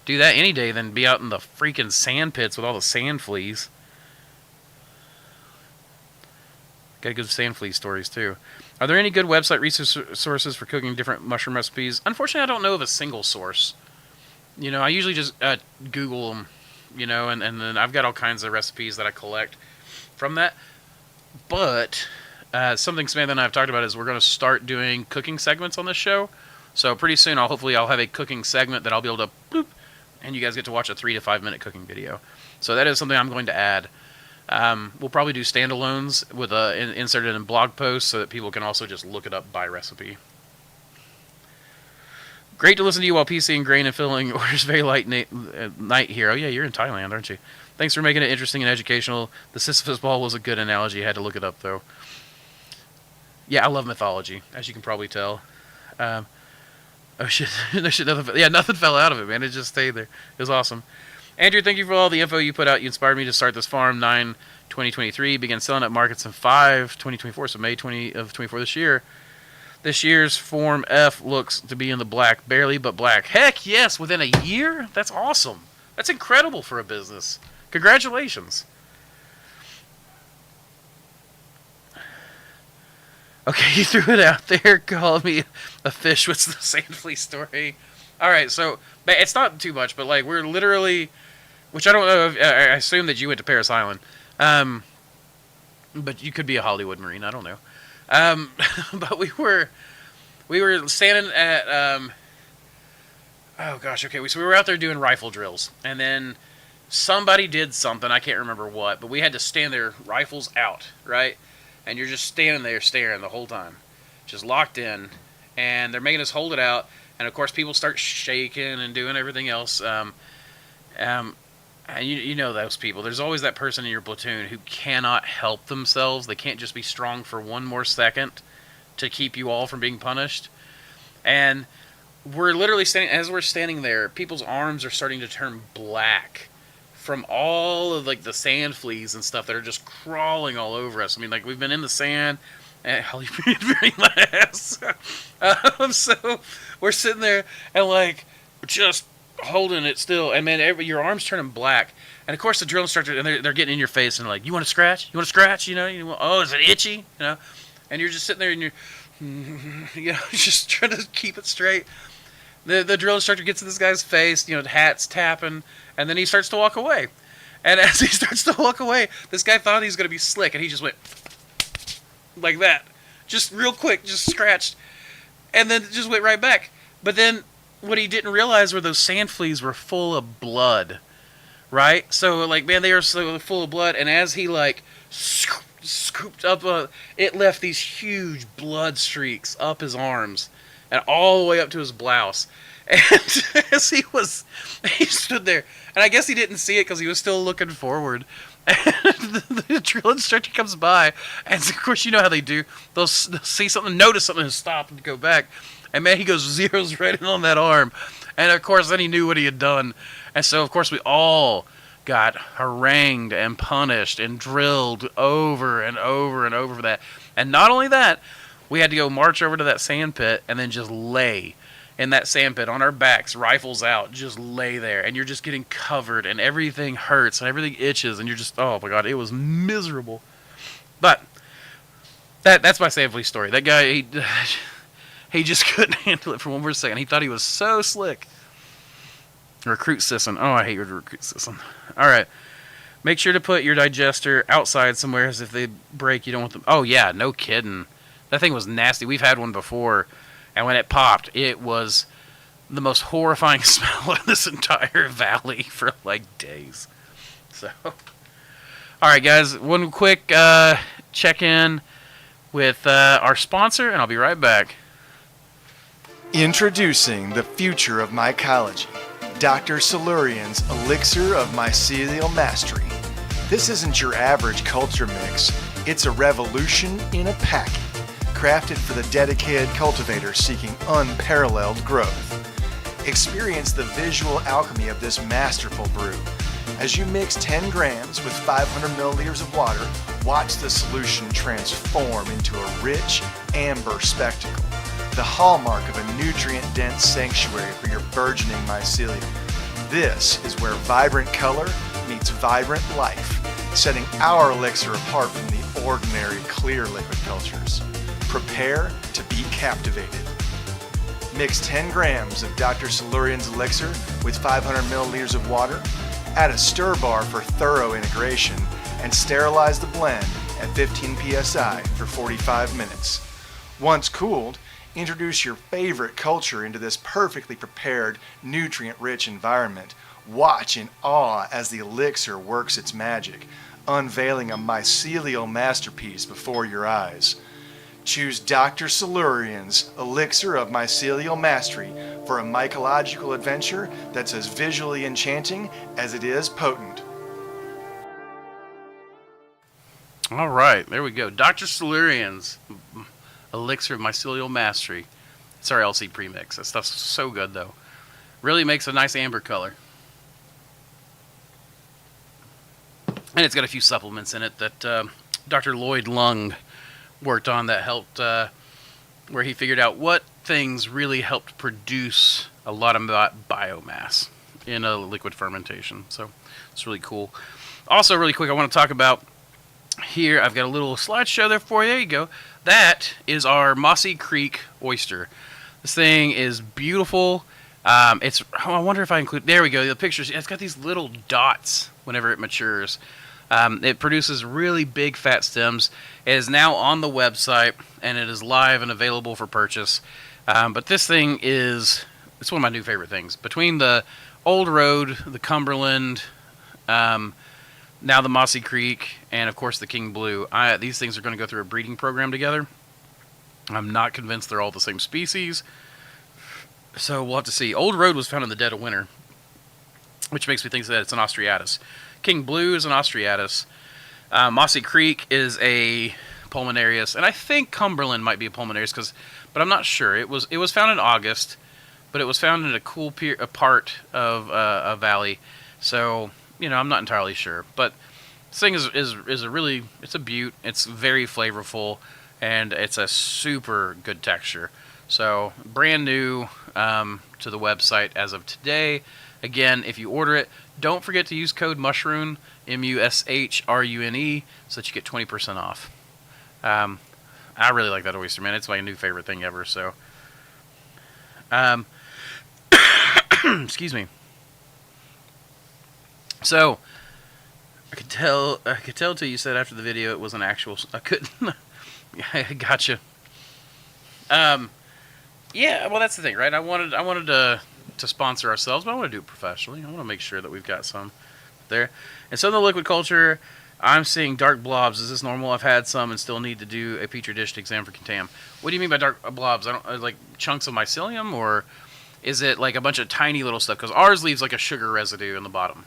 do that any day than be out in the freaking sand pits with all the sand fleas. Got good sand flea stories too. Are there any good website resources for cooking different mushroom recipes? Unfortunately, I don't know of a single source. I usually just Google them, and then I've got all kinds of recipes that I collect from that. But something Samantha and I have talked about is we're going to start doing cooking segments on this show. So pretty soon, I'll have a cooking segment that I'll be able to bloop, and you guys get to watch a 3 to 5 minute cooking video. So that is something I'm going to add. We'll probably do standalones with inserted in blog posts so that people can also just look it up by recipe. Great to listen to you while PCing grain and filling orders very light night here. Oh yeah, you're in Thailand, aren't you? Thanks for making it interesting and educational. The Sisyphus ball was a good analogy. I had to look it up though. Yeah, I love mythology, as you can probably tell. Oh shit, nothing fell out of it, man. It just stayed there. It was awesome. Andrew, thank you for all the info you put out. You inspired me to start this farm 9/2023. Began selling at markets in 5/2024, so May 20 of 24 this year. This year's Form F looks to be in the black, barely but black. Heck yes, within a year? That's awesome. That's incredible for a business. Congratulations. Okay, you threw it out there, called me a fish. What's the sand flea story? All right, so it's not too much, but like we're literally, which I don't know. I assume that you went to Paris Island, but you could be a Hollywood Marine. I don't know. But we were standing at oh gosh, okay. So we were out there doing rifle drills, and then somebody did something, I can't remember what, but we had to stand there, rifles out, right? And you're just standing there staring the whole time, just locked in, and they're making us hold it out, and of course people start shaking and doing everything else. And you know those people. There's always that person in your platoon who cannot help themselves. They can't just be strong for one more second to keep you all from being punished. And we're literally standing, as we're standing there, people's arms are starting to turn black from all of like the sand fleas and stuff that are just crawling all over us. I mean, like we've been in the sand, and Holly very last. So we're sitting there and like just holding it still, and man, your arms turning black. And of course, the drill instructor, and they're getting in your face and like, you want to scratch? You want to scratch? You know, oh, is it itchy? You know, and you're just sitting there and you're, just trying to keep it straight. The drill instructor gets in this guy's face, the hat's tapping, and then he starts to walk away. And as he starts to walk away, this guy thought he was going to be slick, and he just went like that. Just real quick, just scratched. And then just went right back. But then what he didn't realize were those sand fleas were full of blood, right? So, like, man, they were so full of blood, and as he, like, scooped up, it left these huge blood streaks up his arms and all the way up to his blouse. And as he stood there, and I guess he didn't see it because he was still looking forward. And the drill instructor comes by, and of course, you know how they do. They'll see something, notice something, and stop and go back. And man, he goes zeros right in on that arm. And of course, then he knew what he had done. And so, of course, we all got harangued and punished and drilled over and over and over for that. And not only that, we had to go march over to that sand pit and then just lay in that sand pit on our backs, rifles out, just lay there. And you're just getting covered, and everything hurts and everything itches, and you're just, oh my God, it was miserable. But that's my sand flea story. That guy, he just couldn't handle it for one more second. He thought he was so slick. Recruit sissin. Oh, I hate your recruit sissin. All right. Make sure to put your digester outside somewhere, as if they break, you don't want them. Oh, yeah, no kidding. That thing was nasty. We've had one before, and when it popped, it was the most horrifying smell in this entire valley for, like, days. So, all right, guys, one quick check-in with our sponsor, and I'll be right back. Introducing the future of mycology, Dr. Silurian's Elixir of Mycelial Mastery. This isn't your average culture mix, it's a revolution in a packet, crafted for the dedicated cultivator seeking unparalleled growth. Experience the visual alchemy of this masterful brew. As you mix 10 grams with 500 milliliters of water, watch the solution transform into a rich, amber spectacle, the hallmark of a nutrient-dense sanctuary for your burgeoning mycelium. This is where vibrant color meets vibrant life, setting our elixir apart from the ordinary clear liquid cultures. Prepare to be captivated. Mix 10 grams of Dr. Silurian's elixir with 500 milliliters of water, add a stir bar for thorough integration, and sterilize the blend at 15 psi for 45 minutes. Once cooled, introduce your favorite culture into this perfectly prepared, nutrient-rich environment. Watch in awe as the elixir works its magic, unveiling a mycelial masterpiece before your eyes. Choose Dr. Silurian's Elixir of Mycelial Mastery for a mycological adventure that's as visually enchanting as it is potent. All right, there we go. Dr. Silurian's Elixir of Mycelial Mastery. It's our LC premix. That stuff's so good, though. Really makes a nice amber color. And it's got a few supplements in it that Dr. Lloyd Lung worked on that helped, where he figured out what things really helped produce a lot of biomass in a liquid fermentation. So it's really cool. Also, really quick, I want to talk about here. I've got a little slideshow there for you. There you go. That is our Mossy Creek oyster. This thing is beautiful. I wonder if I include, there we go, the pictures. It's got these little dots whenever it matures. It produces really big fat stems. It is now on the website, and it is live and available for purchase. But this thing it's one of my new favorite things. Between the Old Road, the Cumberland, Now the Mossy Creek, and of course the King Blue. These things are going to go through a breeding program together. I'm not convinced they're all the same species, so we'll have to see. Old Road was found in the dead of winter, which makes me think that it's an Austriatus. King Blue is an Austriatus. Mossy Creek is a Pulmonarius, and I think Cumberland might be a Pulmonarius, but I'm not sure. It was found in August, but it was found in a cool part of a valley, so I'm not entirely sure. But this thing is it's a beaut. It's very flavorful, and it's a super good texture. So brand new to the website as of today. Again, if you order it, don't forget to use code MushRune, MUSHRUNE, so that you get 20% off. I really like that oyster, man. It's my new favorite thing ever. So, excuse me. So, I could tell till you said after the video it was an actual. I couldn't. I gotcha. Yeah. Well, that's the thing, right? I wanted to sponsor ourselves, but I want to do it professionally. I want to make sure that we've got some there. And some of the liquid culture, I'm seeing dark blobs. Is this normal? I've had some and still need to do a petri dish exam for contam. What do you mean by dark blobs? I don't like chunks of mycelium, or is it like a bunch of tiny little stuff? Because ours leaves like a sugar residue in the bottom,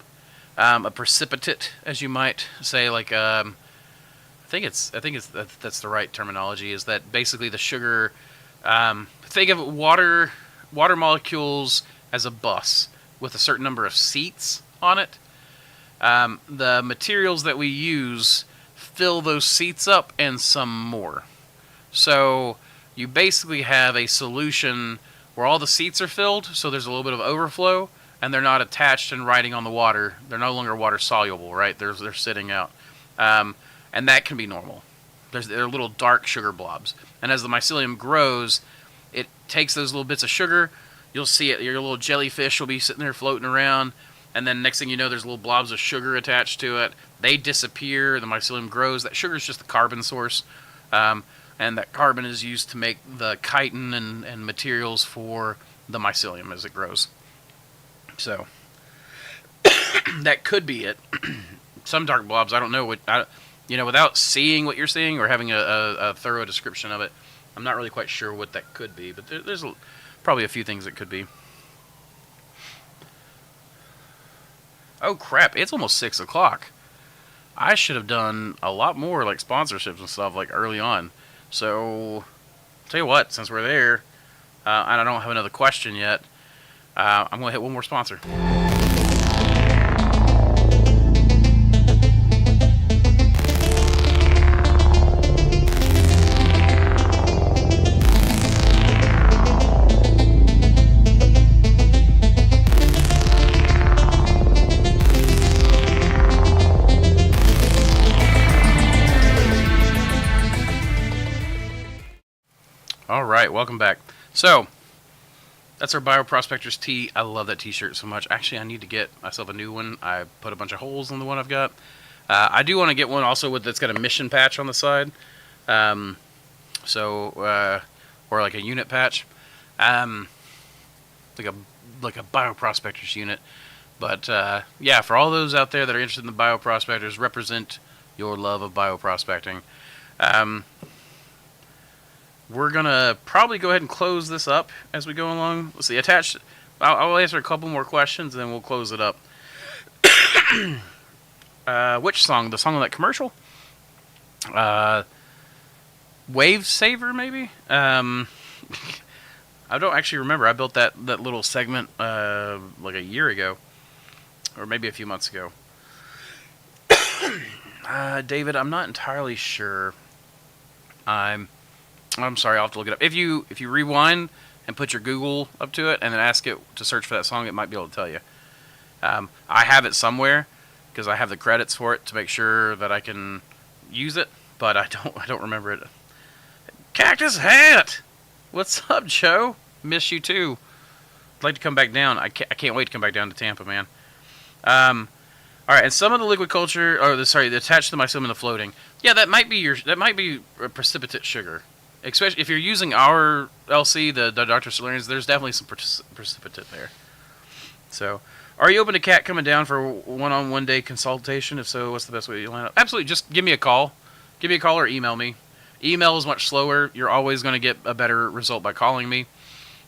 a precipitate, as you might say. Like I think that's the right terminology. Is that basically the sugar? Think of water molecules as a bus with a certain number of seats on it. The materials that we use fill those seats up and some more. So you basically have a solution where all the seats are filled, so there's a little bit of overflow, and they're not attached and riding on the water. They're no longer water soluble, right? They're sitting out. And that can be normal. They're little dark sugar blobs. And as the mycelium grows, it takes those little bits of sugar. You'll see it. Your little jellyfish will be sitting there floating around. And then next thing you know, there's little blobs of sugar attached to it. They disappear. The mycelium grows. That sugar is just the carbon source. And that carbon is used to make the chitin and materials for the mycelium as it grows. So that could be it. Some dark blobs, I don't know without seeing what you're seeing or having a thorough description of it, I'm not really quite sure what that could be. But there's probably a few things it could be. Oh crap, it's almost 6 o'clock. I should have done a lot more like sponsorships and stuff like early on. So, tell you what, since we're there, and I don't have another question yet, I'm going to hit one more sponsor. Alright, welcome back. So, that's our Bioprospector's tee. I love that t-shirt so much. Actually, I need to get myself a new one. I put a bunch of holes in the one I've got. I do want to get one also that's got a mission patch on the side. Or like a unit patch. Like a Bioprospector's unit. But, yeah, for all those out there that are interested in the Bioprospectors, represent your love of bioprospecting. We're going to probably go ahead and close this up as we go along. Let's see, I'll answer a couple more questions, and then we'll close it up. Which song? The song on that commercial? Wave Saver, maybe? I don't actually remember. I built that little segment like a year ago, or maybe a few months ago. David, I'm not entirely sure. I'm sorry, I'll have to look it up. If you rewind and put your Google up to it and then ask it to search for that song, it might be able to tell you. I have it somewhere because I have the credits for it to make sure that I can use it, but I don't remember it. Cactus Hat! What's up, Joe? Miss you too. I'd like to come back down. I can't wait to come back down to Tampa, man. All right, and some of the liquid culture, the attached to the mycelium and the floating. Yeah, that might be a precipitate sugar. Especially if you're using our LC, the Dr. Solarians, there's definitely some precipitate there. So, Are you open to Kat coming down for one-on-one day consultation? If so, what's the best way to line up? Absolutely. Just give me a call. Give me a call or email me. Email is much slower. You're always going to get a better result by calling me.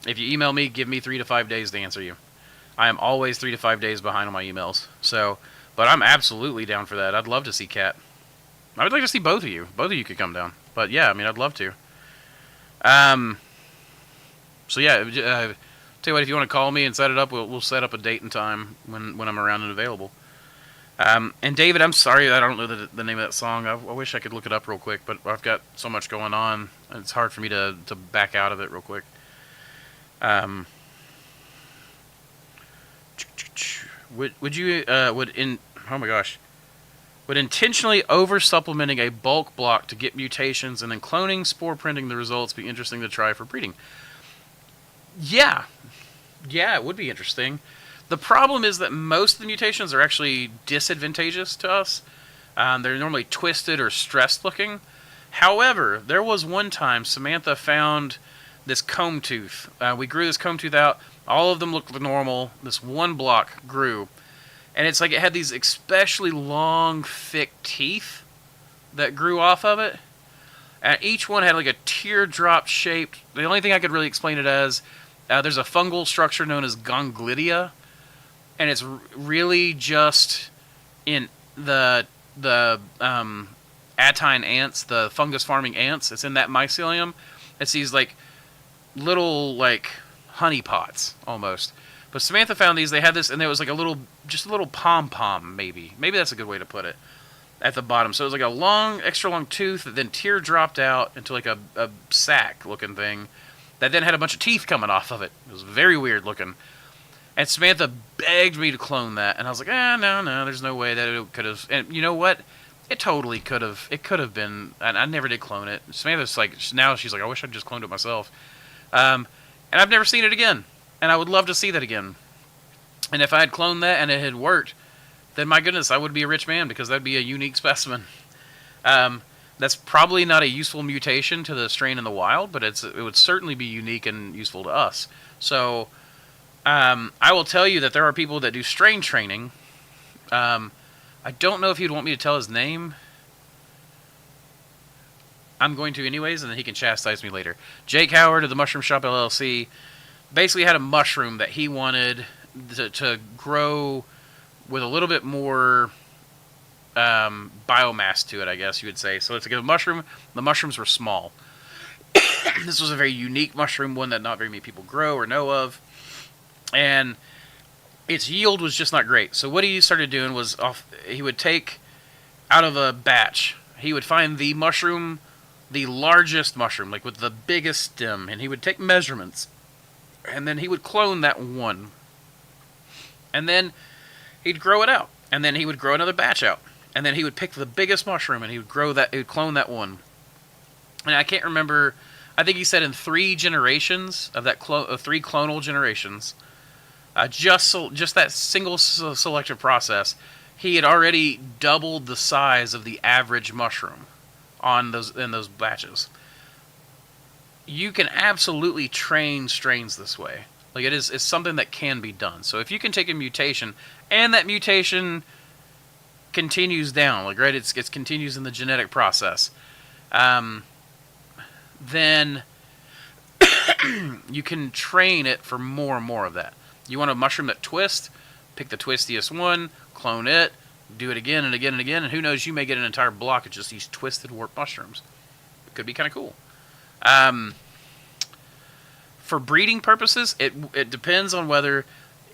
If you email me, give me 3 to 5 days to answer you. I am always 3 to 5 days behind on my emails. So, but I'm absolutely down for that. I'd love to see Kat. I would like to see both of you. Both of you could come down. But yeah, I mean, I'd love to. So yeah, tell you what, if you want to call me and set it up, we'll set up a date and time when I'm around and available. And David, I'm sorry I don't know the name of that song. I wish I could look it up real quick, but I've got so much going on. It's hard for me to back out of it real quick. Would intentionally over supplementing a bulk block to get mutations and then cloning, spore printing the results be interesting to try for breeding? Yeah, it would be interesting. The problem is that most of the mutations are actually disadvantageous to us. They're normally twisted or stressed looking. However, there was one time Samantha found this comb tooth. We grew this comb tooth out. All of them looked normal. This one block grew. And it's like it had these especially long, thick teeth that grew off of it. And each one had like a teardrop shaped. The only thing I could really explain it as, there's a fungal structure known as ganglidia. And it's really just in the attine ants, the fungus farming ants. It's in that mycelium. It's these like little like honey pots almost. But Samantha found these. They had this, and there was like a little pom pom, maybe that's a good way to put it, at the bottom. So it was like a long, extra long tooth that then tear dropped out into like a sack looking thing that then had a bunch of teeth coming off of it. It was very weird looking. And Samantha begged me to clone that, and I was like, no, there's no way that it could have. And you know what? It totally could have. It could have been, and I never did clone it. Samantha's like, now she's like, I wish I'd just cloned it myself. And I've never seen it again, and I would love to see that again. And if I had cloned that and it had worked, then my goodness, I would be a rich man because that'd be a unique specimen. That's probably not a useful mutation to the strain in the wild, but it would certainly be unique and useful to us. So I will tell you that there are people that do strain training. I don't know if he'd want me to tell his name. I'm going to anyways, and then he can chastise me later. Jake Howard of the Mushroom Shop LLC basically had a mushroom that he wanted to grow with a little bit more biomass to it, I guess you would say. So it's like a mushroom. The mushrooms were small. This was a very unique mushroom, one that not very many people grow or know of. And its yield was just not great. So what he started doing was he would take out of a batch, he would find the mushroom, the largest mushroom, like with the biggest stem, and he would take measurements. And then he would clone that one. And then he'd grow it out. And then he would grow another batch out. And then he would pick the biggest mushroom and he would clone that one. And I can't remember, I think he said in 3 generations of that 3 clonal generations, just that single selective process, he had already doubled the size of the average mushroom in those batches. You can absolutely train strains this way. Like it's something that can be done. So if you can take a mutation and that mutation continues down, like right, it continues in the genetic process, then you can train it for more and more of that. You want a mushroom that twists, pick the twistiest one, clone it, do it again and again and again, and who knows, you may get an entire block of just these twisted warped mushrooms. It could be kind of cool. For breeding purposes, it depends on whether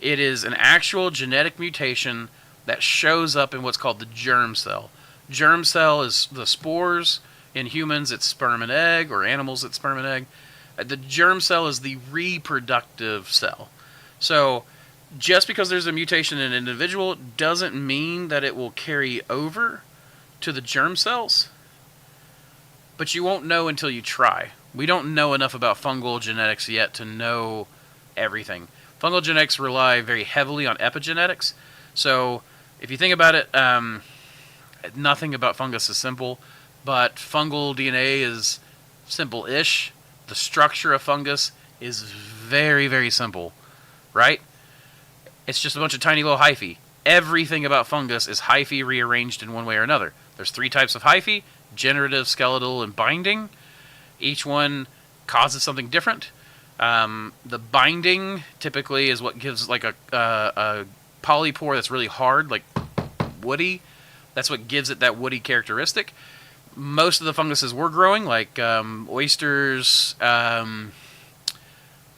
it is an actual genetic mutation that shows up in what's called the germ cell. Germ cell is the spores. In humans, it's sperm and egg, or animals, it's sperm and egg. The germ cell is the reproductive cell. So just because there's a mutation in an individual doesn't mean that it will carry over to the germ cells. But you won't know until you try. We don't know enough about fungal genetics yet to know everything. Fungal genetics rely very heavily on epigenetics. So if you think about it, nothing about fungus is simple, but fungal DNA is simple-ish. The structure of fungus is very, very simple, right? It's just a bunch of tiny little hyphae. Everything about fungus is hyphae rearranged in one way or another. There's 3 types of hyphae: generative, skeletal, and binding. Each one causes something different. The binding typically is what gives like a polypore that's really hard, like woody. That's what gives it that woody characteristic. Most of the funguses we're growing, like oysters,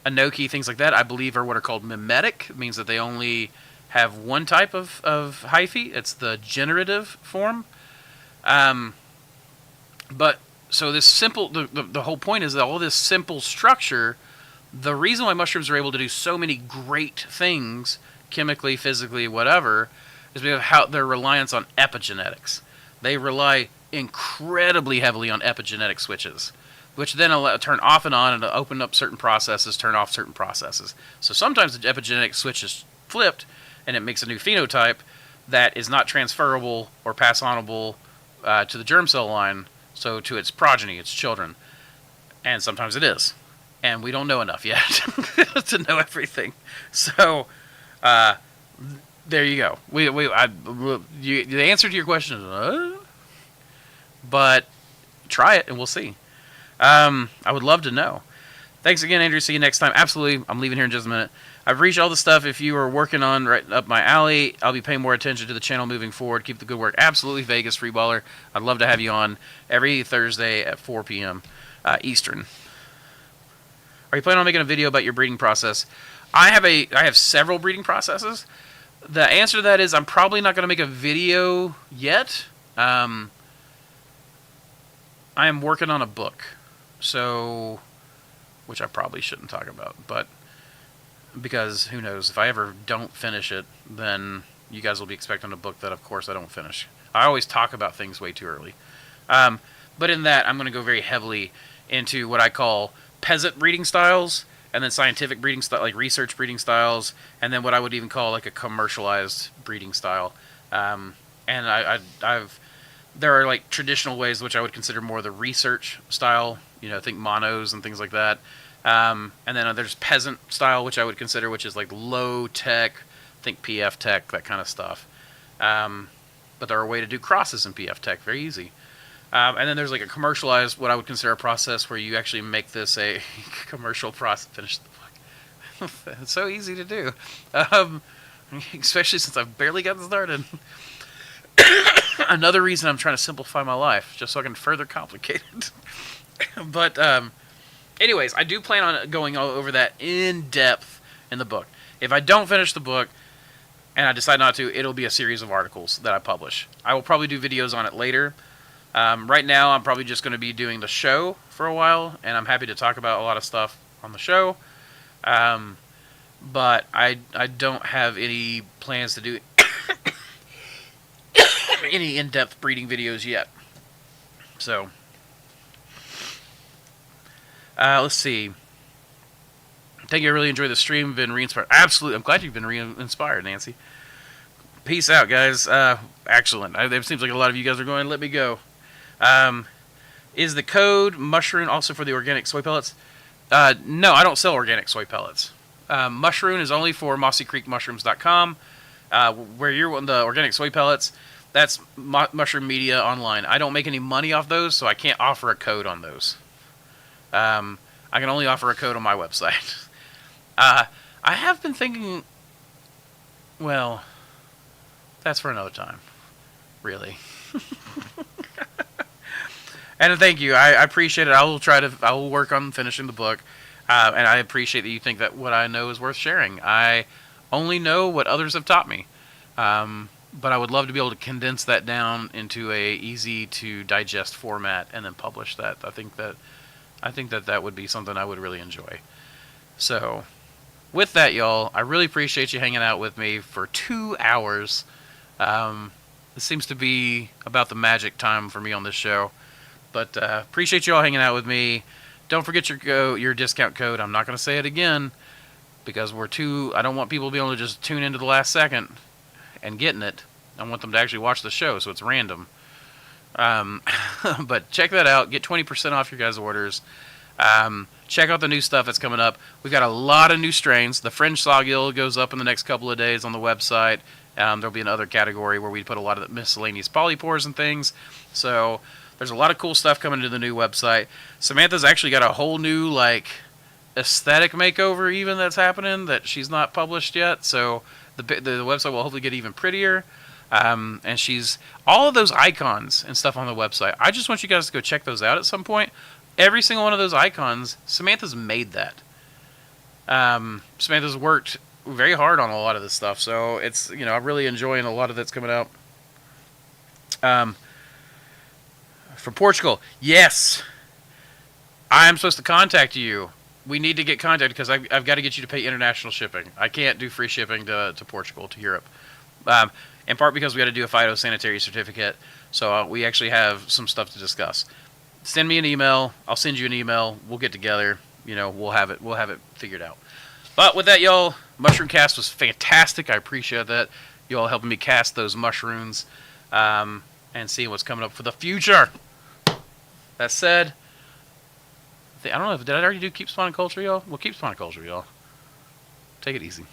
enoki, things like that, I believe are what are called mimetic. It means that they only have one type of hyphae. It's the generative form. But so this simple, the whole point is that all this simple structure, the reason why mushrooms are able to do so many great things, chemically, physically, whatever, is because of how their reliance on epigenetics. They rely incredibly heavily on epigenetic switches, which then turn off and on and open up certain processes, turn off certain processes. So sometimes the epigenetic switch is flipped, and it makes a new phenotype that is not transferable or pass-onable to the germ cell line, so to its progeny, its children. And sometimes it is. And we don't know enough yet to know everything. So, there you go. The answer to your question is, but try it and we'll see. I would love to know. Thanks again, Andrew. See you next time. Absolutely. I'm leaving here in just a minute. I've reached all the stuff if you are working on right up my alley. I'll be paying more attention to the channel moving forward. Keep the good work. Absolutely, Vegas Freeballer. I'd love to have you on every Thursday at 4 p.m. Eastern. Are you planning on making a video about your breeding process? I have several breeding processes. The answer to that is I'm probably not going to make a video yet. I am working on a book, so which I probably shouldn't talk about, but because who knows, if I ever don't finish it, then you guys will be expecting a book that of course I don't finish. I always talk about things way too early. But in that, I'm going to go very heavily into what I call peasant breeding styles, and then scientific breeding style, like research breeding styles, and then what I would even call like a commercialized breeding style. And there are like traditional ways which I would consider more the research style, think monos and things like that. And then there's peasant style, which I would consider, which is like low tech, think PF tech, that kind of stuff. But there are a way to do crosses in PF tech, very easy. And then there's like a commercialized, what I would consider a process where you actually make this a commercial process. Finish the book. It's so easy to do, especially since I've barely gotten started. Another reason I'm trying to simplify my life, just so I can further complicate it. But anyways, I do plan on going over that in depth in the book. If I don't finish the book and I decide not to, it'll be a series of articles that I publish. I will probably do videos on it later. Right now, I'm probably just going to be doing the show for a while, and I'm happy to talk about a lot of stuff on the show. But I don't have any plans to do any in-depth breeding videos yet. So, let's see. Thank you. I really enjoyed the stream. Been re-inspired. Absolutely. I'm glad you've been re-inspired, Nancy. Peace out, guys. Excellent. It seems like a lot of you guys are going, let me go. Is the code MushRune also for the organic soy pellets? No, I don't sell organic soy pellets. MushRune is only for mossycreekmushrooms.com. Where you're on the organic soy pellets, that's Mushroom Media Online. I don't make any money off those, so I can't offer a code on those. I can only offer a code on my website. I have been thinking, well, that's for another time, really. And thank you. I appreciate it. I will work on finishing the book. And I appreciate that you think that what I know is worth sharing. I only know what others have taught me. But I would love to be able to condense that down into a easy to digest format and then publish that. I think that would be something I would really enjoy. So, with that, y'all, I really appreciate you hanging out with me for 2 hours. This seems to be about the magic time for me on this show. But appreciate you all hanging out with me. Don't forget your discount code. I'm not going to say it again because I don't want people to be able to just tune into the last second and getting it. I want them to actually watch the show, so it's random. But check that out. Get 20% off your guys' orders. Check out the new stuff that's coming up. We've got a lot of new strains. The Fringe Sawgill goes up in the next couple of days on the website. There'll be another category where we put a lot of the miscellaneous polypores and things. So there's a lot of cool stuff coming to the new website. Samantha's actually got a whole new like aesthetic makeover even that's happening that she's not published yet. So the website will hopefully get even prettier. And she's all of those icons and stuff on the website. I just want you guys to go check those out at some point. Every single one of those icons, Samantha's made that. Samantha's worked very hard on a lot of this stuff, so it's, I'm really enjoying a lot of that's coming out. From Portugal, yes, I'm supposed to contact you. We need to get contacted because I've got to get you to pay international shipping. I can't do free shipping to Portugal, to Europe. In part because we got to do a phytosanitary certificate, so we actually have some stuff to discuss. Send me an email. I'll send you an email. We'll get together. We'll have it figured out. But with that, y'all, MushRune Cast was fantastic. I appreciate that. Y'all helping me cast those mushrooms and seeing what's coming up for the future. That said, I don't know. Did I already do Keep Spawning Culture, y'all? Well, Keep Spawning Culture, y'all. Take it easy.